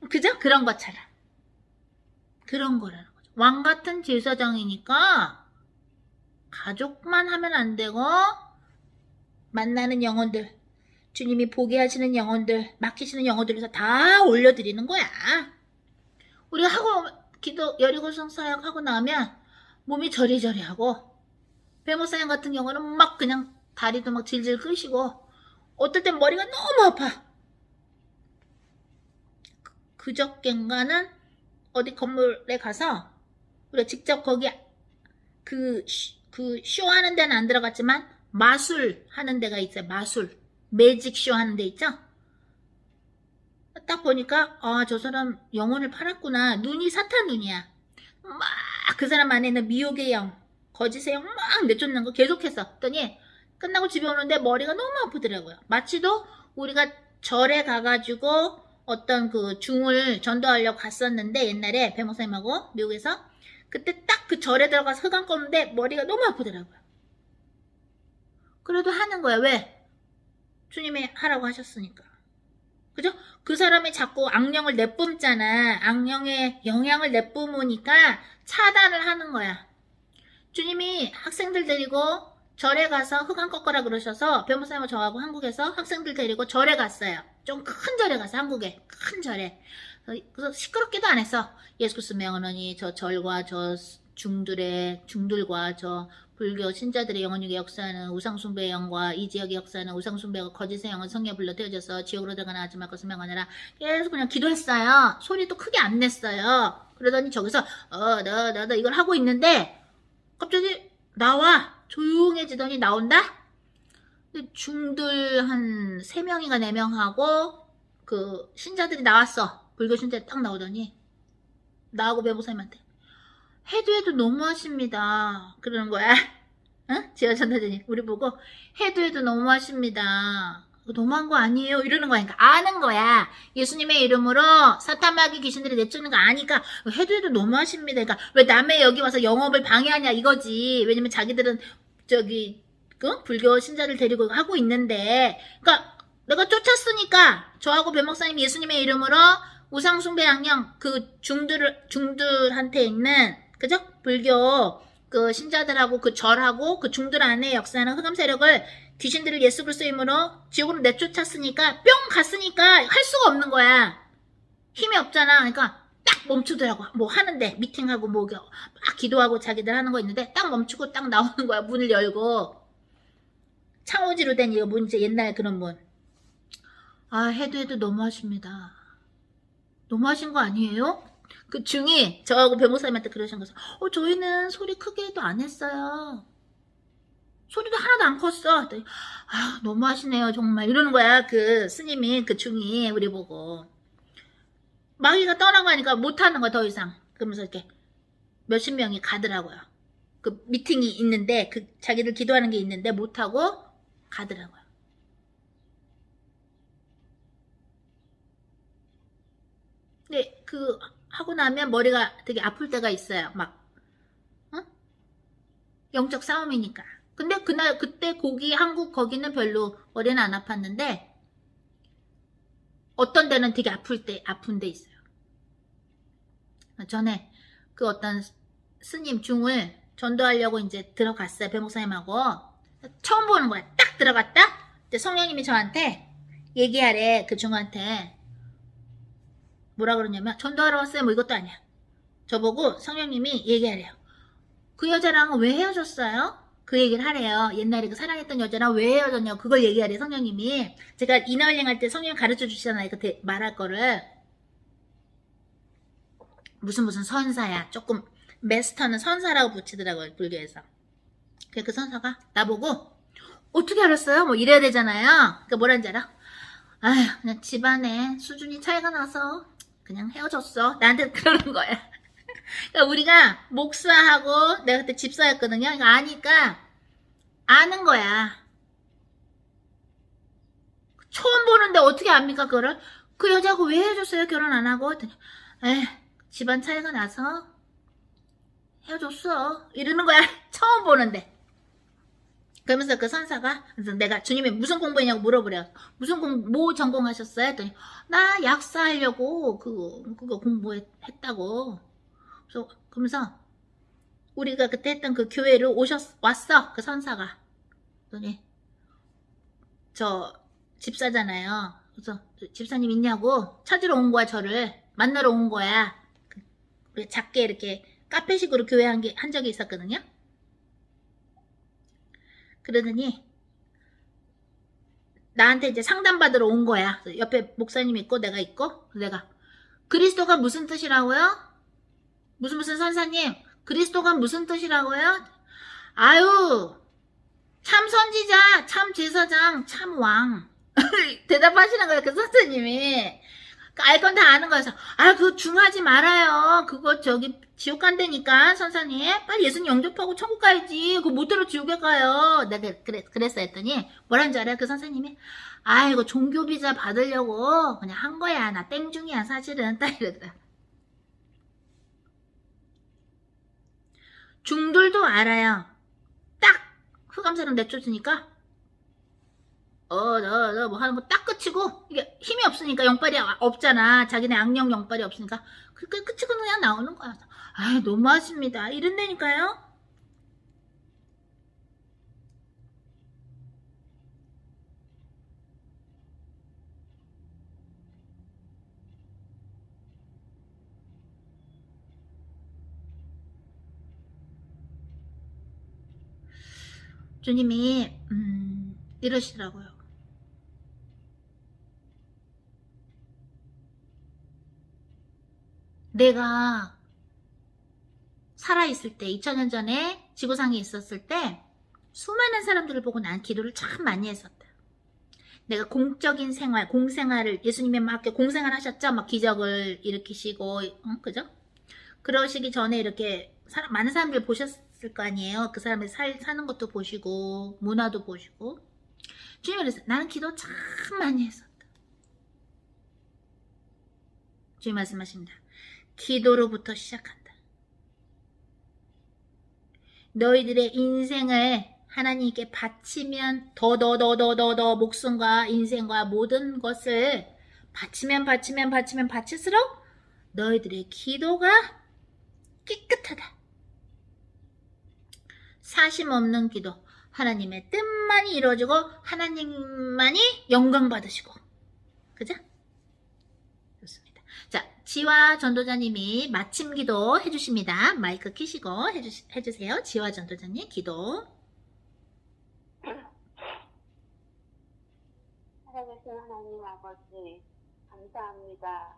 그죠? 그런 것처럼. 그런 거라는 거죠. 왕같은 제사장이니까 가족만 하면 안 되고 만나는 영혼들, 주님이 보게 하시는 영혼들, 맡기시는 영혼들에서 다 올려드리는 거야. 우리가 기도 여리고성 사역 하고 나면 몸이 저리저리하고 배모사양 같은 경우는 막 그냥 다리도 막 질질 끄시고 어떨 땐 머리가 너무 아파. 그저께인가는 어디 건물에 가서 우리가 직접 거기 그 쇼하는 데는 안 들어갔지만 마술 하는 데가 있어요. 마술 매직 쇼 하는 데 있죠. 딱 보니까 저 사람 영혼을 팔았구나. 눈이 사탄 눈이야. 막 그 사람 안에 있는 미혹의 영 거짓의 영 막 내쫓는 거 계속했어. 했더니 끝나고 집에 오는데 머리가 너무 아프더라고요. 마치도 우리가 절에 가가지고 어떤 그 중을 전도하려고 갔었는데 옛날에 배 목사님하고 미국에서 그때 딱 그 절에 들어가서 흑암 껐는데 머리가 너무 아프더라고요. 그래도 하는 거야. 왜? 주님이 하라고 하셨으니까. 그죠? 그 사람이 자꾸 악령을 내뿜잖아. 악령의 영향을 내뿜으니까 차단을 하는 거야. 주님이 학생들 데리고 절에 가서 흑암 꺾어라 그러셔서 변호사님하고 저하고 한국에서 학생들 데리고 절에 갔어요. 좀 큰 절에 가서 한국에 큰 절에. 그래서 시끄럽게도 안 했어. 예수 그리스도 명언하니 저 절과 저 중들과 저 불교 신자들의 영혼육의 역사는 우상숭배의 영과 이 지역의 역사는 우상숭배와 거짓의 영은 성령에 불러 태워져서 지옥으로 들어가나 하지 말고 명하느라 계속 그냥 기도했어요. 소리도 크게 안 냈어요. 그러더니 저기서 너 이걸 하고 있는데 갑자기 나와. 조용해지더니 나온다? 근데 중들 한 3명인가 4명하고 그 신자들이 나왔어. 불교 신자들이 딱 나오더니 나하고 배보사님한테 해도 너무하십니다. 그러는 거야. 응? 제가 전하더니 우리 보고 해도 너무하십니다. 너무한 거 아니에요? 이러는 거야. 그러니까 아는 거야. 예수님의 이름으로 사탄마귀 귀신들이 내쫓는 거 아니까 해도 너무하십니다. 그러니까 왜 남의 여기 와서 영업을 방해하냐 이거지. 왜냐면 자기들은 저기 불교 신자들 데리고 하고 있는데 그러니까 내가 쫓았으니까 저하고 배 목사님 예수님의 이름으로 우상숭배 악령 그 중들한테 있는 그죠? 불교 그 신자들하고 그 절하고 그 중들 안에 역사하는 흑암 세력을 귀신들을 예수 그리스도 이름으로 지옥으로 내쫓았으니까 뿅 갔으니까 할 수가 없는 거야. 힘이 없잖아. 그러니까 딱 멈추더라고. 뭐 하는데 미팅하고 뭐 막 기도하고 자기들 하는 거 있는데 딱 멈추고 딱 나오는 거야. 문을 열고 창호지로 된 이거 문 이제 옛날 그런 문. 아 해도 너무하십니다. 너무하신 거 아니에요? 그 중이 저하고 변호사님한테 그러신 거죠. 저희는 소리 크게 해도 안 했어요. 소리도 하나도 안 컸어. 아 너무하시네요 정말 이러는 거야. 그 스님이 그 중이 우리 보고 마귀가 떠나가니까 못하는 거야 더 이상. 그러면서 이렇게 몇십 명이 가더라고요. 그 미팅이 있는데 그 자기들 기도하는 게 있는데 못하고 가더라고요. 근데 그 하고 나면 머리가 되게 아플 때가 있어요. 막 영적 싸움이니까. 근데 그때 한국 거기는 별로 머리는 안 아팠는데 어떤 데는 되게 아픈 데 있어요. 전에 그 어떤 스님 중을 전도하려고 이제 들어갔어요. 배 목사님하고. 처음 보는 거야. 딱 들어갔다? 이제 성령님이 저한테 얘기하래. 그 중한테. 뭐라 그러냐면 전도하러 왔어요. 뭐 이것도 아니야. 저보고 성령님이 얘기하래요. 그 여자랑은 왜 헤어졌어요? 그 얘기를 하래요. 옛날에 그 사랑했던 여자랑 왜 헤어졌냐고 그걸 얘기하래 성령님이. 제가 이너힐링 할 때 성령님 가르쳐 주시잖아요. 그 말할 거를. 무슨 선사야. 조금 메스터는 선사라고 붙이더라고요. 불교에서. 그 선사가 나보고 어떻게 알았어요? 뭐 이래야 되잖아요. 그러니까 뭐라는지 알아? 아휴 그냥 집안에 수준이 차이가 나서 그냥 헤어졌어. 나한테 그러는 거야. 그러니까 우리가 목사하고 내가 그때 집사였거든요. 그러니까 아니까 아는 거야. 처음 보는데 어떻게 압니까 그거를? 그 여자하고 왜 헤어졌어요? 결혼 안 하고? 집안 차이가 나서 헤어졌어. 이러는 거야. 처음 보는데. 그러면서 그 선사가 그래서 내가 주님이 무슨 공부했냐고 물어보래요. 뭐 전공하셨어요? 했더니 나 약사하려고 그거 공부했다고. 그러면서 우리가 그때 했던 그 교회를 왔어. 그 선사가. 그러더니 저 집사잖아요. 그래서 집사님 있냐고 찾으러 온 거야. 저를 만나러 온 거야. 작게 이렇게 카페식으로 교회 한 적이 있었거든요. 그러더니 나한테 이제 상담받으러 온 거야. 옆에 목사님 있고 내가 있고 내가 그리스도가 무슨 뜻이라고요? 무슨 선사님 그리스도가 무슨 뜻이라고요? 아유 참 선지자 참 제사장 참 왕 대답하시는 거예요. 그 선생님이. 알 건 다 아는 거여서 그거 중하지 말아요. 그거 저기 지옥 간다니까 선사님. 빨리 예수님 영접하고 천국 가야지. 그거 못 들어 지옥에 가요. 내가 그랬어 했더니 뭐라는 줄 알아요? 그 선생님이 이거 종교 비자 받으려고 그냥 한 거야. 나 땡중이야 사실은. 딱 이러더라. 중들도 알아요. 딱 흑암사랑 내쫓으니까 너 뭐 하는 거 딱 끝이고, 이게 힘이 없으니까, 영빨이 없잖아. 자기네 악령 영빨이 없으니까. 끝이고 그냥 나오는 거야. 너무하십니다. 이런다니까요. 주님이, 이러시더라고요. 내가 살아있을 때 2000년 전에 지구상에 있었을 때 수많은 사람들을 보고 난 기도를 참 많이 했었다. 내가 공적인 생활, 공생활을 예수님이 막 공생활 하셨죠? 막 기적을 일으키시고 그죠? 그러시기 전에 이렇게 많은 사람들 보셨을 거 아니에요? 그 사람의 사는 것도 보시고 문화도 보시고 주님이 그랬어요. 나는 기도 참 많이 했었다. 주님 말씀하십니다. 기도로부터 시작한다. 너희들의 인생을 하나님께 바치면 더 목숨과 인생과 모든 것을 바치면 바칠수록 너희들의 기도가 깨끗하다. 사심 없는 기도, 하나님의 뜻만이 이루어지고 하나님만이 영광 받으시고, 그죠? 좋습니다. 자, 지화 전도자님이 마침 기도 해주십니다. 마이크 켜시고 해주세요. 지화 전도자님 기도. 살아계신 하나님 아버지 감사합니다.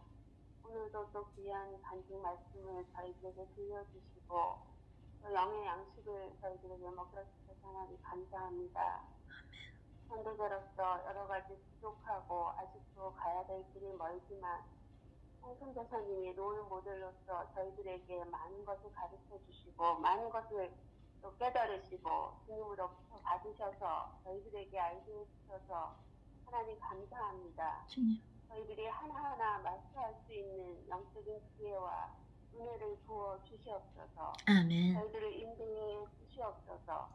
오늘도 또 귀한 간증 말씀을 저희들에게 들려주시고 또 영의 양식을 저희들에게 먹여 주셔서 하나님 감사합니다. 선도자로서 여러 가지 부족하고 아직도 가야 될 길이 멀지만 홍성교사님이 롤 모델로서 저희들에게 많은 것을 가르쳐 주시고 많은 것을 또 깨달으시고 주님으로부터 받으셔서 저희들에게 알게 해주셔서 하나님 감사합니다. 저희들이 하나하나 마스터할 수 있는 영적인 기회와 은혜를 부어 주시옵소서. 아멘. 저희들을 인도해 주시옵소서.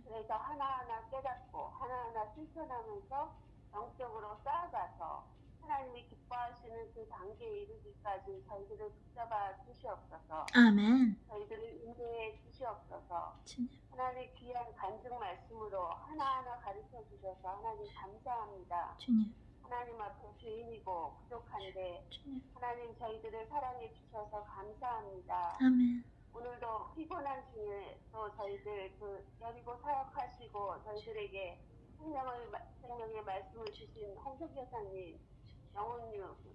그래서 하나하나 깨닫고 하나하나 실천하면서 영적으로 쌓아가서 하나님이 기뻐하시는 그 단계에 이르기까지 저희들을 붙잡아 주시옵소서. 아멘. 저희들을 인도해 주시옵소서. 하나님 귀한 간증 말씀으로 하나하나 가르쳐 주셔서 하나님 감사합니다. 주님. 하나님 앞에 죄인이고 부족한데 하나님 저희들을 사랑해 주셔서 감사합니다. 아멘. 오늘도 피곤한 중에 또 저희들 여리고 사역하시고 저희들에게 생명의 말씀을 주신 홍석여사님,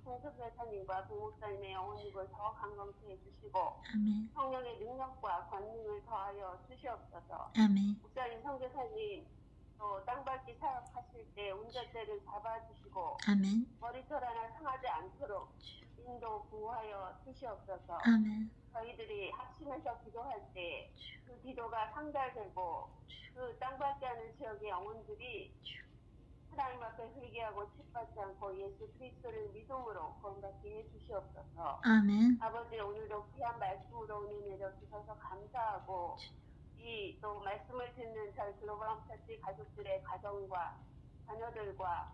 홍석여사님과 부목사님의 영혼육을 더 강건케 해주시고 아멘. 성령의 능력과 권능을 더하여 주시옵소서. 아멘. 목사님, 선교사님 또 땅밟기 사역하실 때 운전대를 잡아주시고 아멘. 머리털 하나 상하지 않도록 인도 구하여 주시옵소서. 아멘. 저희들이 합심해서 기도할 때 그 기도가 상달되고 그 땅밟기 하는 지역의 영혼들이 하나님 앞에 회개하고 책받지 않고 예수 그리스도를 믿음으로 구원받게 해주시옵소서. 아멘. 아버지 오늘도 귀한 말씀으로 은혜 내려주셔서 감사하고 이 또 말씀을 듣는 저희 글로벌 홈처치 가족들의 가정과 자녀들과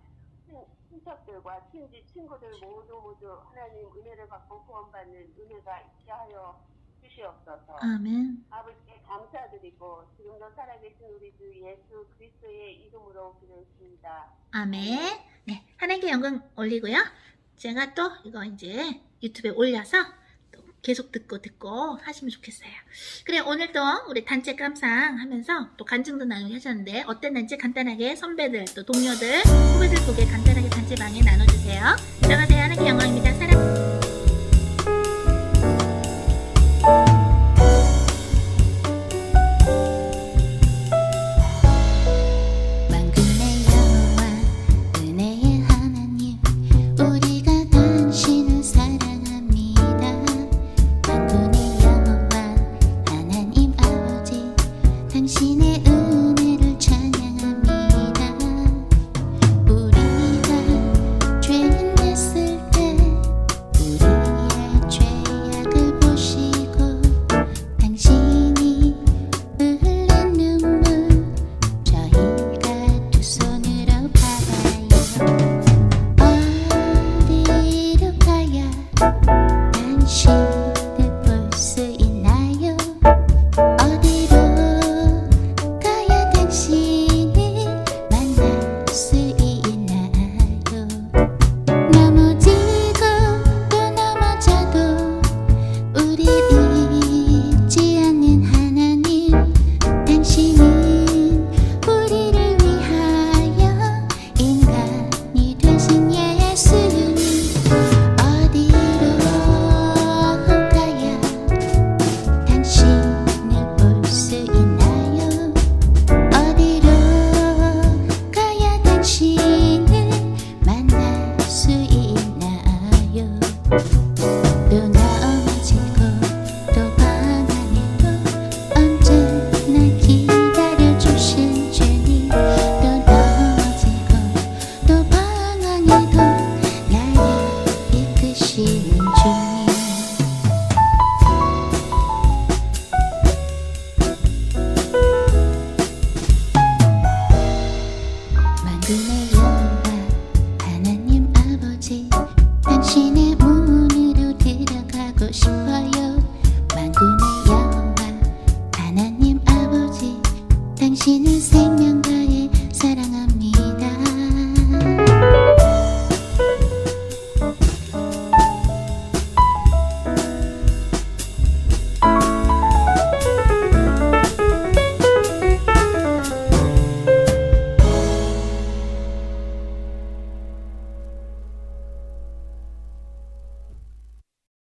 친척들과 친지 친구들 모두 하나님 은혜를 받고 구원받는 은혜가 있게 하여 주시옵소서. 아멘. 아버지께 감사드리고 지금도 살아계신 우리 주 예수 그리스도의 이름으로 기도했습니다. 아멘. 네, 하나님께 영광 올리고요. 제가 또 이거 이제 유튜브에 올려서 또 계속 듣고 하시면 좋겠어요. 그래, 오늘도 우리 단체 감상 하면서 또 간증도 나누게 하셨는데 어땠는지 간단하게 선배들 또 동료들 후배들 보게 간단하게 단체방에 나눠주세요. 들어가세요. 하나님께 영광입니다. 사랑. 만군의 여호와 은혜의 하나님 우리가 당신을 싶어요.